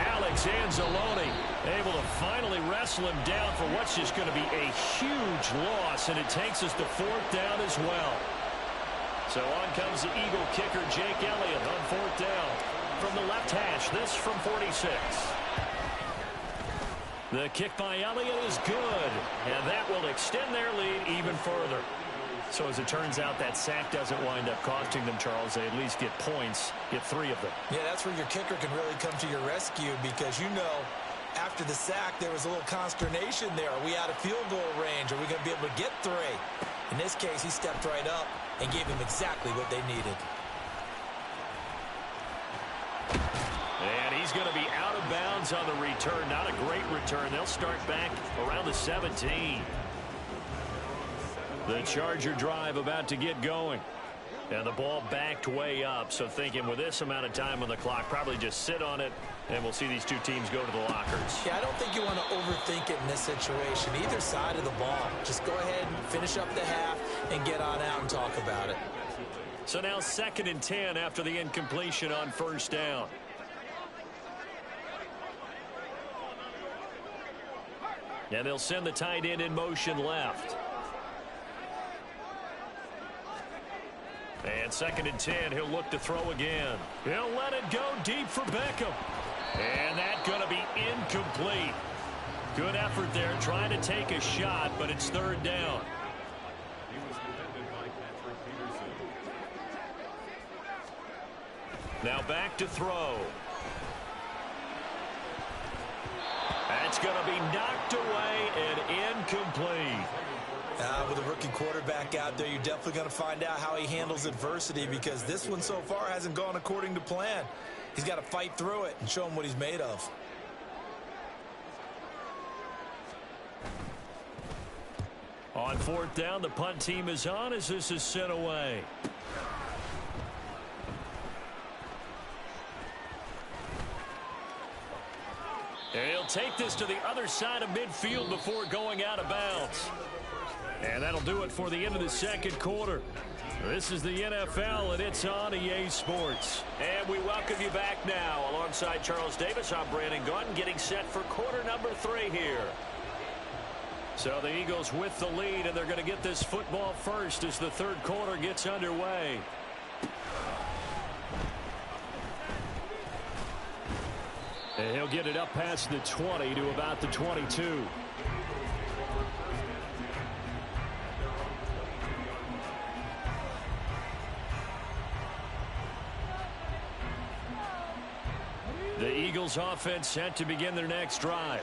Alex Anzalone able to finally wrestle him down for what's just going to be a huge loss, and it takes us to 4th down as well. So on comes the Eagle kicker, Jake Elliott, on 4th down. From the left hash, this from 46. The kick by Elliott is good, and that will extend their lead even further. So as it turns out, that sack doesn't wind up costing them, Charles. They at least get points, get 3 of them. Yeah, that's where your kicker can really come to your rescue, because you know after the sack there was a little consternation there. Are we out of field goal range? Are we going to be able to get 3? In this case, he stepped right up and gave them exactly what they needed. And he's going to be out of bounds on the return. Not a great return. They'll start back around the 17. The Charger drive about to get going. And the ball backed way up. So thinking with this amount of time on the clock, probably just sit on it, and we'll see these two teams go to the lockers. Yeah, I don't think you want to overthink it in this situation. Either side of the ball. Just go ahead and finish up the half and get on out and talk about it. So now 2nd and 10 after the incompletion on 1st down. And they'll send the tight end in motion left. And 2nd and 10, he'll look to throw again. He'll let it go deep for Beckham. And that's going to be incomplete. Good effort there, trying to take a shot, but it's 3rd down. Now back to throw. That's going to be knocked away and incomplete. With a rookie quarterback out there, you're definitely going to find out how he handles adversity, because this one so far hasn't gone according to plan. He's got to fight through it and show him what he's made of. On 4th down, the punt team is on as this is sent away. And he'll take this to the other side of midfield before going out of bounds. And that'll do it for the end of the 2nd quarter. This is the NFL, and it's on EA Sports. And we welcome you back now. Alongside Charles Davis, I'm Brandon Gaudin, getting set for quarter number 3 here. So the Eagles with the lead, and they're going to get this football first as the 3rd quarter gets underway. And he'll get it up past the 20 to about the 22. The Eagles offense set to begin their next drive.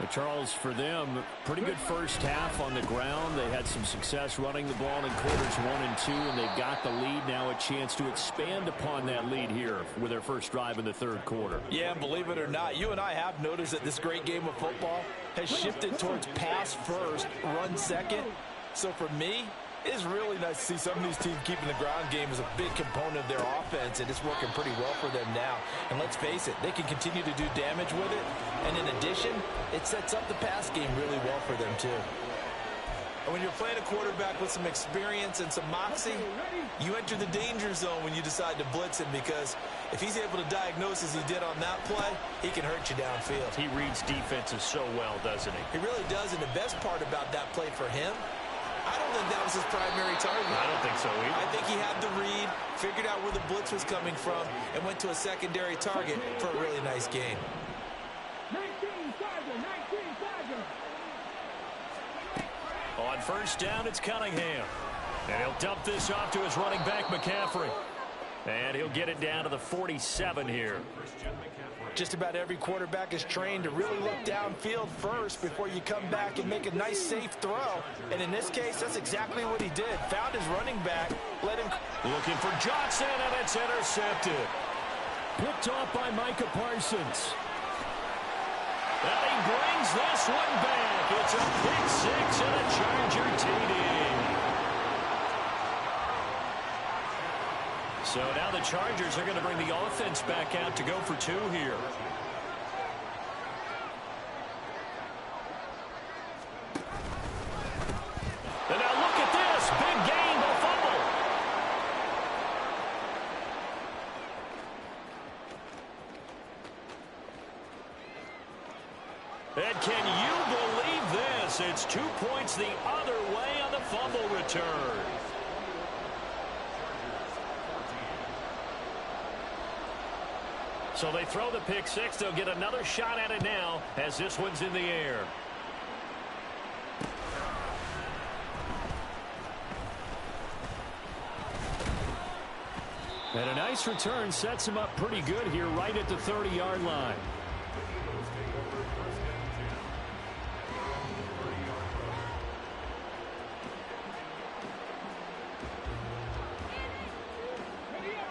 But Charles, for them, pretty good first half on the ground. They had some success running the ball in quarters 1 and 2, and they've got the lead now, a chance to expand upon that lead here with their first drive in the 3rd quarter. Yeah, believe it or not, you and I have noticed that this great game of football has shifted towards pass first, run second. So for me, it's really nice to see some of these teams keeping the ground game as a big component of their offense, and it's working pretty well for them now. And let's face it, they can continue to do damage with it. And in addition, it sets up the pass game really well for them too. And when you're playing a quarterback with some experience and some moxie, you enter the danger zone when you decide to blitz him, because if he's able to diagnose as he did on that play, he can hurt you downfield. He reads defenses so well, doesn't he? He really does, and the best part about that play for him, I don't think that was his primary target. I don't think so either. I think he had the read, figured out where the blitz was coming from, and went to a secondary target for a really nice gain. 19 Charger, 19 Charger. On 1st down, it's Cunningham. And he'll dump this off to his running back, McCaffrey. And he'll get it down to the 47 here. Just about every quarterback is trained to really look downfield first before you come back and make a nice, safe throw. And in this case, that's exactly what he did. Found his running back, let him... Looking for Johnson, and it's intercepted. Picked off by Micah Parsons. And he brings this one back. It's a pick 6 and a Charger TD. So now the Chargers are going to bring the offense back out to go for two here. And now look at this. Big gain, but a fumble. And can you believe this? It's 2 points the other way on the fumble return. So they throw the pick six. They'll get another shot at it now as this one's in the air. And a nice return sets him up pretty good here right at the 30-yard line.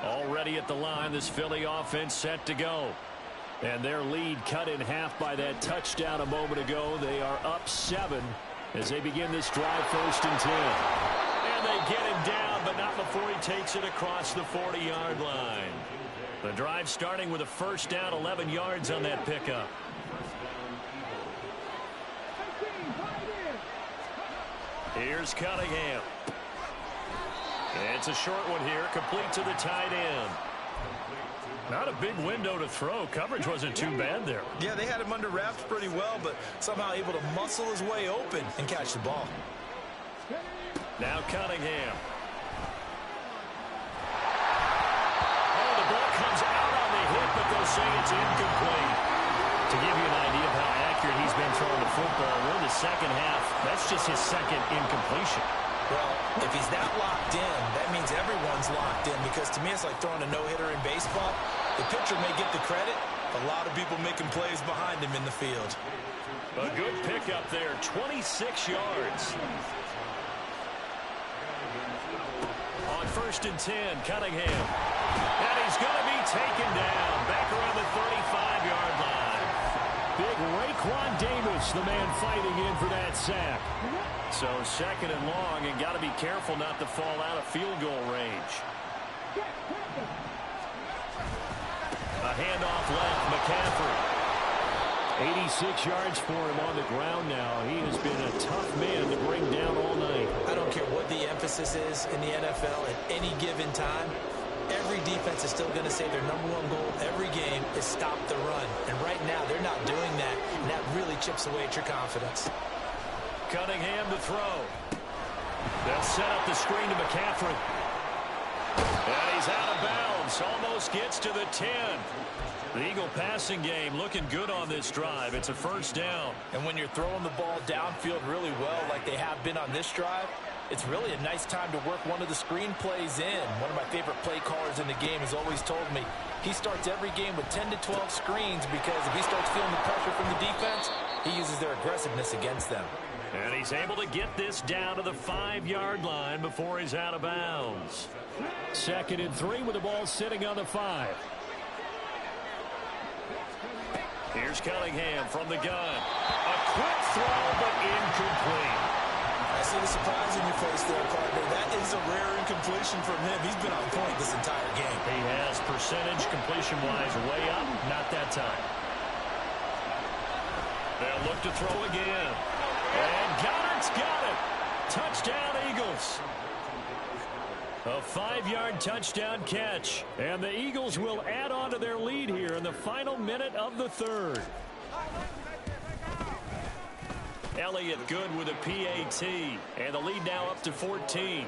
Already at the line, this Philly offense set to go. And their lead cut in half by that touchdown a moment ago. They are up 7 as they begin this drive, 1st and 10. And they get him down, but not before he takes it across the 40-yard line. The drive starting with a first down, 11 yards on that pickup. Here's Cunningham. It's a short one here, complete to the tight end. Not a big window to throw. Coverage wasn't too bad there. Yeah, they had him under wraps pretty well, but somehow able to muscle his way open and catch the ball. Now Cunningham. Oh, the ball comes out on the hit, but they'll say it's incomplete. To give you an idea of how accurate he's been throwing the football, we're in the second half. That's just his second incompletion. Well, if he's that locked in, that means everyone's locked in, because to me it's like throwing a no-hitter in baseball. The pitcher may get the credit, a lot of people making plays behind him in the field. A good pickup there, 26 yards. On 1st and 10, Cunningham. And he's going to be taken down back around the 35-yard line. Big Raekwon Davis, the man fighting in for that sack. So 2nd and long, and got to be careful not to fall out of field goal range. A handoff left, McCaffrey. 86 yards for him on the ground now. He has been a tough man to bring down all night. I don't care what the emphasis is in the NFL at any given time. Every defense is still going to say their #1 goal every game is stop the run. And right now, they're not doing that, and that really chips away at your confidence. Cunningham to throw. They'll set up the screen to McCaffrey. And he's out of bounds. Almost gets to the 10. The Eagle passing game looking good on this drive. It's a first down. And when you're throwing the ball downfield really well like they have been on this drive, it's really a nice time to work one of the screen plays in. One of my favorite play callers in the game has always told me he starts every game with 10 to 12 screens, because if he starts feeling the pressure from the defense, he uses their aggressiveness against them. And he's able to get this down to the 5-yard line before he's out of bounds. 2nd and 3 with the ball sitting on the 5. Here's Cunningham from the gun. A quick throw, but incomplete. I see the surprise in your face there, partner. That is a rare incompletion from him. He's been on point this entire game. He has percentage completion-wise way up. Not that time. They'll look to throw again. And Goddard's got it. Touchdown, Eagles. A 5-yard touchdown catch. And the Eagles will add on to their lead here in the final minute of the 3rd. Elliott good with a PAT. And the lead now up to 14.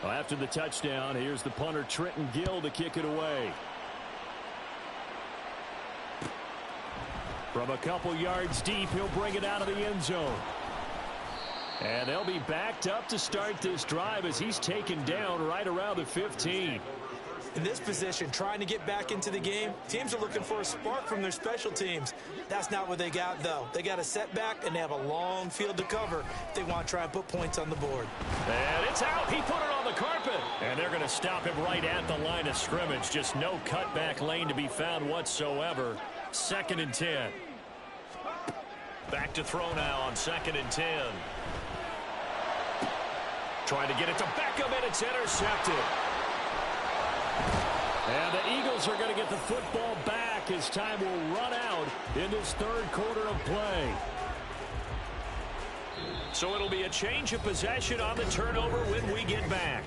Well, after the touchdown, here's the punter Trenton Gill to kick it away. From a couple yards deep, he'll bring it out of the end zone. And they'll be backed up to start this drive as he's taken down right around the 15. In this position, trying to get back into the game, teams are looking for a spark from their special teams. That's not what they got, though. They got a setback, and they have a long field to cover if they want to try and put points on the board. And it's out. He put it on the carpet. And they're going to stop him right at the line of scrimmage. Just no cutback lane to be found whatsoever. 2nd and 10. Back to throw now on 2nd and 10. Trying to get it to Beckham, and it's intercepted. And the Eagles are going to get the football back as time will run out in this 3rd quarter of play. So it'll be a change of possession on the turnover when we get back.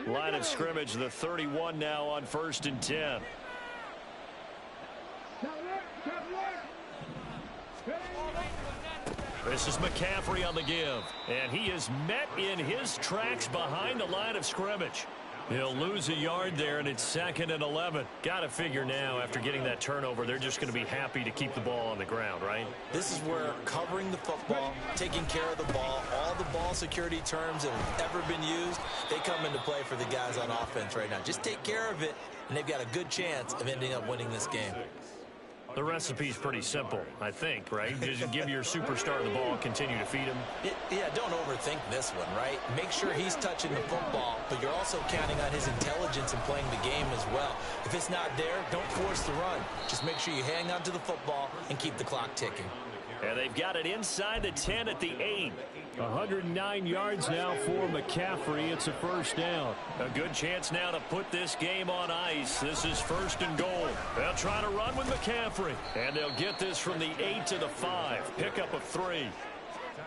Line of scrimmage, the 31 now on 1st and 10. This is McCaffrey on the give, and he is met in his tracks behind the line of scrimmage. He'll lose a yard there, and it's 2nd and 11. Got to figure now, after getting that turnover, they're just going to be happy to keep the ball on the ground, right? This is where covering the football, taking care of the ball, all the ball security terms that have ever been used, they come into play for the guys on offense right now. Just take care of it, and they've got a good chance of ending up winning this game. The recipe's pretty simple, I think, right? Just give your superstar the ball, continue to feed him. Yeah, don't overthink this one, right? Make sure he's touching the football, but you're also counting on his intelligence in playing the game as well. If it's not there, don't force the run. Just make sure you hang on to the football and keep the clock ticking. And they've got it inside the 10 at the 8. 109 yards now for McCaffrey. It's a 1st down. A good chance now to put this game on ice. This is 1st and goal. They'll try to run with McCaffrey. And they'll get this from the 8 to the 5. Pickup of 3.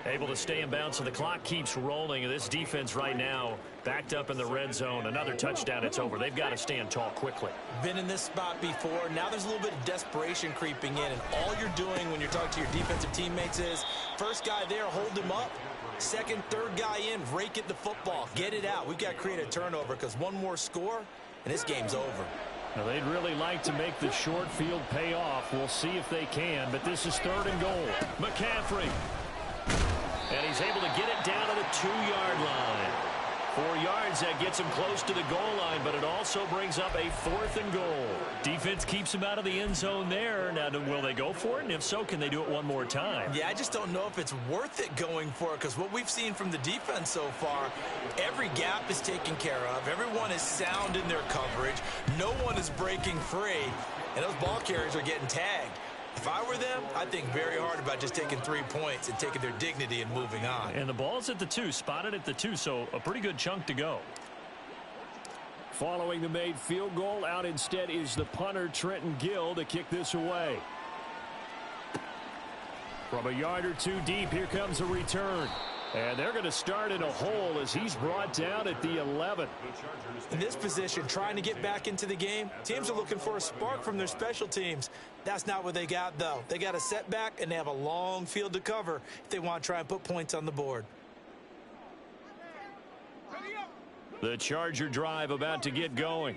Able to stay in bounds, so the clock keeps rolling. And this defense right now backed up in the red zone. Another touchdown, it's over. They've got to stand tall quickly. Been in this spot before. Now there's a little bit of desperation creeping in. And all you're doing when you're talking to your defensive teammates is, first guy there, hold him up. Second, third guy in, rake it the football. Get it out. We've got to create a turnover because one more score, and this game's over. Now, they'd really like to make the short field pay off. We'll see if they can, but this is 3rd and goal. McCaffrey. And he's able to get it down to the 2-yard line. 4 yards, that gets him close to the goal line, but it also brings up a 4th and goal. Defense keeps him out of the end zone there. Now, will they go for it? And if so, can they do it one more time? Yeah, I just don't know if it's worth it going for it, because what we've seen from the defense so far, every gap is taken care of. Everyone is sound in their coverage. No one is breaking free, and those ball carriers are getting tagged. If I were them, I'd think very hard about just taking 3 points and taking their dignity and moving on. And the ball's at the 2, spotted at the 2, so a pretty good chunk to go. Following the made field goal, out instead is the punter, Trenton Gill, to kick this away. From a yard or 2 deep, here comes a return. And they're going to start in a hole as he's brought down at the 11. In this position, trying to get back into the game, teams are looking for a spark from their special teams. That's not what they got, though. They got a setback, and they have a long field to cover if they want to try and put points on the board. The Charger drive about to get going.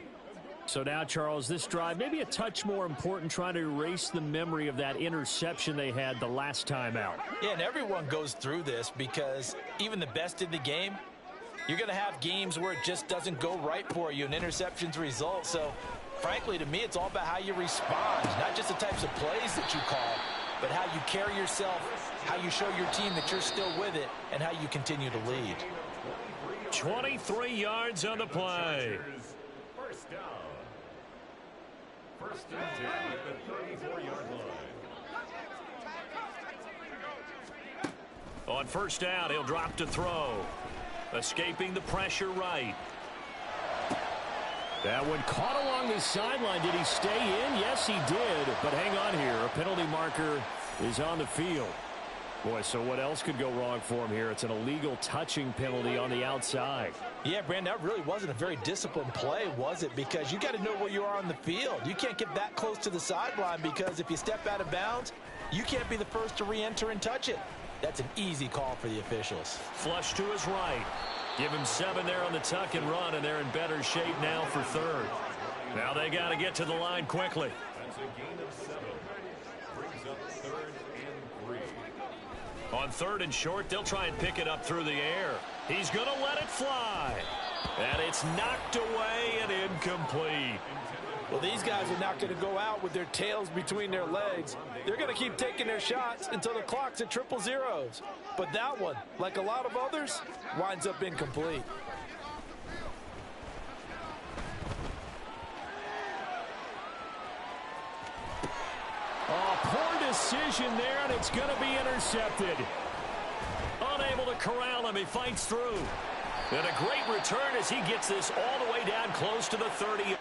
So now, Charles, this drive maybe a touch more important, trying to erase the memory of that interception they had the last time out. Yeah, and everyone goes through this because even the best in the game, you're going to have games where it just doesn't go right for you and interceptions result. So, frankly, to me, it's all about how you respond, not just the types of plays that you call, but how you carry yourself, how you show your team that you're still with it, and how you continue to lead. 23 yards on the play. First down. 1st and 10 at the 34-yard line. On 1st down, he'll drop to throw. Escaping the pressure right. That one caught along the sideline. Did he stay in? Yes, he did. But hang on here. A penalty marker is on the field. Boy, so what else could go wrong for him here? It's an illegal touching penalty on the outside. Yeah, Brandon, that really wasn't a very disciplined play, was it? Because you got to know where you are on the field. You can't get that close to the sideline because if you step out of bounds, you can't be the first to re-enter and touch it. That's an easy call for the officials. Flush to his right. Give him 7 there on the tuck and run, and they're in better shape now for 3rd. Now they got to get to the line quickly. That's a gain of 7. Brings up 3rd and 3. On 3rd and short, they'll try and pick it up through the air. He's going to let it fly. And it's knocked away and incomplete. Well, these guys are not going to go out with their tails between their legs. They're going to keep taking their shots until the clock's at triple zeros. But that one, like a lot of others, winds up incomplete. Oh, poor decision there, and it's going to be intercepted. Unable to corral him, he fights through. And a great return as he gets this all the way down close to the 30.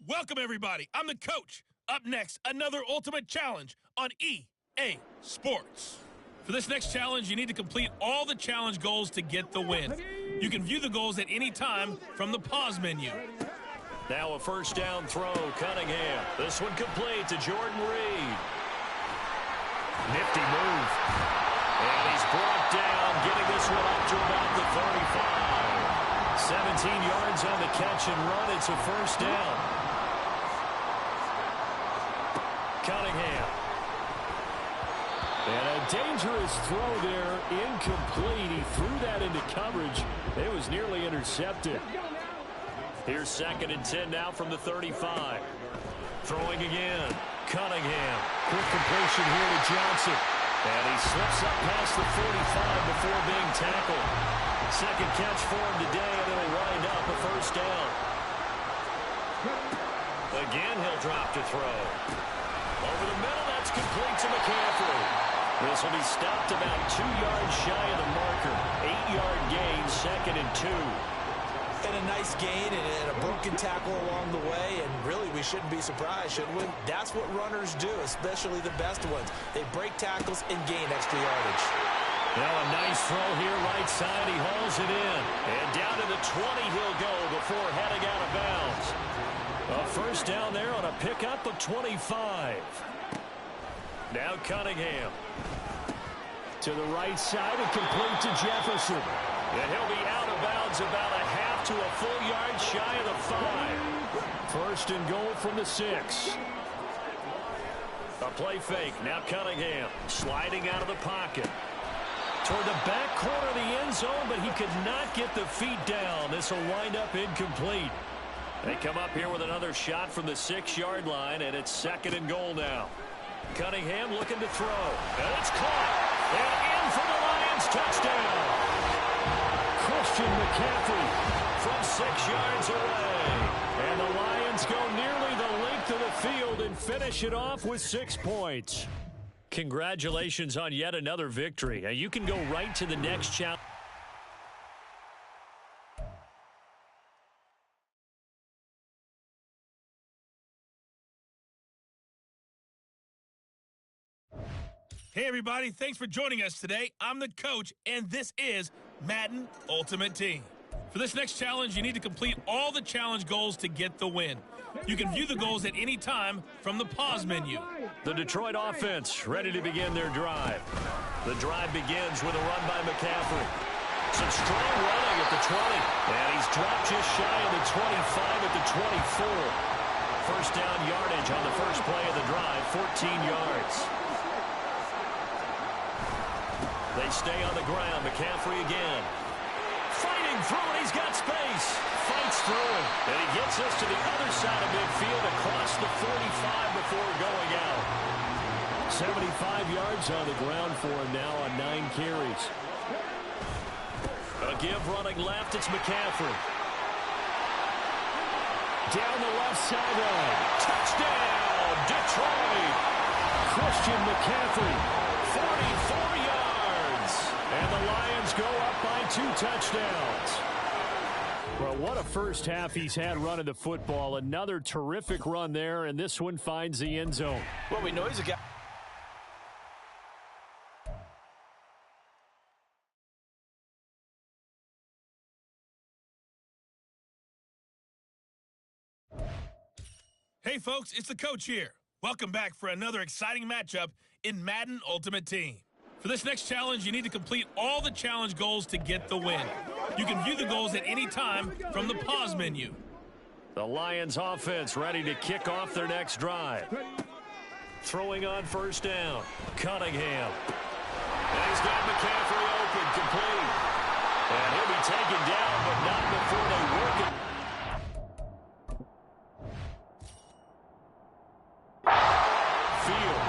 Welcome, everybody. I'm the coach. Up next, another ultimate challenge on EA Sports. For this next challenge, you need to complete all the challenge goals to get the win. You can view the goals at any time from the pause menu. Now a first down throw, Cunningham. This one complete to Jordan Reed. Nifty move. And he's brought down, getting this one up to about the 35. 17 yards on the catch and run. It's a first down. Cunningham. And a dangerous throw there, incomplete. He threw that into coverage. It was nearly intercepted. Here's 2nd and 10 now from the 35. Throwing again. Cunningham. Quick completion here to Johnson. And he slips up past the 45 before being tackled. Second catch for him today, and it'll wind up a first down. Again, he'll drop to throw. Over the middle, that's complete to McCaffrey. This will be stopped about 2 yards shy of the marker. 8-yard gain, 2nd and 2. And a nice gain and a broken tackle along the way, and really we shouldn't be surprised, should we? That's what runners do, especially the best ones. They break tackles and gain extra yardage. Now a nice throw here, right side. He hauls it in. And down to the 20 he'll go before heading out of bounds. A first down there on a pickup of 25. Now Cunningham. To the right side and complete to Jefferson. And he'll be out of bounds about a half to a full yard shy of the 5. First and goal from the 6. A play fake. Now Cunningham sliding out of the pocket. Toward the back corner of the end zone, but he could not get the feet down. This will wind up incomplete. They come up here with another shot from the 6-yard line, and it's 2nd and goal now. Cunningham looking to throw. And it's caught. And in for the Lions. Touchdown. Christian McCaffrey from 6 yards away. And the Lions go nearly the length of the field and finish it off with 6 points. Congratulations on yet another victory. Now you can go right to the next challenge. Hey, everybody. Thanks for joining us today. I'm the coach, and this is Madden Ultimate Team. For this next challenge, you need to complete all the challenge goals to get the win. You can view the goals at any time from the pause menu. The Detroit offense ready to begin their drive. The drive begins with a run by McCaffrey. Some strong running at the 20. And he's dropped just shy of the 25 at the 24. First down yardage on the first play of the drive, 14 yards. They stay on the ground. McCaffrey again. Fighting through it. He's got space. Fights through it. And he gets us to the other side of midfield across the 45 before going out. 75 yards on the ground for him now on 9 carries. A give running left. It's McCaffrey. Down the left sideline. Touchdown, Detroit. Christian McCaffrey. 44 yards. And the Lions go up by 2 touchdowns. Well, what a first half he's had running the football. Another terrific run there, and this one finds the end zone. Well, we know he's a guy. Hey, folks, it's the coach here. Welcome back for another exciting matchup in Madden Ultimate Team. For this next challenge, you need to complete all the challenge goals to get the win. You can view the goals at any time from the pause menu. The Lions offense ready to kick off their next drive. Throwing on first down. Cunningham. And he's got McCaffrey open, complete. And he'll be taken down, but not before they work it. Field.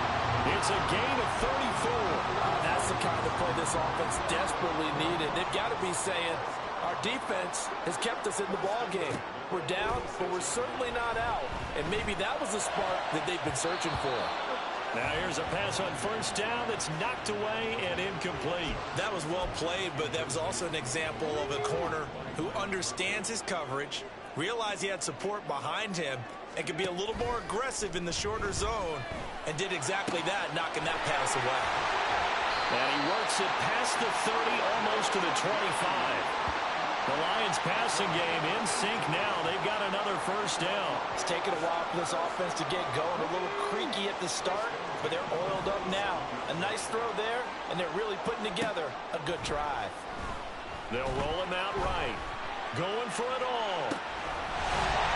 It's a gain of 34. That's the kind of play this offense desperately needed. They've got to be saying, our defense has kept us in the ball game. We're down, but we're certainly not out. And maybe that was the spark that they've been searching for. Now here's a pass on first down that's knocked away and incomplete. That was well played, but that was also an example of a corner who understands his coverage, realized he had support behind him, and can be a little more aggressive in the shorter zone, and did exactly that, knocking that pass away. And he works it past the 30, almost to the 25. The Lions passing game in sync now. They've got another first down. It's taken a while for this offense to get going. A little creaky at the start, but they're oiled up now. A nice throw there, and they're really putting together a good drive. They'll roll him out right. Going for it all.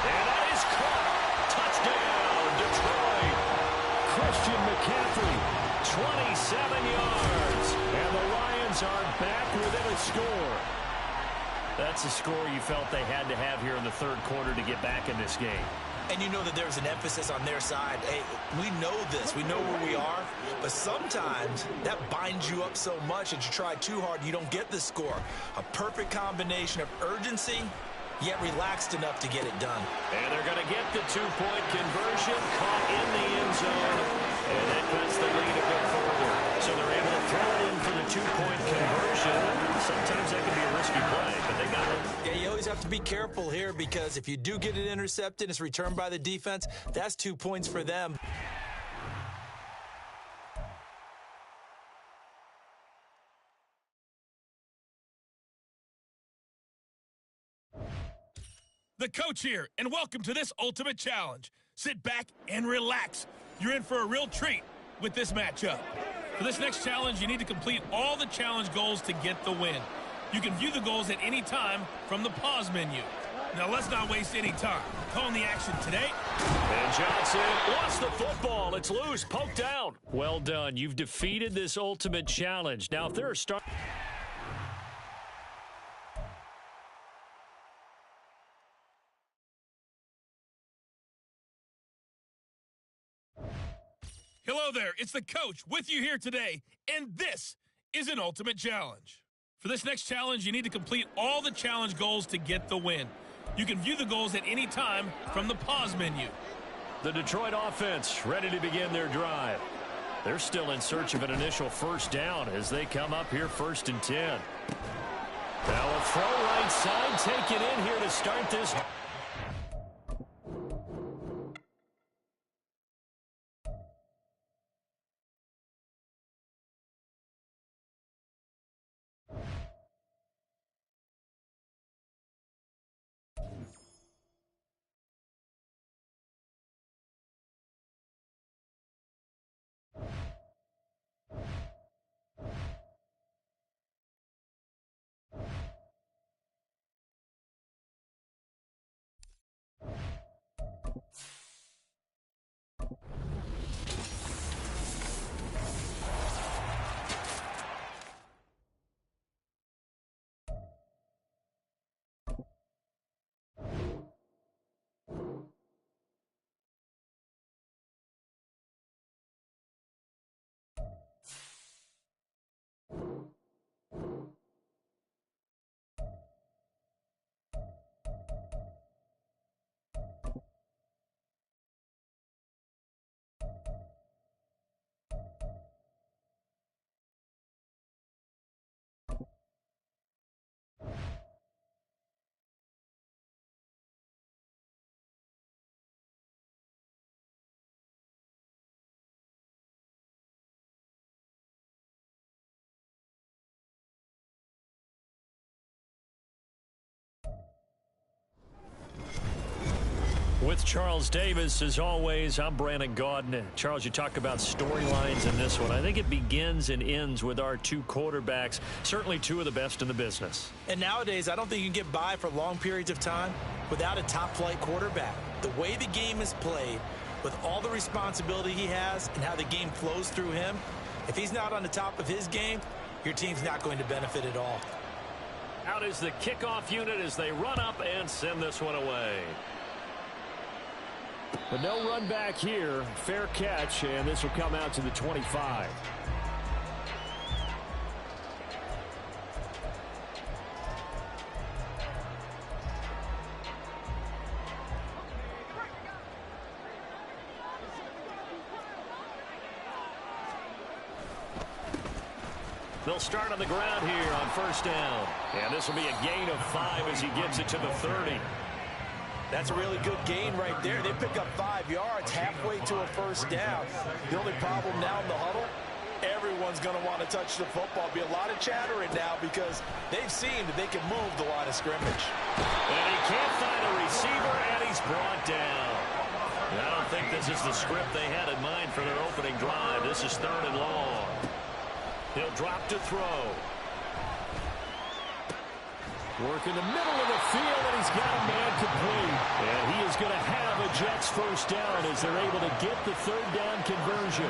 And that is caught. Touchdown, Detroit. Christian McCaffrey, 27 yards. And the Lions are back within a score. That's a score you felt they had to have here in the third quarter to get back in this game. And you know that there's an emphasis on their side. Hey, we know this. We know where we are. But sometimes that binds you up so much that you try too hard, you don't get the score. A perfect combination of urgency, yet relaxed enough to get it done. And they're going to get the two-point conversion, caught in the end zone, and that cuts the lead a bit further. So they're able to throw it in for the two-point conversion. Sometimes that can be a risky play, but they got it. Yeah, you always have to be careful here because if you do get it intercepted, it's returned by the defense, that's 2 points for them. The coach here, and welcome to this ultimate challenge. Sit back and relax. You're in for a real treat with this matchup. For this next challenge, you need to complete all the challenge goals to get the win. You can view the goals at any time from the pause menu. Now let's not waste any time. Calling the action today. And Johnson lost the football. It's loose, poked out. Well done. You've defeated this ultimate challenge. Now if there are Hello there, it's the coach with you here today, and this is an ultimate challenge. For this next challenge, you need to complete all the challenge goals to get the win. You can view the goals at any time from the pause menu. The Detroit offense ready to begin their drive. They're still in search of an initial first down as they come up here 1st and 10. Now a throw right side, take it in here to start this. With Charles Davis, as always, I'm Brandon Gaudin. Charles, you talk about storylines in this one. I think it begins and ends with our two quarterbacks, certainly two of the best in the business. And nowadays, I don't think you can get by for long periods of time without a top-flight quarterback. The way the game is played, with all the responsibility he has and how the game flows through him, if he's not on the top of his game, your team's not going to benefit at all. Out is the kickoff unit as they run up and send this one away. But no run back here. Fair catch, and this will come out to the 25. They'll start on the ground here on first down. And this will be a gain of 5 as he gets it to the 30. That's a really good gain right there. They pick up 5 yards halfway to a first down. The only problem now in the huddle, everyone's going to want to touch the football. Be a lot of chattering now because they've seen that they can move the line of scrimmage. And he can't find a receiver, and he's brought down. I don't think this is the script they had in mind for their opening drive. This is 3rd and long. He'll drop to throw. Work in the middle of the field, and he's got a man complete. And he is going to have a Jets first down as they're able to get the 3rd down conversion.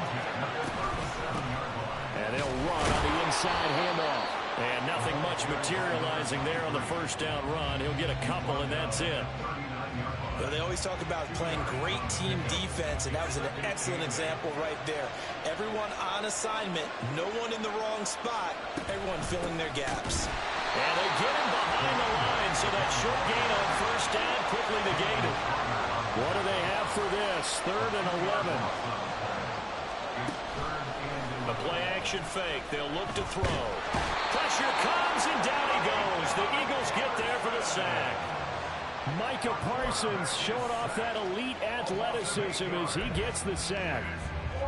And they'll run on the inside handoff. And nothing much materializing there on the first down run. He'll get a couple, and that's it. Well, they always talk about playing great team defense, and that was an excellent example right there. Everyone on assignment, no one in the wrong spot, everyone filling their gaps. And they get him behind the line, so that short gain on first down quickly negated. What do they have for this? 3rd and 11. The play-action fake. They'll look to throw. Pressure comes, and down he goes. The Eagles get there for the sack. Micah Parsons showing off that elite athleticism as he gets the sack.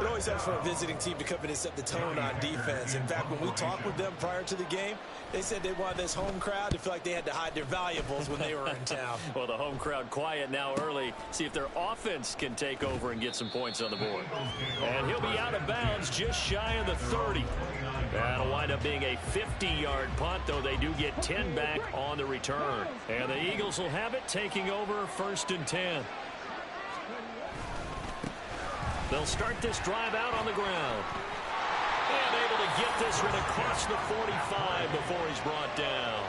It always helps for a visiting team to come in and set the tone on defense. In fact, when we talked with them prior to the game, they said they wanted this home crowd to feel like they had to hide their valuables when they were in town. Well, the home crowd quiet now early. See if their offense can take over and get some points on the board. And he'll be out of bounds just shy of the 30. That'll wind up being a 50-yard punt, though they do get 10 back on the return. And the Eagles will have it, taking over 1st and 10. They'll start this drive out on the ground. And able to get this one across the 45 before he's brought down.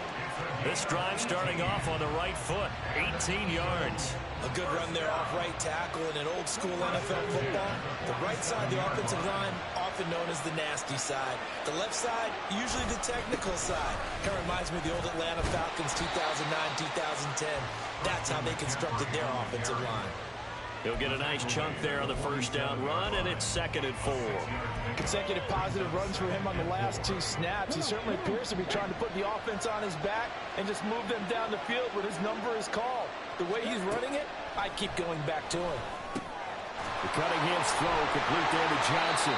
This drive starting off on the right foot, 18 yards. A good run there off right tackle in an old-school NFL football. The right side of the offensive line, often known as the nasty side. The left side, usually the technical side. Kind of reminds me of the old Atlanta Falcons 2009-2010. That's how they constructed their offensive line. He'll get a nice chunk there on the first down run, and it's 2nd and 4. Consecutive positive runs for him on the last 2 snaps. He certainly appears to be trying to put the offense on his back and just move them down the field when his number is called. The way he's running it, I keep going back to him. The Cunningham's throw complete there to Johnson.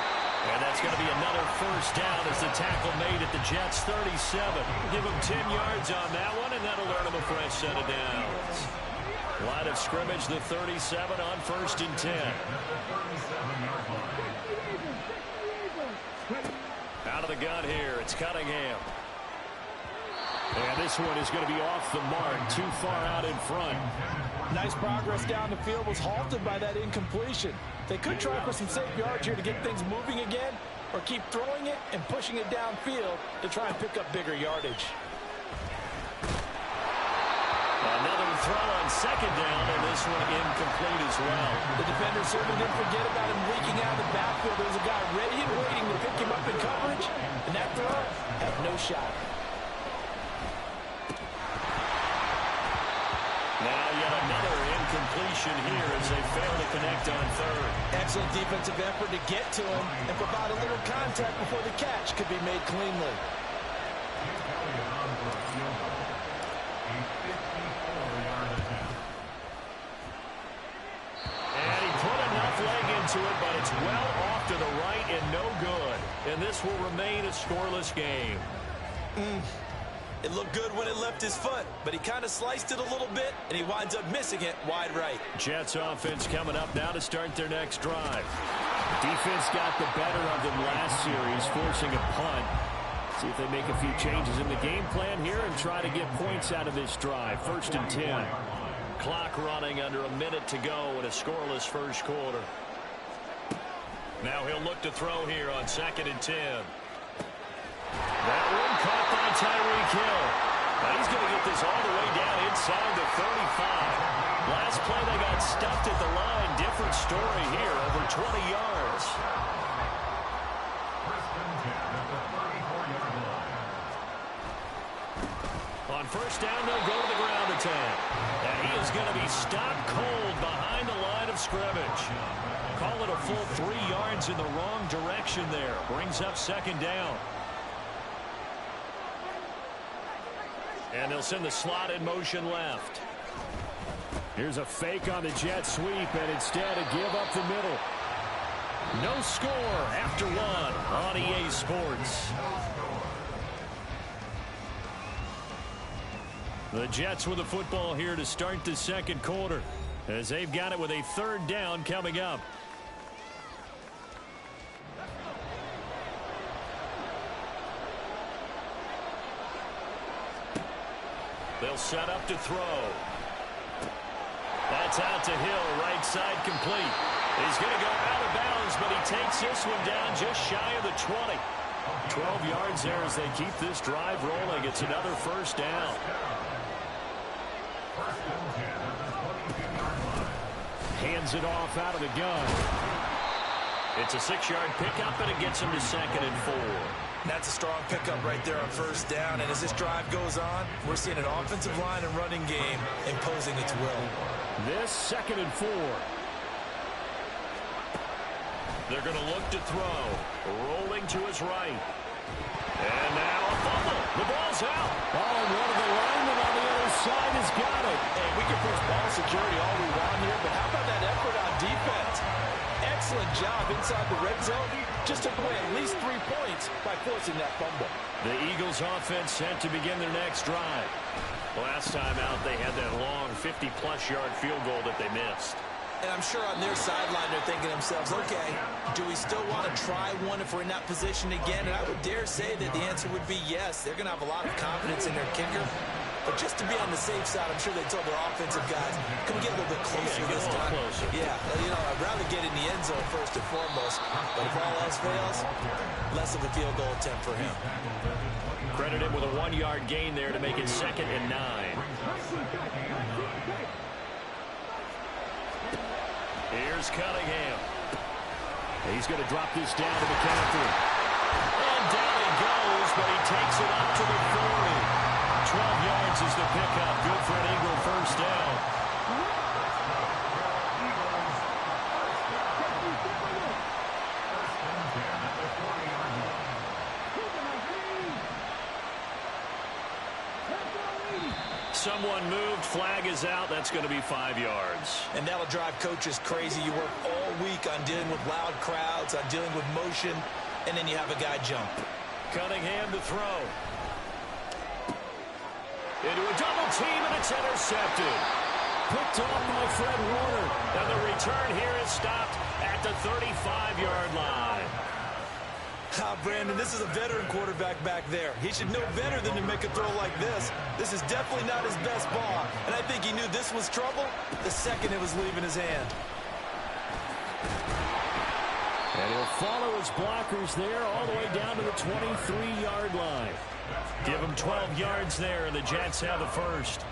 And that's going to be another first down as the tackle made at the Jets' 37. Give him 10 yards on that one, and that'll earn him a fresh set of downs. Line of scrimmage, the 37 on 1st and 10. Out of the gun here, it's Cunningham. And this one is going to be off the mark, too far out in front. Nice progress down the field, was halted by that incompletion. They could try for some safe yards here to get things moving again, or keep throwing it and pushing it downfield to try and pick up bigger yardage. Another throw on 2nd down, and this one incomplete as well. The defender certainly didn't forget about him leaking out of the backfield. There was a guy ready and waiting to pick him up in coverage, and that throw had no shot. Now yet another incompletion here as they fail to connect on 3rd. Excellent defensive effort to get to him and provide a little contact before the catch could be made cleanly. To it, but it's well off to the right and no good. And this will remain a scoreless game. It looked good when it left his foot, but he kind of sliced it a little bit, and he winds up missing it wide right. Jets offense coming up now to start their next drive. Defense got the better of them last series, forcing a punt. See if they make a few changes in the game plan here and try to get points out of this drive. 1st and 10. Clock running under a minute to go in a scoreless first quarter. Now he'll look to throw here on 2nd and 10. That one caught by Tyreek Hill. Now he's going to get this all the way down inside the 35. Last play they got stuffed at the line. Different story here, over 20 yards. On first down, they'll go to the ground attack. And he is going to be stopped cold behind the line of scrimmage. Call it a full 3 yards in the wrong direction there. Brings up 2nd down. And they'll send the slot in motion left. Here's a fake on the jet sweep, and instead a give up the middle. No score after one on EA Sports. The Jets with the football here to start the second quarter, as they've got it with a third down coming up. They'll set up to throw. That's out to Hill, right side complete. He's going to go out of bounds, but he takes this one down just shy of the 20. 12 yards there as they keep this drive rolling. It's another first down. Hands it off out of the gun. It's a 6-yard pickup, and it gets him to 2nd and 4. That's a strong pickup right there on first down. And as this drive goes on, we're seeing an offensive line and running game imposing its will. This 2nd and 4. They're going to look to throw. Rolling to his right. And now a fumble. The ball's out. Oh, and one of the linemen on the other side has got it. Hey, we can push ball security all we want here, but how about that effort on defense? Excellent job inside the red zone. Just took away at least 3 points by forcing that fumble. The Eagles offense set to begin their next drive. Last time out, they had that long 50-plus yard field goal that they missed. And I'm sure on their sideline they're thinking to themselves, okay, do we still want to try one if we're in that position again? And I would dare say that the answer would be yes. They're going to have a lot of confidence in their kicker. But just to be on the safe side, I'm sure they told their offensive guys, come get a little bit closer this time. Yeah, you know, I'd rather get in the end zone first and foremost. But if all else fails, less of a field goal attempt for him. Credit him with a 1-yard gain there to make it 2nd and 9. Here's Cunningham. He's going to drop this down to McCaffrey. And down he goes, but he takes it up to the 40. 12 yards is the pickup. Good for an Eagle first down. Someone moved. Flag is out. That's going to be 5 yards. And that'll drive coaches crazy. You work all week on dealing with loud crowds, on dealing with motion, and then you have a guy jump. Cunningham to throw. Into a double team, and it's intercepted. Picked off by Fred Warner. And the return here is stopped at the 35-yard line. Brandon, this is a veteran quarterback back there. He should know better than to make a throw like this. This is definitely not his best ball, and I think he knew this was trouble the second it was leaving his hand. And he'll follow his blockers there all the way down to the 23-yard line. Give him 12 yards there, and the Jets have the first.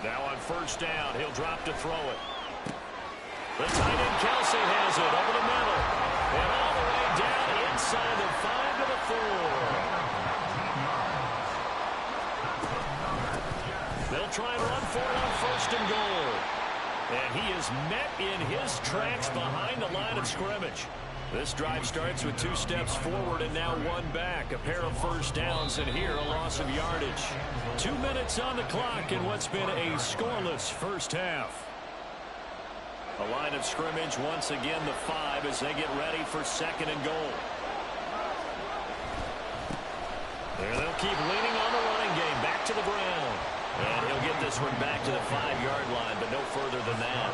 Now on first down, he'll drop to throw it. The tight end Kelsey has it over the middle. And all the way down inside the 5 to the 4. They'll try and run for it on first and goal. And he is met in his tracks behind the line of scrimmage. This drive starts with 2 steps forward and now 1 back. A pair of first downs, and here a loss of yardage. 2 minutes on the clock in what's been a scoreless first half. A line of scrimmage once again the 5 as they get ready for second and goal. There they'll keep leaning on the running game. Back to the ground. And he'll get this one back to the 5-yard line, but no further than that.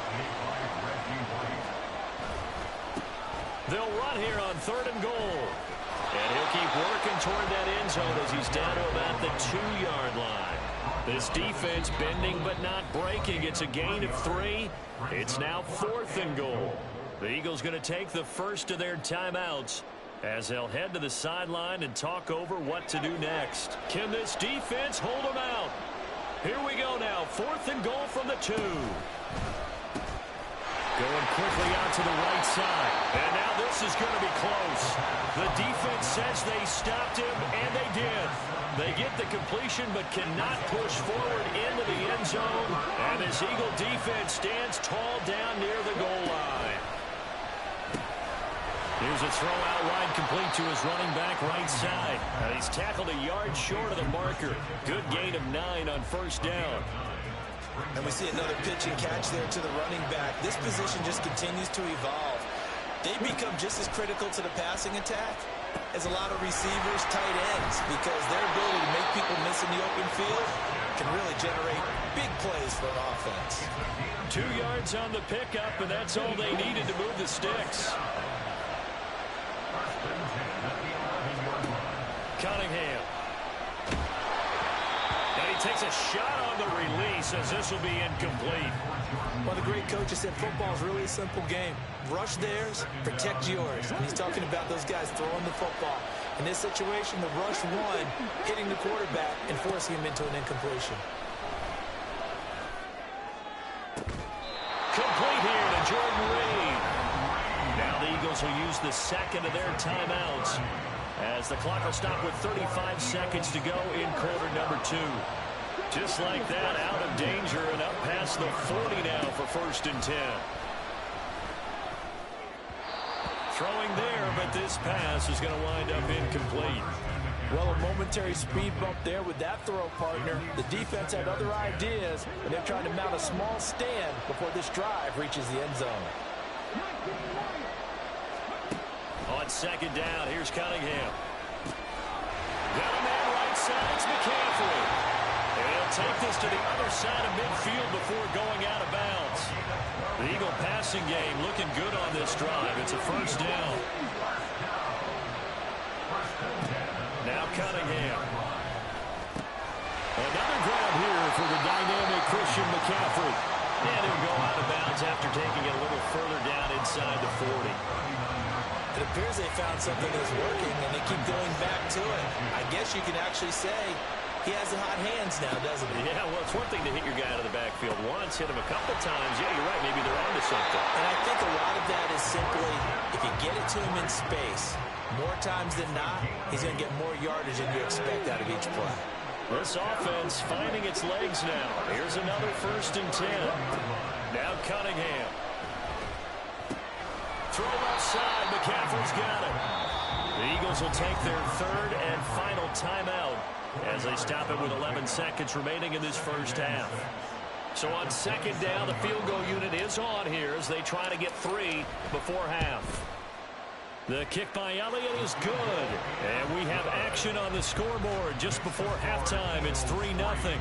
They'll run here on third and goal. And he'll keep working toward that end zone as he's down to about the 2-yard line. This defense bending but not breaking. It's a gain of 3. It's now 4th and goal. The Eagles going to take the first of their timeouts as they'll head to the sideline and talk over what to do next. Can this defense hold them out? Here we go now. 4th and goal from the 2. Going quickly out to the right side. And now this is going to be close. The defense says they stopped him, and they did. They get the completion but cannot push forward into the end zone. And this Eagle defense stands tall down near the goal line. Here's a throw out wide, complete to his running back right side. He's tackled a yard short of the marker. Good gain of 9 on first down. And we see another pitch and catch there to the running back. This position just continues to evolve. They become just as critical to the passing attack as a lot of receivers, tight ends, because their ability to make people miss in the open field can really generate big plays for an offense. 2 yards on the pickup, and that's all they needed to move the sticks. Cunningham. And he takes a shot on the release as this will be incomplete. Well, the great coach has said football is really a simple game. Rush theirs, protect yours. And he's talking about those guys throwing the football. In this situation, the rush one, hitting the quarterback and forcing him into an incompletion. Complete here to Jordan Reed. Now the Eagles will use the second of their timeouts as the clock will stop with 35 seconds to go in quarter number 2. Just like that, out of danger and up past the 40 now for 1st and 10. Throwing there, but this pass is going to wind up incomplete. Well, a momentary speed bump there with that throw, partner. The defense had other ideas, and they're trying to mount a small stand before this drive reaches the end zone. On second down, here's Cunningham. Got a man right side, it's McCaffrey. And he'll take this to the other side of midfield before going out of bounds. The Eagle passing game looking good on this drive. It's a first down. Now Cunningham. Another grab here for the dynamic Christian McCaffrey. And he'll go out of bounds after taking it a little further down inside the 40. It appears they found something that's working, and they keep going back to it. I guess you can actually say he has the hot hands now, doesn't he? Yeah, well, it's one thing to hit your guy out of the backfield once, hit him a couple times. Yeah, you're right. Maybe they're onto something. And I think a lot of that is simply if you get it to him in space, more times than not, he's going to get more yardage than you expect out of each play. This offense finding its legs now. Here's another 1st and 10. Now Cunningham. Throw left side. McCaffrey's got it. The Eagles will take their 3rd and final timeout as they stop it with 11 seconds remaining in this first half. So on second down, the field goal unit is on here as they try to get 3 before half. The kick by Elliott is good. And we have action on the scoreboard just before halftime. It's 3-0.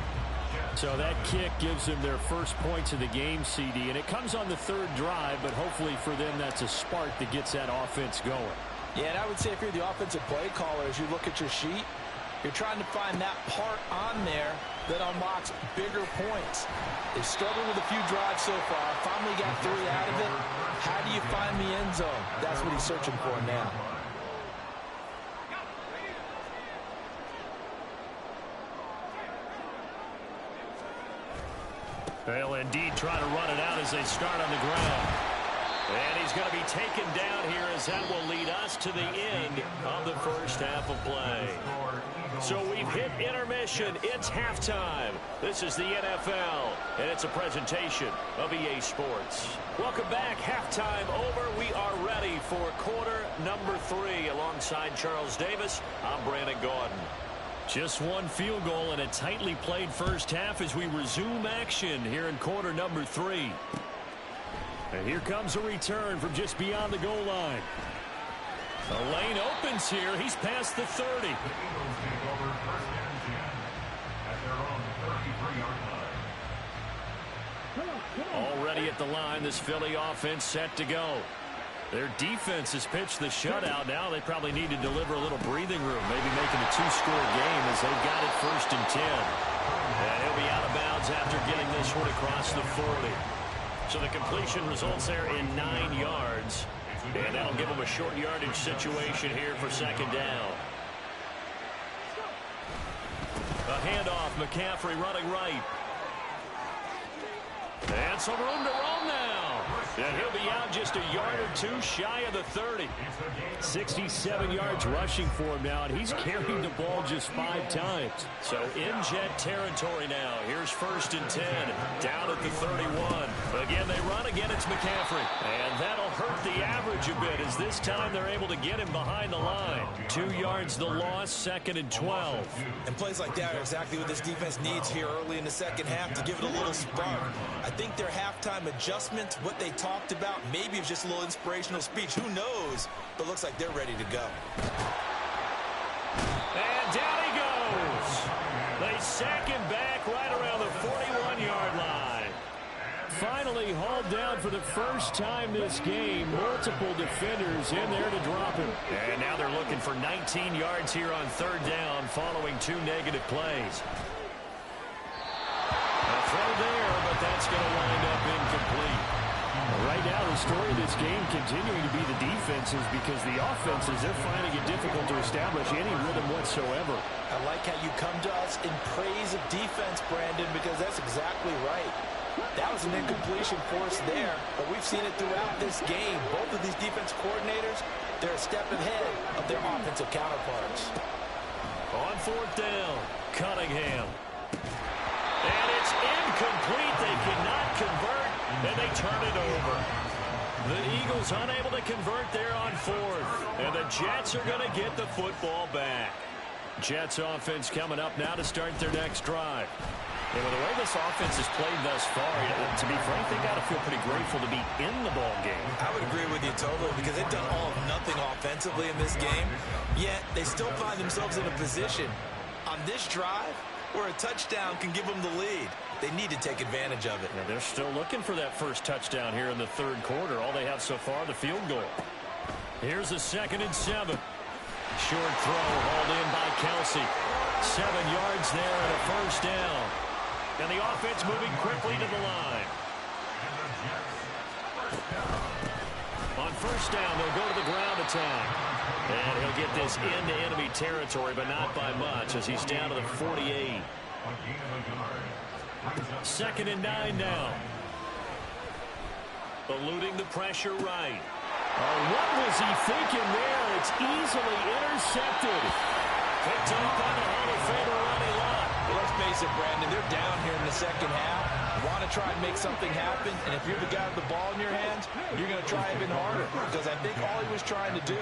So that kick gives them their first points of the game, CD. And it comes on the 3rd drive, but hopefully for them that's a spark that gets that offense going. Yeah, and I would say if you're the offensive play caller, as you look at your sheet, you're trying to find that part on there that unlocks bigger points. They've struggled with a few drives so far. Finally got 3 out of it. How do you find the end zone? That's what he's searching for now. They'll indeed try to run it out as they start on the ground. And he's going to be taken down here as that will lead us to the end of the first half of play. So we've hit intermission. It's halftime. This is the NFL, and it's a presentation of EA Sports. Welcome back. Halftime over. We are ready for quarter number 3. Alongside Charles Davis, I'm Brandon Gaudin. Just one field goal and a tightly played first half as we resume action here in quarter number 3. And here comes a return from just beyond the goal line. The lane opens here. He's past the 30. Already at the line, this Philly offense set to go. Their defense has pitched the shutout. Now they probably need to deliver a little breathing room, maybe making a 2-score game as they've got it 1st and 10. And he'll be out of bounds after getting this one across the 40. So the completion results there in 9 yards. And that'll give them a short yardage situation here for 2nd down. A handoff, McCaffrey running right. And some room to roam now. And he'll be out just a yard or 2 shy of the 30. 67 yards rushing for him now, and he's carried the ball just 5 times. So in jet territory now. Here's 1st and 10. Down at the 31. Again, they run. Again, it's McCaffrey. And that'll hurt the average a bit, as this time they're able to get him behind the line. 2 yards the loss, 2nd and 12. And plays like that are exactly what this defense needs here early in the second half to give it a little spark. I think their halftime adjustments, what they talked about, maybe it's just a little inspirational speech. Who knows? But looks like they're ready to go. And down he goes. They sack him back right around the 41-yard line. Finally hauled down for the first time this game. Multiple defenders in there to drop him. And now they're looking for 19 yards here on 3rd down following 2 negative plays. A throw there, but that's going to wind up incomplete. Right now, the story of this game continuing to be the defenses, because the offenses, they're finding it difficult to establish any rhythm whatsoever. I like how you come to us in praise of defense, Brandon, because that's exactly right. That was an incompletion for us there, but we've seen it throughout this game. Both of these defense coordinators, they're a step ahead of their offensive counterparts. On 4th down, Cunningham. And it's incomplete. They cannot convert, and they turn it over. The Eagles unable to convert there on 4th, and the Jets are going to get the football back. Jets offense coming up now to start their next drive. And with the way this offense has played thus far, to be frank, they got to feel pretty grateful to be in the ball game. I would agree with you totally, because they've done all of nothing offensively in this game, yet they still find themselves in a position on this drive where a touchdown can give them the lead. They need to take advantage of it. Yeah, they're still looking for that first touchdown here in the 3rd quarter. All they have so far, the field goal. Here's a 2nd and 7. Short throw hauled in by Kelsey. 7 yards there and a first down. And the offense moving quickly to the line. On first down, they'll go to the ground attack. And he'll get this into enemy territory, but not by much, as he's down to the 48. 2nd and 9 now. Eluding the pressure right. Oh, what was he thinking there? It's easily intercepted. Picked up by the Hall of Famer Ronnie Lott. Well, let's face it, Brandon, they're down here in the second half. Want to try and make something happen, and if you're the guy with the ball in your hands, you're going to try even harder, because I think all he was trying to do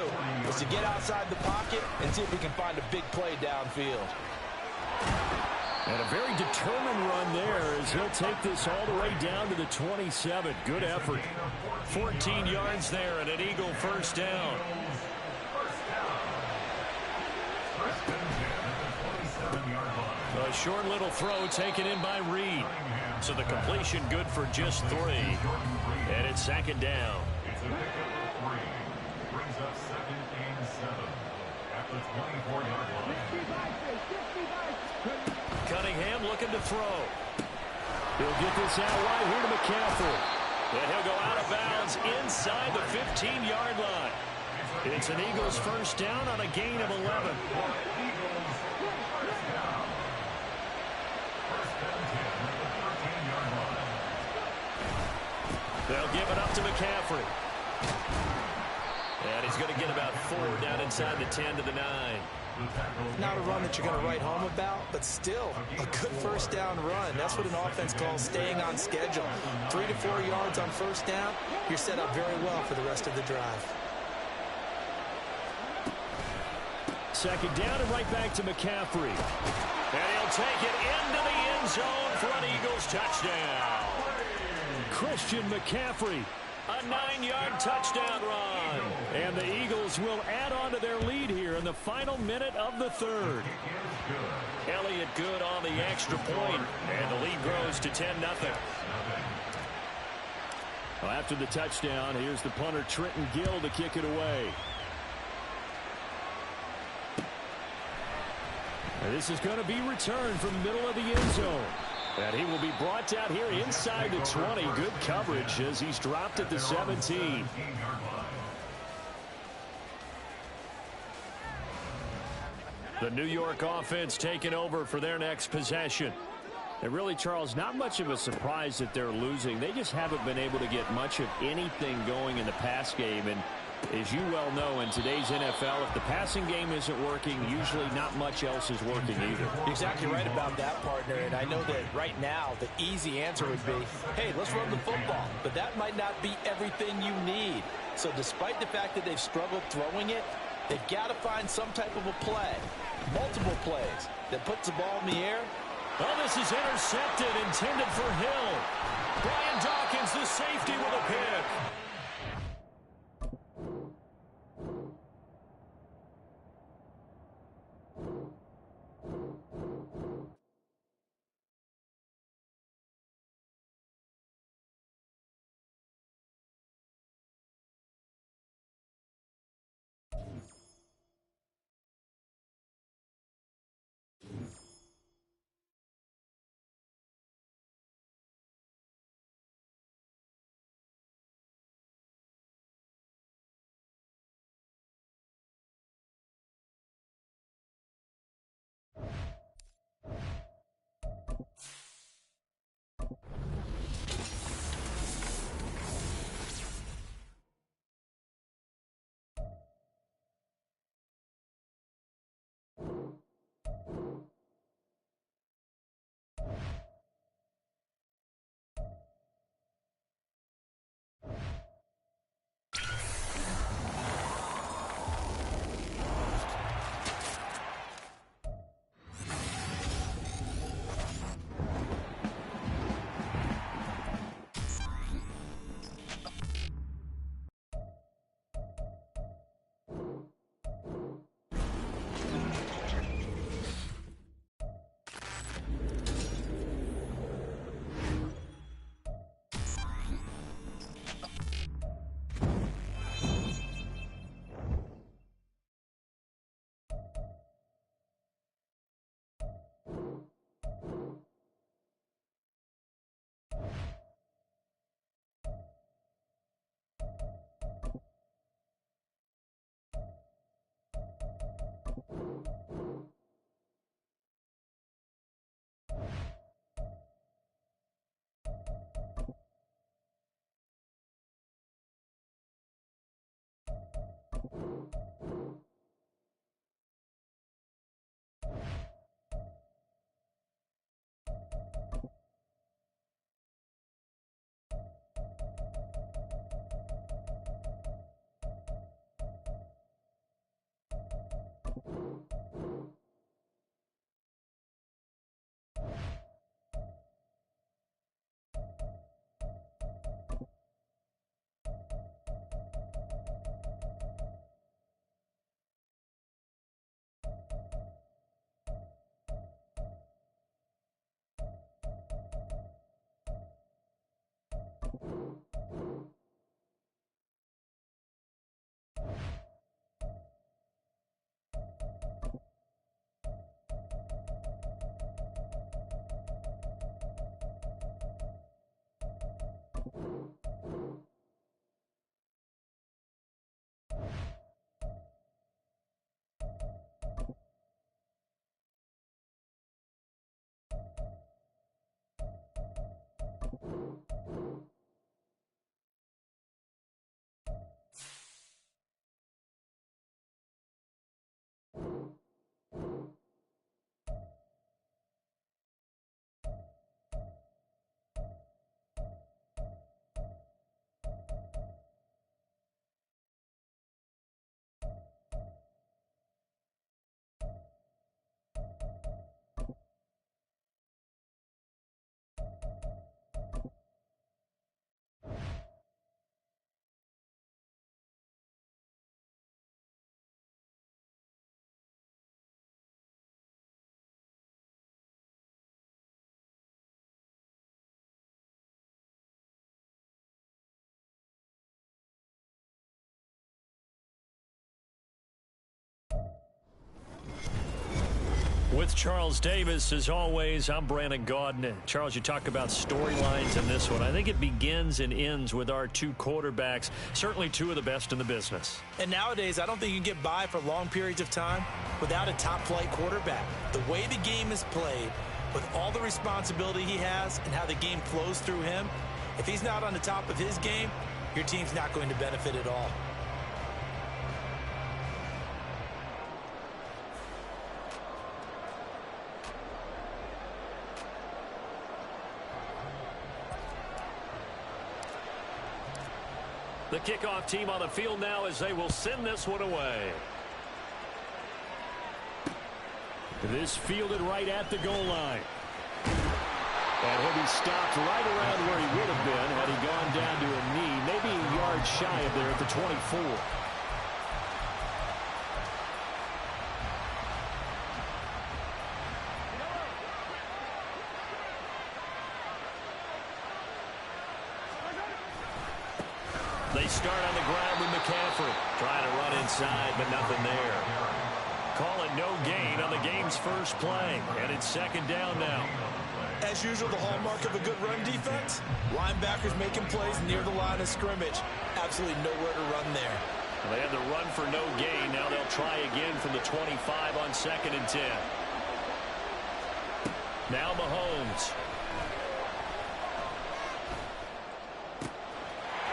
was to get outside the pocket and see if he can find a big play downfield. And a very determined run there, as he'll take this all the way down to the 27. Good effort. 14 yards there and an Eagle first down. A short little throw taken in by Reed. So the completion good for just 3. And it's 2nd down. It's a pickup of 3. Brings up 2nd and 7 at the 24-yard line. Cunningham looking to throw. He'll get this out wide here to McCaffrey. And he'll go out of bounds inside the 15-yard line. It's an Eagles first down on a gain of 11. They'll give it up to McCaffrey. And he's going to get about 4 down inside the 10 to the 9. Not a run that you're going to write home about, but still a good first down run. That's what an offense calls staying on schedule. 3 to 4 yards on first down, you're set up very well for the rest of the drive. 2nd down and right back to McCaffrey. And he'll take it into the end zone for an Eagles touchdown. Christian McCaffrey, a 9-yard touchdown run. And the Eagles will add on to their lead here in the final minute of the 3rd. Elliott good on the extra point, and the lead grows to 10-0. Well, after the touchdown, here's the punter Trenton Gill to kick it away. And this is going to be returned from the middle of the end zone. And he will be brought down here inside the 20. Good coverage as he's dropped at the 17. The New York offense taking over for their next possession. And really, Charles, not much of a surprise that they're losing. They just haven't been able to get much of anything going in the pass game. And As you well know, in today's NFL, if the passing game isn't working, usually not much else is working either. You're exactly right about that, partner. And I know that right now the easy answer would be, hey, let's run the football. But that might not be everything you need. So despite the fact that they've struggled throwing it, they've got to find some type of a play, multiple plays, that puts the ball in the air. Oh, this is intercepted, intended for Hill. Brian Dawkins, the safety, with a pick. With Charles Davis, as always, I'm Brandon Gaudin. Charles, you talk about storylines in this one. I think it begins and ends with our two quarterbacks, certainly two of the best in the business. And nowadays, I don't think you can get by for long periods of time without a top-flight quarterback. The way the game is played, with all the responsibility he has and how the game flows through him, if he's not on the top of his game, your team's not going to benefit at all. The kickoff team on the field now as they will send this one away. This fielded right at the goal line. And he'll be stopped right around where he would have been had he gone down to a knee, maybe a yard shy of there at the 24. They start on the ground with McCaffrey. Trying to run inside, but nothing there. Call it no gain on the game's first play. And it's second down now. As usual, the hallmark of a good run defense, linebackers making plays near the line of scrimmage. Absolutely nowhere to run there. They had the run for no gain. Now they'll try again from the 25 on 2nd and 10. Now Mahomes.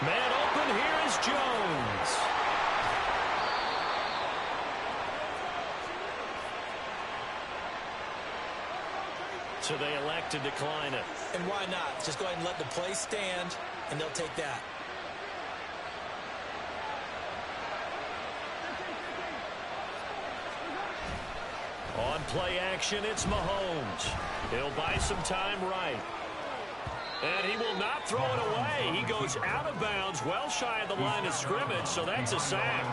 Man open, here is Jones. So they elect to decline it. And why not? Just go ahead and let the play stand, and they'll take that. On play action, it's Mahomes. He'll buy some time right. And he will not throw it away. He goes out of bounds, well shy of the line of scrimmage, so that's a sack.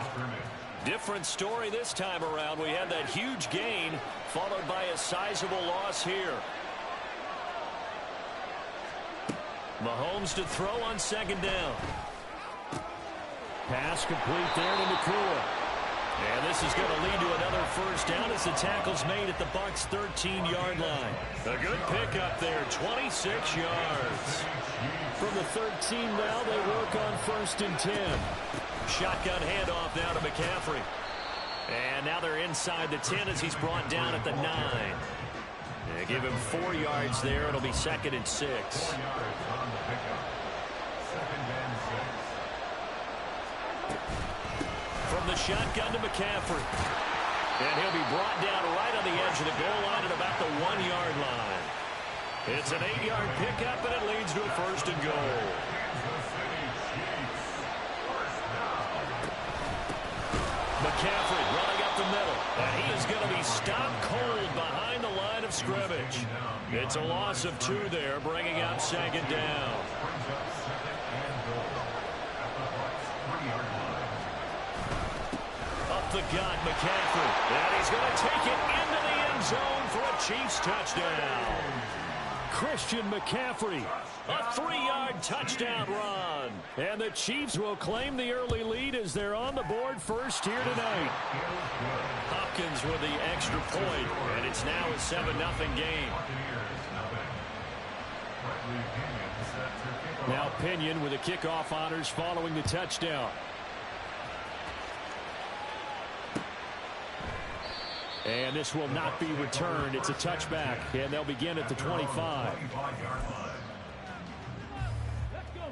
Different story this time around. We had that huge gain, followed by a sizable loss here. Mahomes to throw on 2nd down. Pass complete there to Nakua. And this is going to lead to another first down as the tackle's made at the Bucs' 13-yard line. A good pickup there, 26 yards. From the 13 now, they work on 1st and 10. Shotgun handoff now to McCaffrey. And now they're inside the 10 as he's brought down at the 9. They give him 4 yards there. It'll be 2nd and 6. From the shotgun to McCaffrey. And he'll be brought down right on the edge of the goal line at about the 1-yard line. It's an 8-yard pickup, and it leads to a 1st and goal. McCaffrey running up the middle. And he is going to be stopped cold behind the line of scrimmage. It's a loss of 2 there, bringing up 2nd down. Up the gut, McCaffrey. And he's going to take it into the end zone for a Chiefs touchdown. Christian McCaffrey, a 3-yard touchdown run. And the Chiefs will claim the early lead as they're on the board first here tonight. Hopkins with the extra point, and it's now a 7-0 game. Now Pinion with the kickoff honors following the touchdown. And this will not be returned. It's a touchback, and they'll begin at the 25. Let's go.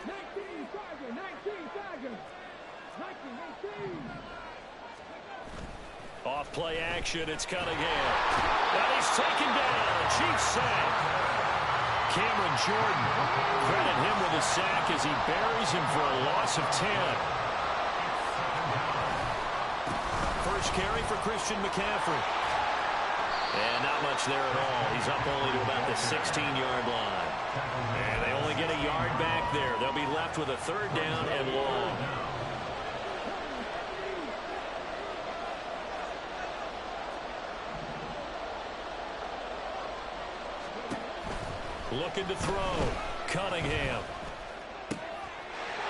19, Tiger, 19, Tiger. 19. Off play action, it's Cunningham. And he's taken down. Chiefs sack. Cameron Jordan, credit him with a sack as he buries him for a loss of 10. First carry for Christian McCaffrey. And not much there at all. He's up only to about the 16-yard line. And they only get a yard back there. They'll be left with a 3rd down and long. Looking to throw. Cunningham.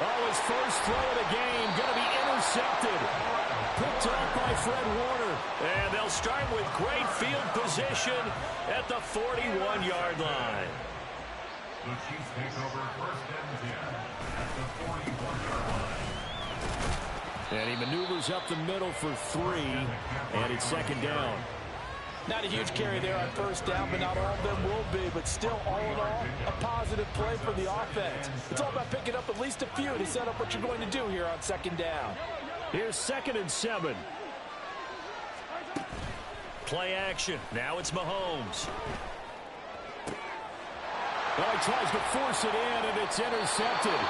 Oh, his first throw of the game going to be intercepted. Picked up by Fred Warner. And they'll start with great field position at the 41-yard line. The Chiefs take over 1st and 10 at the 41-yard line. And he maneuvers up the middle for 3. And it's 2nd down. Not a huge carry there on 1st down, but not all of them will be. But still, all in all, a positive play for the offense. It's all about picking up at least a few to set up what you're going to do here on 2nd down. Here's 2nd and 7. Play action. Now it's Mahomes. Well, he tries to force it in, and it's intercepted.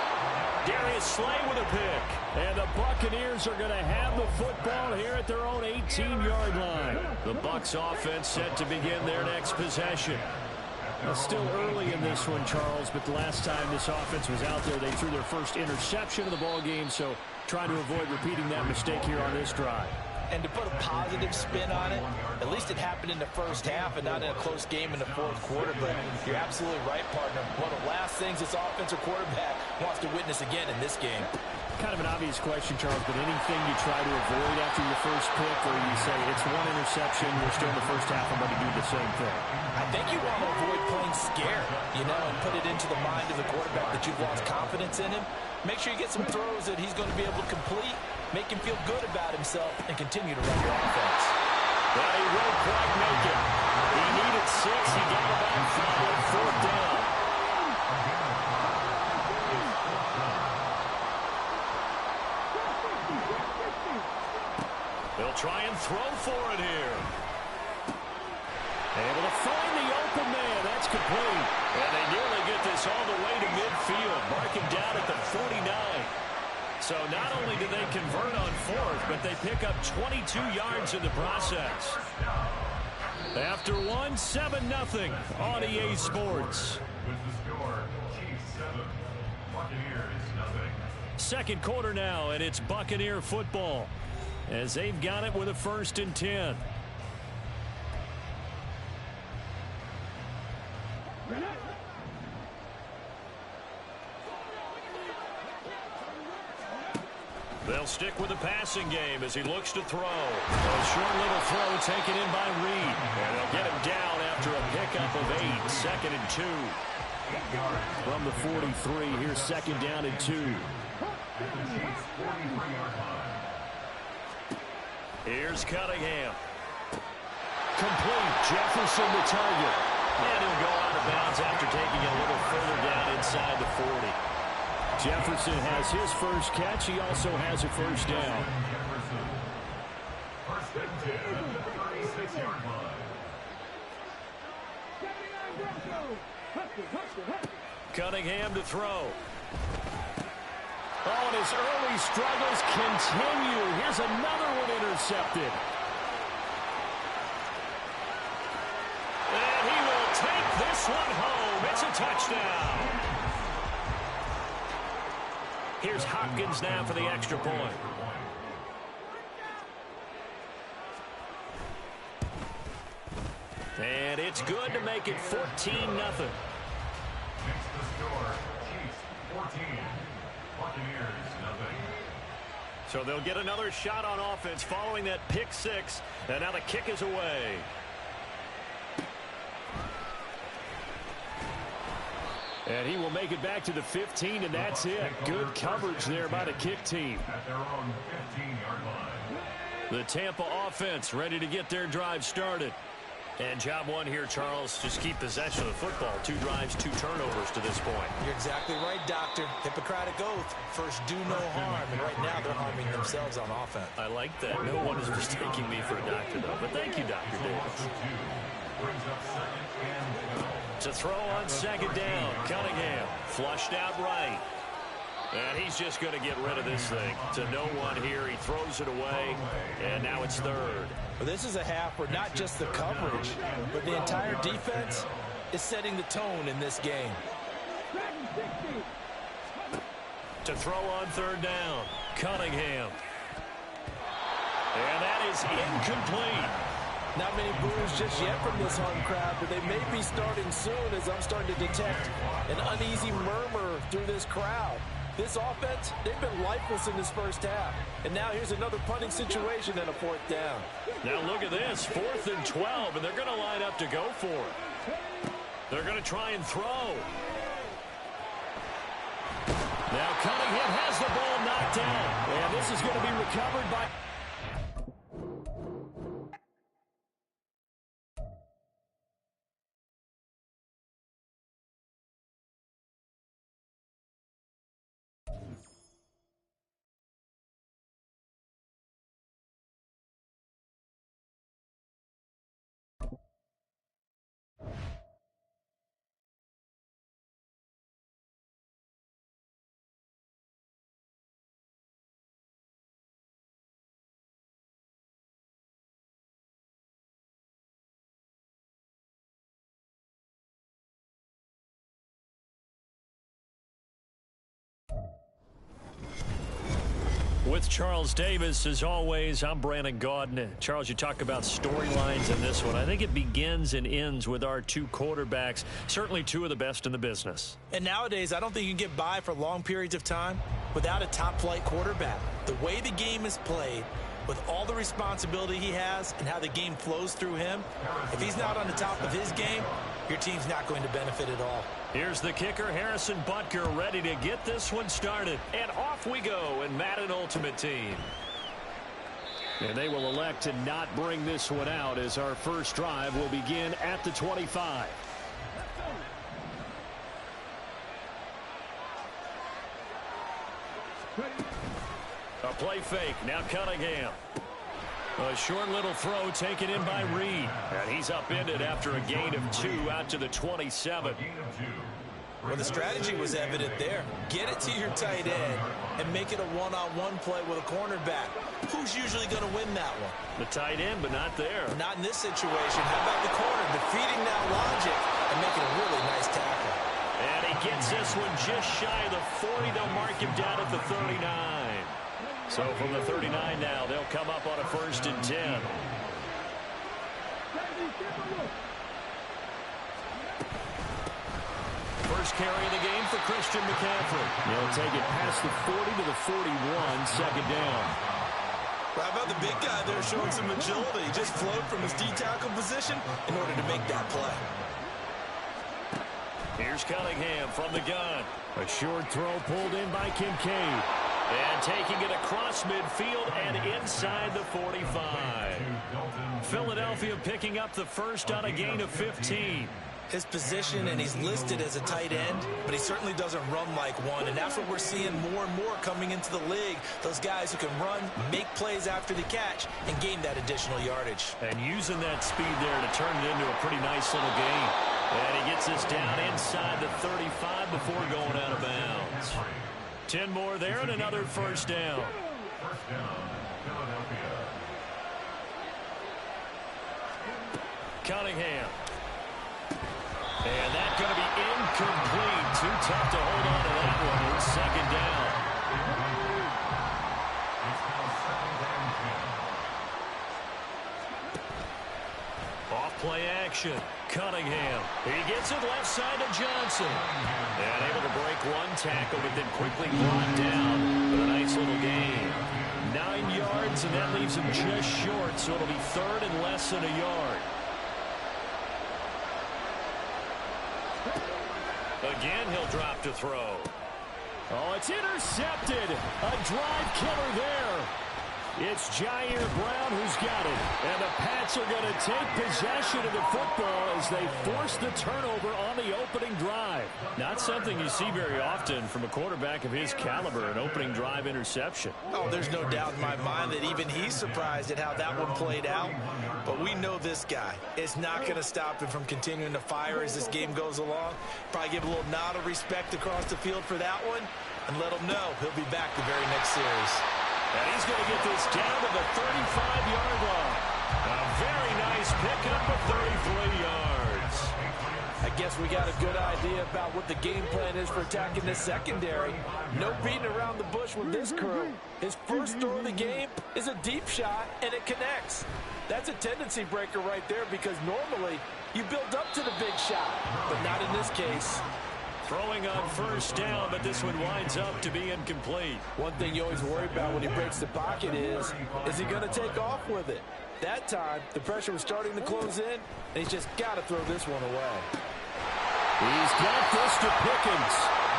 Darius Slay with a pick. And the Buccaneers are going to have the football here at their own 18-yard line. The Bucs offense set to begin their next possession. It's still early in this one, Charles, but the last time this offense was out there, they threw their first interception of the ball game, so trying to avoid repeating that mistake here on this drive. And to put a positive spin on it, at least it happened in the first half and not in a close game in the fourth quarter. But you're absolutely right, partner. One of the last things this offensive quarterback wants to witness again in this game. Kind of an obvious question, Charles, but anything you try to avoid after your first pick, or you say it's one interception, we're still in the first half, I'm going to do the same thing? I think you want to avoid playing scared, and put it into the mind of the quarterback that you've lost confidence in him. Make sure you get some throws that he's going to be able to complete, make him feel good about himself, and continue to run your offense. Well, he won't quite make it. He needed 6. He got about 5. Fourth down. They'll try and throw for it here. Able to find the open man. That's complete. And they nearly get this all the way to midfield. Marking down at the 49. So not only do they convert on fourth, but they pick up 22 yards in the process. After one, 7-0 on EA Sports. With the score, Chiefs 7, Buccaneers 0. Second quarter now, and it's Buccaneer football as they've got it with a 1st and 10. They'll stick with the passing game as he looks to throw. A short little throw taken in by Reed. And they'll get him down after a pickup of 8. 2nd and 2. From the 43, here's 2nd down and 2. Here's Cunningham. Complete. Jefferson the target. And he'll go out of bounds after taking it a little further down inside the 40. Jefferson has his first catch. He also has a first down. First and 10 at the 36-yard line. Cunningham to throw. Oh, and his early struggles continue. Here's another one intercepted. And he will take this one home. It's a touchdown. Here's Hopkins now for the extra point. And it's good to make it 14-0. Next the score, Chiefs 14, Buccaneers 0. So they'll get another shot on offense following that pick 6. And now the kick is away. And he will make it back to the 15, and that's it. Good coverage there by the kick team. At their own 15-yard line. The Tampa offense ready to get their drive started. And job one here, Charles, just keep possession of the football. 2 drives, 2 turnovers to this point. You're exactly right, Doctor. Hippocratic oath. First, do no harm. And right now, they're harming themselves on offense. I like that. No one is mistaking me for a doctor, though. But thank you, Dr. Davis. Brings up 2nd and 12. To throw on 2nd down. Cunningham flushed out right. And he's just going to get rid of this thing. To no one here. He throws it away. And now it's 3rd. Well, this is a half where not just the coverage, but the entire defense is setting the tone in this game. To throw on 3rd down. Cunningham. And that is incomplete. Not many boos just yet from this home crowd, but they may be starting soon as I'm starting to detect an uneasy murmur through this crowd. This offense, they've been lifeless in this first half. And now here's another punting situation and a 4th down. Now look at this, 4th and 12, and they're going to line up to go for it. They're going to try and throw. Now Cunningham has the ball knocked down. And this is going to be recovered by... With Charles Davis, as always, I'm Brandon Gaudin. Charles, you talk about storylines in this one. I think it begins and ends with our two quarterbacks, certainly two of the best in the business. And nowadays, I don't think you can get by for long periods of time without a top-flight quarterback. The way the game is played, with all the responsibility he has and how the game flows through him, if he's not on the top of his game, your team's not going to benefit at all. Here's the kicker, Harrison Butker, ready to get this one started. And off we go in Madden Ultimate Team. And they will elect to not bring this one out as our first drive will begin at the 25. A play fake, now Cunningham. A short little throw taken in by Reed. And he's upended after a gain of 2 out to the 27. Well, the strategy was evident there. Get it to your tight end and make it a one-on-one play with a cornerback. Who's usually going to win that one? The tight end, but not there. Not in this situation. How about the corner defeating that logic and making a really nice tackle? And he gets this one just shy of the 40. They'll mark him down at the 39. So from the 39 now, they'll come up on a 1st and 10. First carry of the game for Christian McCaffrey. He'll take it past the 40 to the 41, second down. How about the big guy there showing some agility? He just flowed from his D-tackle position in order to make that play. Here's Cunningham from the gun. A short throw pulled in by Kincaid. And taking it across midfield and inside the 45. Philadelphia picking up the first on a gain of 15. His position, and he's listed as a tight end, but he certainly doesn't run like one, and that's what we're seeing more and more coming into the league. Those guys who can run, make plays after the catch, and gain that additional yardage. And using that speed there to turn it into a pretty nice little game. And he gets this down inside the 35 before going out of bounds. 10 more there and another first down. First down, Philadelphia. Cunningham. And that's going to be incomplete. Too tough to hold on to that one. It's second down. It's now 2nd and 10. Off play action. Cunningham. He gets it left side to Johnson. And able to break one tackle, but then quickly brought down with a nice little gain. 9 yards, and that leaves him just short, so it'll be 3rd and less than a yard. Again, he'll drop to throw. Oh, it's intercepted. A drive killer there. It's Jair Brown who's got it. And the Pats are going to take possession of the football as they force the turnover on the opening drive. Not something you see very often from a quarterback of his caliber, an opening drive interception. Oh, there's no doubt in my mind that even he's surprised at how that one played out. But we know this guy is not going to stop him from continuing to fire as this game goes along. Probably give a little nod of respect across the field for that one and let him know he'll be back the very next series. And he's going to get this down to the 35-yard line. A very nice pickup of 33 yards. I guess we got a good idea about what the game plan is for attacking this secondary. No beating around the bush with this crew. His first throw of the game is a deep shot, and it connects. That's a tendency breaker right there because normally you build up to the big shot, but not in this case. Throwing on first down, but this one winds up to be incomplete. One thing you always worry about when he breaks the pocket is he going to take off with it? That time, the pressure was starting to close in, and he's just got to throw this one away. He's got this to Pickens.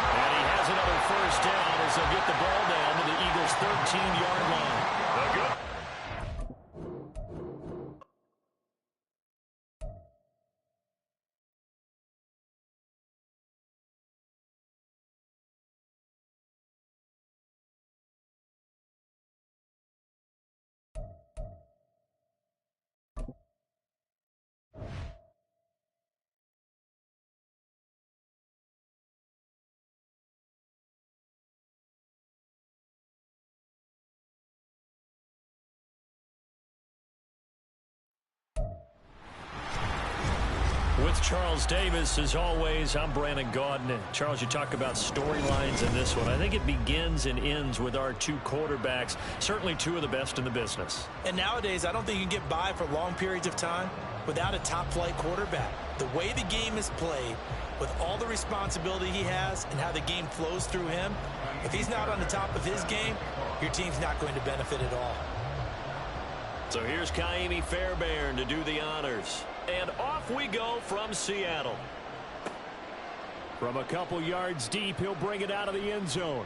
And he has another first down as he'll get the ball down to the Eagles' 13-yard line. With Charles Davis, as always, I'm Brandon Gaudin. And Charles, you talk about storylines in this one. I think it begins and ends with our two quarterbacks, certainly two of the best in the business. And nowadays, I don't think you can get by for long periods of time without a top-flight quarterback. The way the game is played, with all the responsibility he has and how the game flows through him, if he's not on the top of his game, your team's not going to benefit at all. So here's Kaimi Fairbairn to do the honors. And off we go from Seattle. From a couple yards deep, he'll bring it out of the end zone.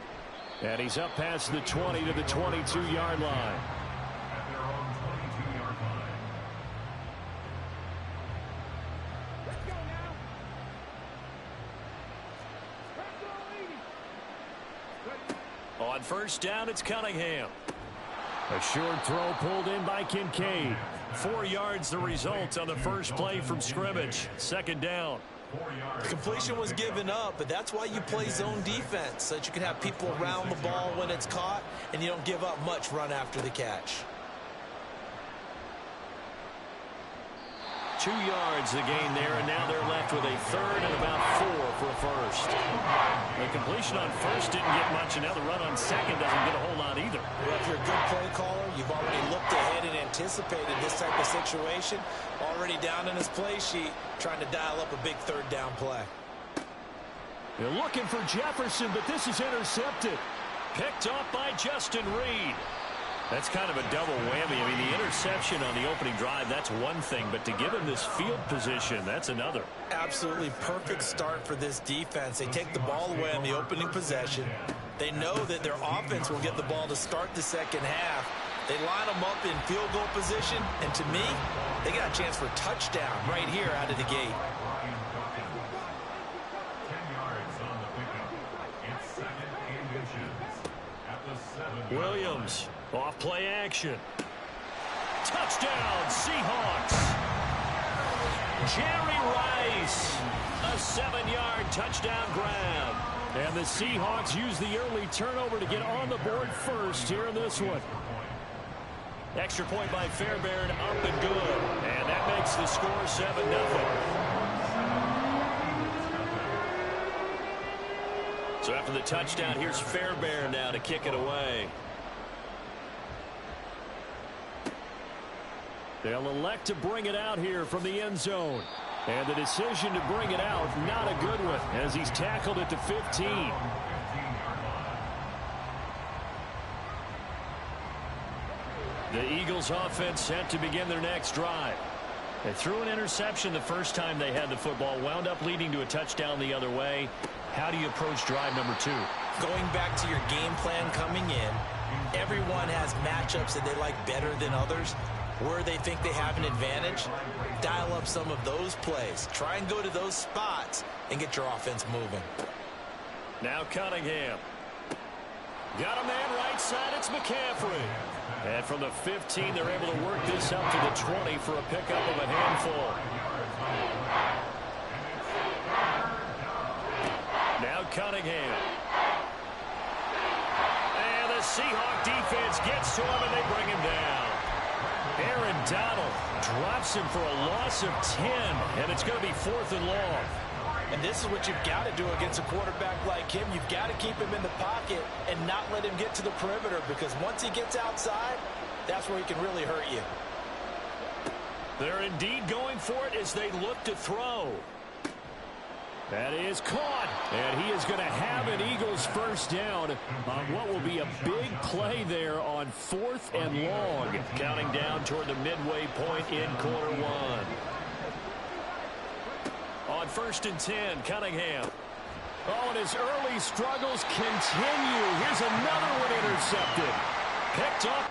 And he's up past the 20 to the 22-yard line. At their own 22-yard line. Let's go now. Press all 80. On first down, it's Cunningham. A short throw pulled in by Kincaid. 4 yards the result on the first play from scrimmage. Second down. The completion was given up, but that's why you play zone defense, so that you can have people around the ball when it's caught, and you don't give up much run after the catch. 2 yards the gain there, and now they're left with a third and about 4 for a first. The completion on first didn't get much, and now the run on second doesn't get a whole lot either. Well, if you're a good play caller, you've already looked ahead and anticipated this type of situation, already down in his play sheet, trying to dial up a big third down play. They're looking for Jefferson, but this is intercepted. Picked off by Justin Reed. That's kind of a double whammy. I mean, the interception on the opening drive, that's one thing, but to give him this field position, that's another. Absolutely perfect start for this defense. They take the ball away on the opening possession. They know that their offense will get the ball to start the second half. They line them up in field goal position, and to me, they got a chance for a touchdown right here out of the gate. 10 yards on the pickup. It's 2nd and inches. At the 7. Williams, off play action. Touchdown, Seahawks. Jerry Rice, a 7-yard touchdown grab. And the Seahawks use the early turnover to get on the board first here in this one. Extra point by Fairbairn, up and good. And that makes the score 7-0. So after the touchdown, here's Fairbairn now to kick it away. They'll elect to bring it out here from the end zone. And the decision to bring it out, not a good one, as he's tackled at the 15. The Eagles offense set to begin their next drive. They threw an interception the first time they had the football, wound up leading to a touchdown the other way. How do you approach drive number 2? Going back to your game plan coming in, everyone has matchups that they like better than others. Where they think they have an advantage, dial up some of those plays. Try and go to those spots and get your offense moving. Now Cunningham. Got a man right side, it's McCaffrey. And from the 15, they're able to work this up to the 20 for a pickup of a handful. Now Cunningham. And the Seahawk defense gets to him and they bring him down. Aaron Donald drops him for a loss of 10, and it's going to be 4th and long. And this is what you've got to do against a quarterback like him. You've got to keep him in the pocket and not let him get to the perimeter, because once he gets outside, that's where he can really hurt you. They're indeed going for it as they look to throw. That is caught, and he is going to have an Eagles first down on what will be a big play there on 4th and long, counting down toward the midway point in quarter 1. On 1st and 10, Cunningham. Oh, and his early struggles continue. Here's another one intercepted. Picked up.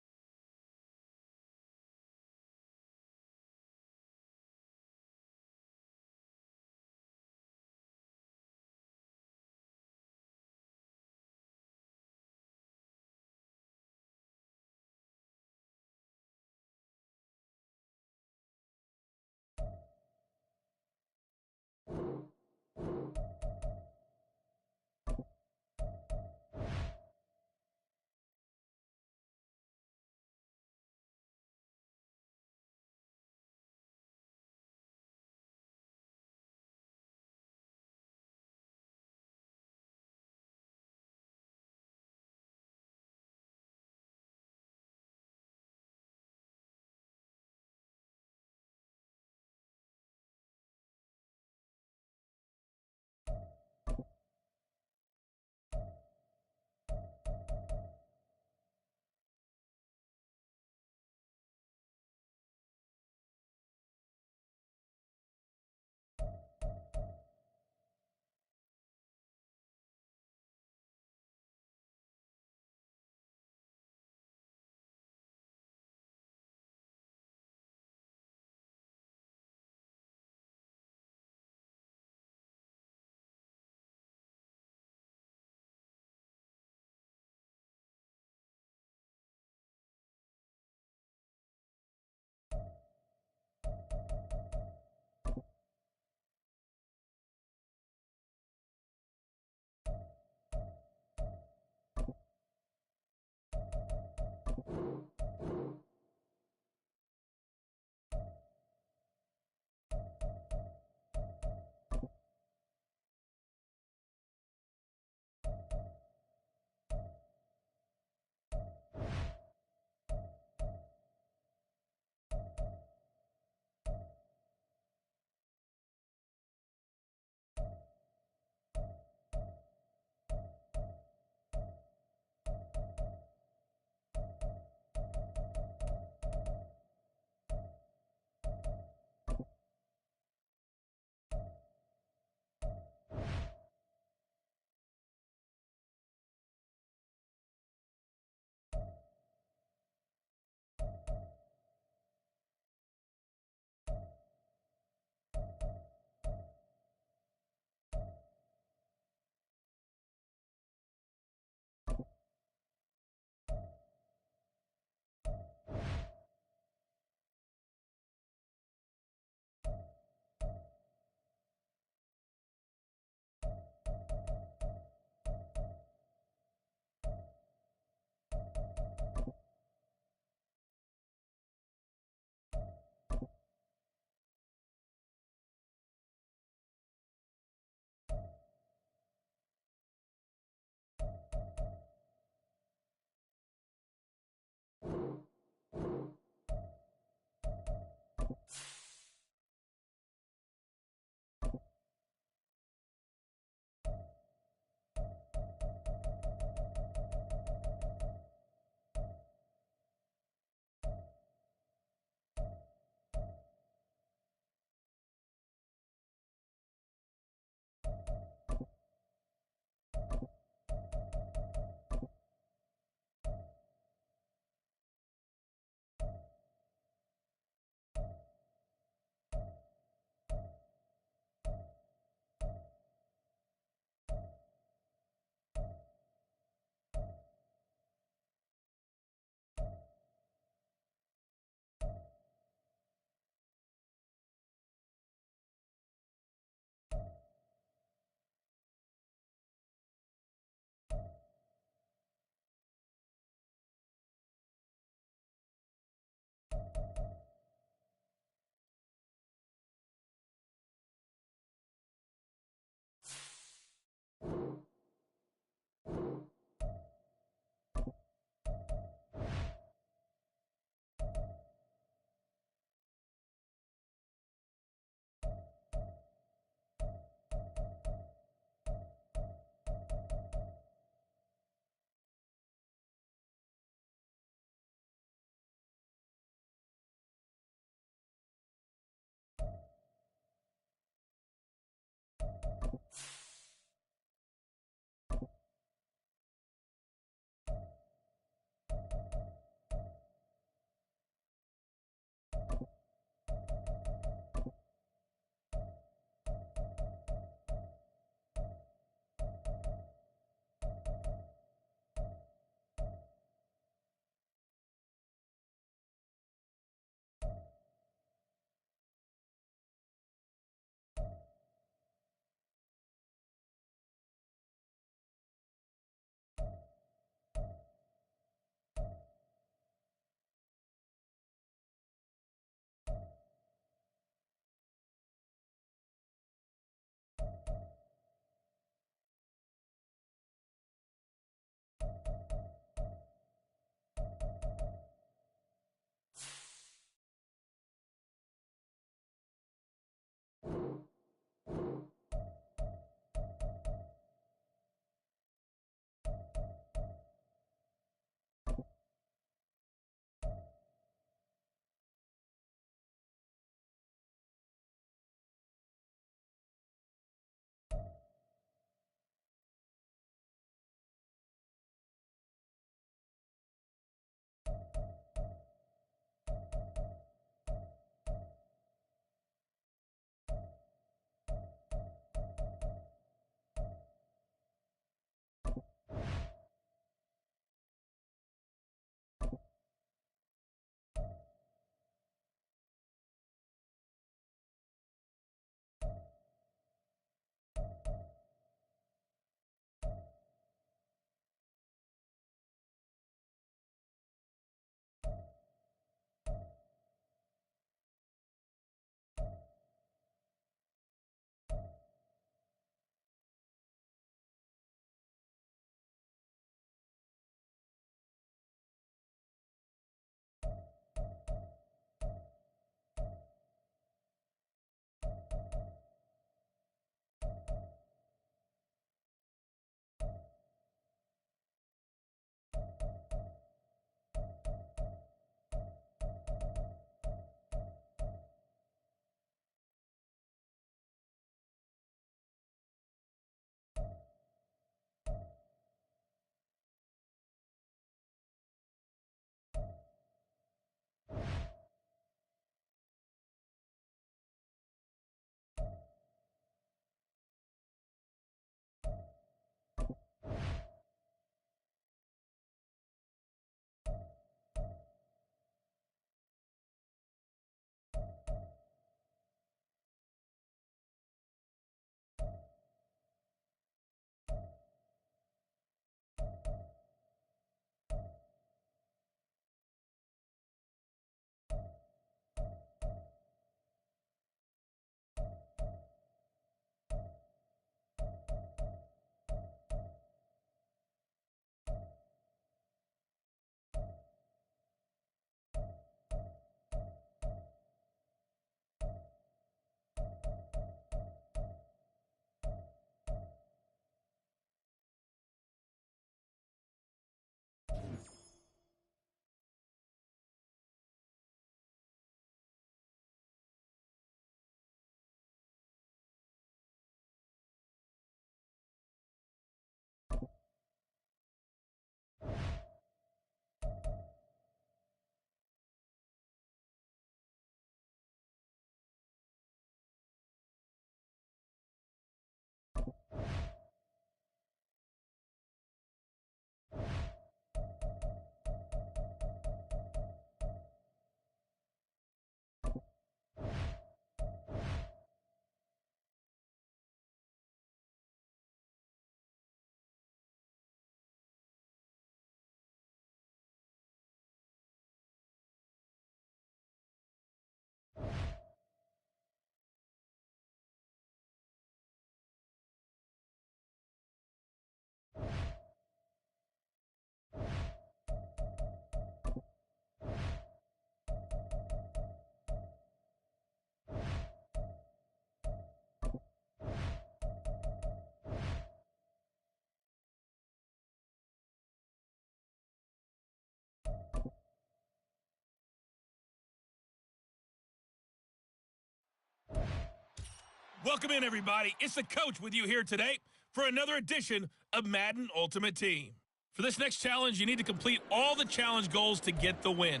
Welcome in, everybody. It's the coach with you here today for another edition of Madden Ultimate Team. For this next challenge, you need to complete all the challenge goals to get the win.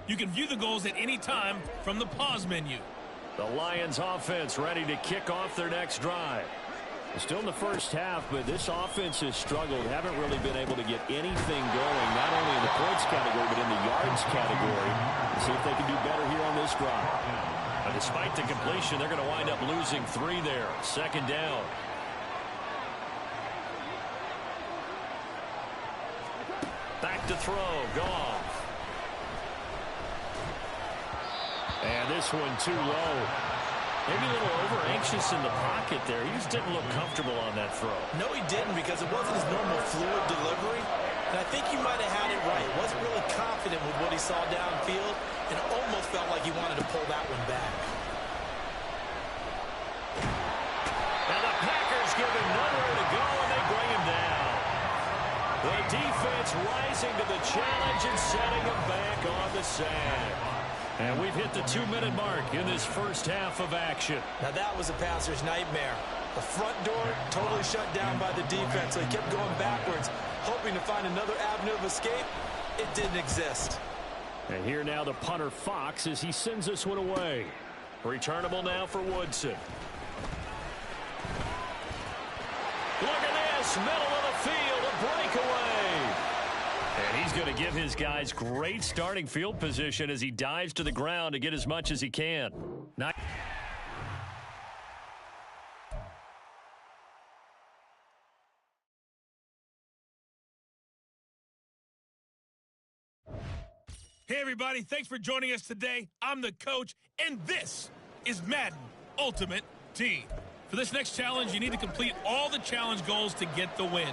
You can view the goals at any time from the pause menu. The Lions offense ready to kick off their next drive. Still in the first half, but this offense has struggled. Haven't really been able to get anything going, not only in the points category, but in the yards category. Let's see if they can do better here on this drive. But despite the completion, they're going to wind up losing 3 there. Second down. Back to throw. Goff. And this one too low. Maybe a little over-anxious in the pocket there. He just didn't look comfortable on that throw. No, he didn't, because it wasn't his normal fluid delivery. And I think he might have had it right. Wasn't really confident with what he saw downfield, and almost felt like he wanted to pull that one back. And the Packers give him nowhere to go, and they bring him down. The defense rising to the challenge and setting him back on the sack. And we've hit the 2-minute mark in this first half of action. Now that was a passer's nightmare. The front door totally shut down by the defense, so he kept going backwards, hoping to find another avenue of escape. It didn't exist. And here now the punter Fox as he sends this one away. Returnable now for Woodson. Look at this, middle of the field, a breakaway. And he's going to give his guys great starting field position as he dives to the ground to get as much as he can. Hey, everybody. Thanks for joining us today. I'm the coach, and this is Madden Ultimate Team. For this next challenge, you need to complete all the challenge goals to get the win.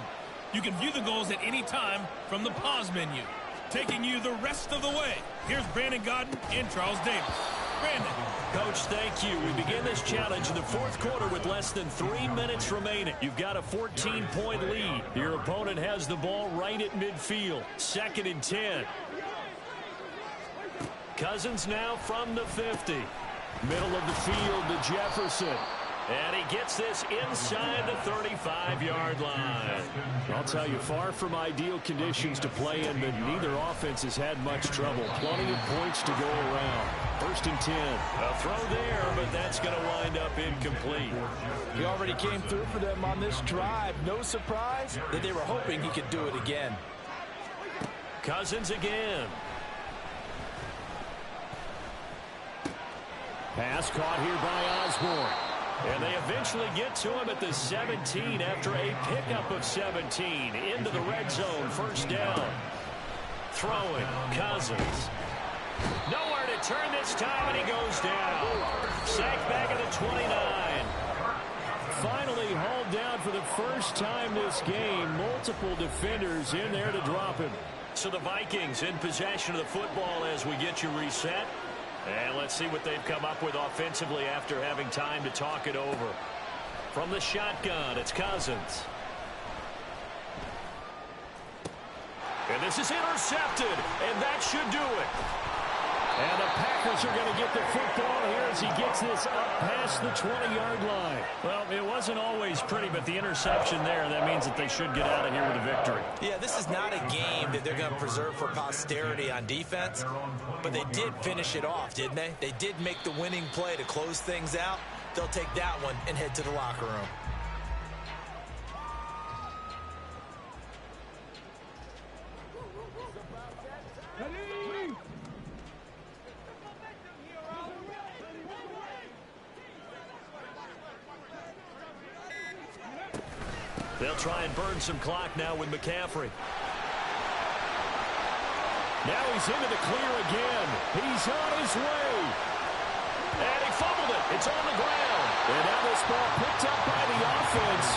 You can view the goals at any time from the pause menu. Taking you the rest of the way, here's Brandon Godden and Charles Davis. Brandon. Coach, thank you. We begin this challenge in the fourth quarter with less than 3 minutes remaining. You've got a 14-point lead. Your opponent has the ball right at midfield. 2nd and 10. Cousins now from the 50. Middle of the field to Jefferson. And he gets this inside the 35-yard line. I'll tell you, far from ideal conditions to play in, but neither offense has had much trouble. Plenty of points to go around. 1st and 10. A throw there, but that's going to wind up incomplete. He already came through for them on this drive. No surprise that they were hoping he could do it again. Cousins again. Pass caught here by Osborne. And they eventually get to him at the 17 after a pickup of 17 into the red zone. 1st down. Throwing. Cousins. Nowhere to turn this time, and he goes down. Sacked back at the 29. Finally hauled down for the first time this game. Multiple defenders in there to drop him. So the Vikings in possession of the football as we get you reset. And let's see what they've come up with offensively after having time to talk it over. From the shotgun, it's Cousins. And this is intercepted, and that should do it. And the Packers are going to get the football here as he gets this up past the 20-yard line. Well, it wasn't always pretty, but the interception there, that means that they should get out of here with a victory. Yeah, this is not a game that they're going to preserve for posterity on defense, but they did finish it off, didn't they? They did make the winning play to close things out. They'll take that one and head to the locker room. They'll try and burn some clock now with McCaffrey. Now he's into the clear again. He's on his way. And he fumbled it. It's on the ground. And now this ball picked up by the offense.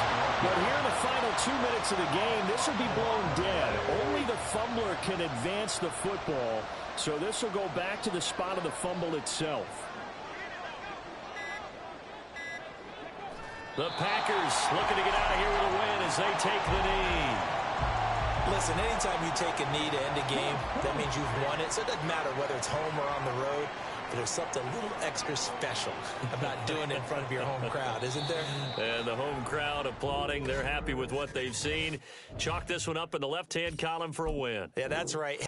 But here in the final 2 minutes of the game, this will be blown dead. Only the fumbler can advance the football. So this will go back to the spot of the fumble itself. The Packers looking to get out of here with a win as they take the knee. Listen, anytime you take a knee to end a game, that means you've won it. So it doesn't matter whether it's home or on the road. But there's something a little extra special about doing it in front of your home crowd, isn't there? And the home crowd applauding. They're happy with what they've seen. Chalk this one up in the left-hand column for a win. Yeah, that's right.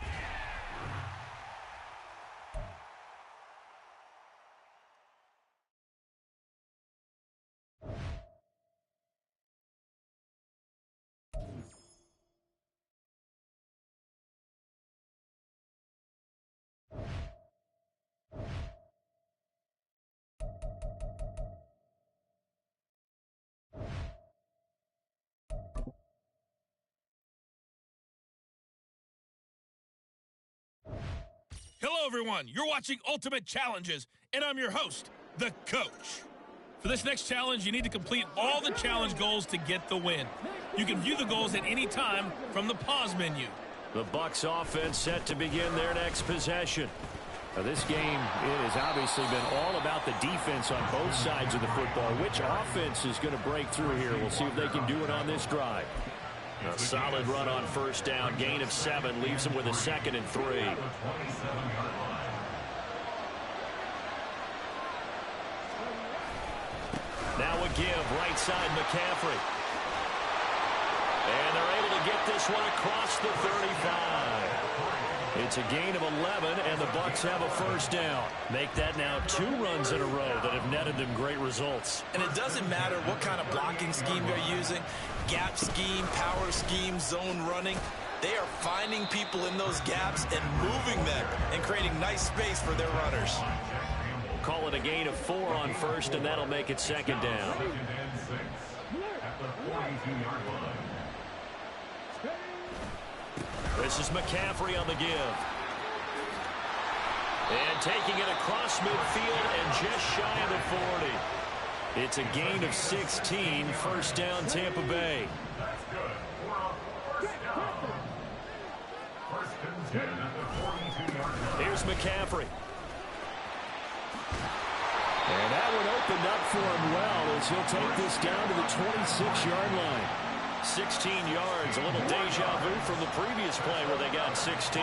Hello, everyone. You're watching Ultimate Challenges, and I'm your host, the Coach. For this next challenge, you need to complete all the challenge goals to get the win. You can view the goals at any time from the pause menu. The Bucs offense set to begin their next possession. Now, this game, it has obviously been all about the defense on both sides of the football. Which offense is going to break through here? We'll see if they can do it on this drive. A solid run on first down. Gain of 7 leaves them with a 2nd and 3. Now a give, right side McCaffrey. And they're able to get this one across the 35. It's a gain of 11, and the Bucs have a first down. Make that now 2 runs in a row that have netted them great results. And it doesn't matter what kind of blocking scheme they're using, gap scheme, power scheme, zone running. They are finding people in those gaps and moving them and creating nice space for their runners. Call it a gain of 4 on first, and that'll make it 2nd down. This is McCaffrey on the give. And taking it across midfield and just shy of the 40. It's a gain of 16, first down Tampa Bay. That's good. First down. First and 10 at the 42-yard line. Here's McCaffrey. And that one opened up for him well as he'll take this down to the 26-yard line. 16 yards, a little deja vu from the previous play where they got 16.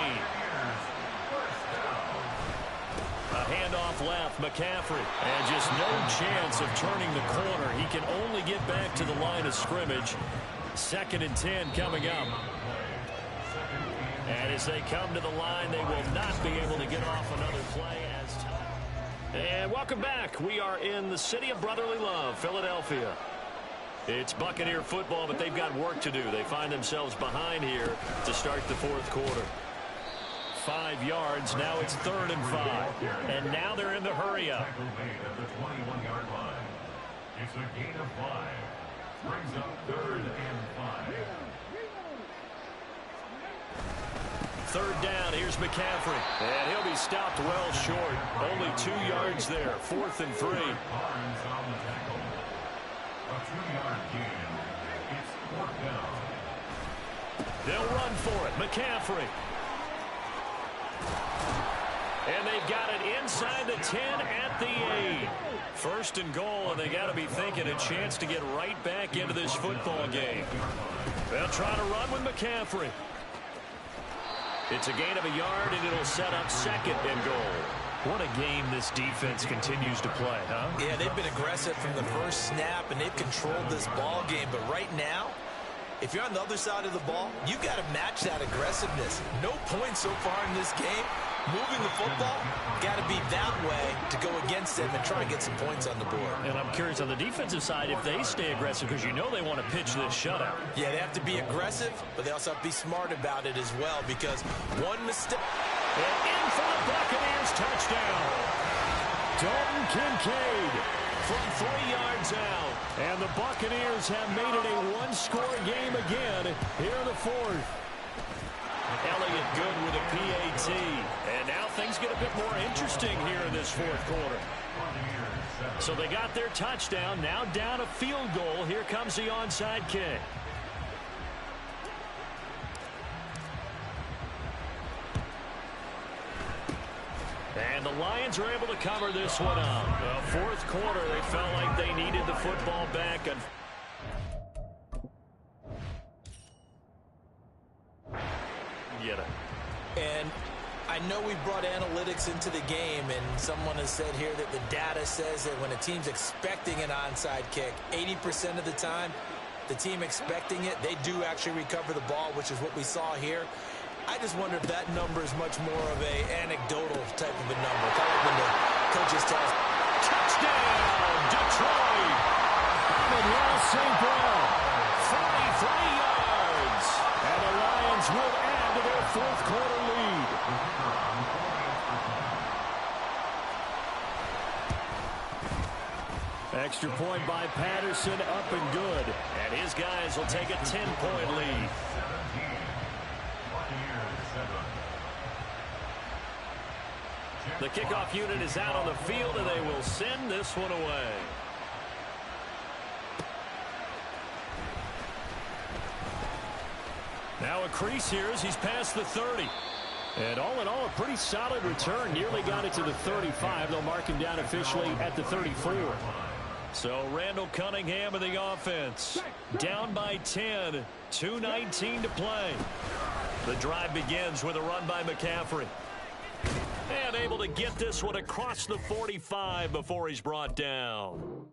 A handoff left, McCaffrey. And just no chance of turning the corner. He can only get back to the line of scrimmage. 2nd and 10 coming up. And as they come to the line, they will not be able to get off another play as time. And welcome back. We are in the city of brotherly love, Philadelphia. It's Buccaneer football, but they've got work to do. They find themselves behind here to start the 4th quarter. 5 yards. Now it's 3rd and 5. And now they're in the hurry up. At the 21-yard line. It's a gain of 5. Brings up 3rd and 5. 3rd down. Here's McCaffrey. And he'll be stopped well short. Only 2 yards there. 4th and 3. Barnes on the tackle. A 2-yard gain. It's 4th down. They'll run for it. McCaffrey. And they've got it inside the 10 at the 8. 1st and goal, and they got to be thinking a chance to get right back into this football game. They'll try to run with McCaffrey. It's a gain of a yard, and it'll set up 2nd and goal. What a game this defense continues to play, huh? Yeah, they've been aggressive from the first snap, and they've controlled this ball game. But right now, if you're on the other side of the ball, you got to match that aggressiveness. No points so far in this game. Moving the football, got to be that way to go against them and try and get some points on the board. And I'm curious on the defensive side if they stay aggressive, because you know they want to pitch this shutout. Yeah, they have to be aggressive, but they also have to be smart about it as well, because one mistake. And in for the Buccaneers, touchdown. Dalton Kincaid from 3 yards out. And the Buccaneers have made it a one-score game again here in the 4th. Elliott good with a PAT. And now things get a bit more interesting here in this 4th quarter. So they got their touchdown. Now down a field goal. Here comes the onside kick. And the Lions are able to cover this one up. The 4th quarter, they felt like they needed the football back. And I know we brought analytics into the game, and someone has said here that the data says that when a team's expecting an onside kick, 80% of the time, the team expecting it, they do actually recover the ball, which is what we saw here. I just wonder if that number is much more of a anecdotal type of a number. Kind of when the coaches tell us, Touchdown, Detroit! Emmanuel St. Brown, 43 yards. And the Lions will add to their fourth quarter lead. Extra point by Patterson, up and good. And his guys will take a 10-point lead. The kickoff unit is out on the field, and they will send this one away. Now a crease here as he's past the 30. And all in all, a pretty solid return. Nearly got it to the 35. They'll mark him down officially at the 34. So Randall Cunningham of the offense. Down by 10. 2:19 to play. The drive begins with a run by McCaffrey. And able to get this one across the 45 before he's brought down.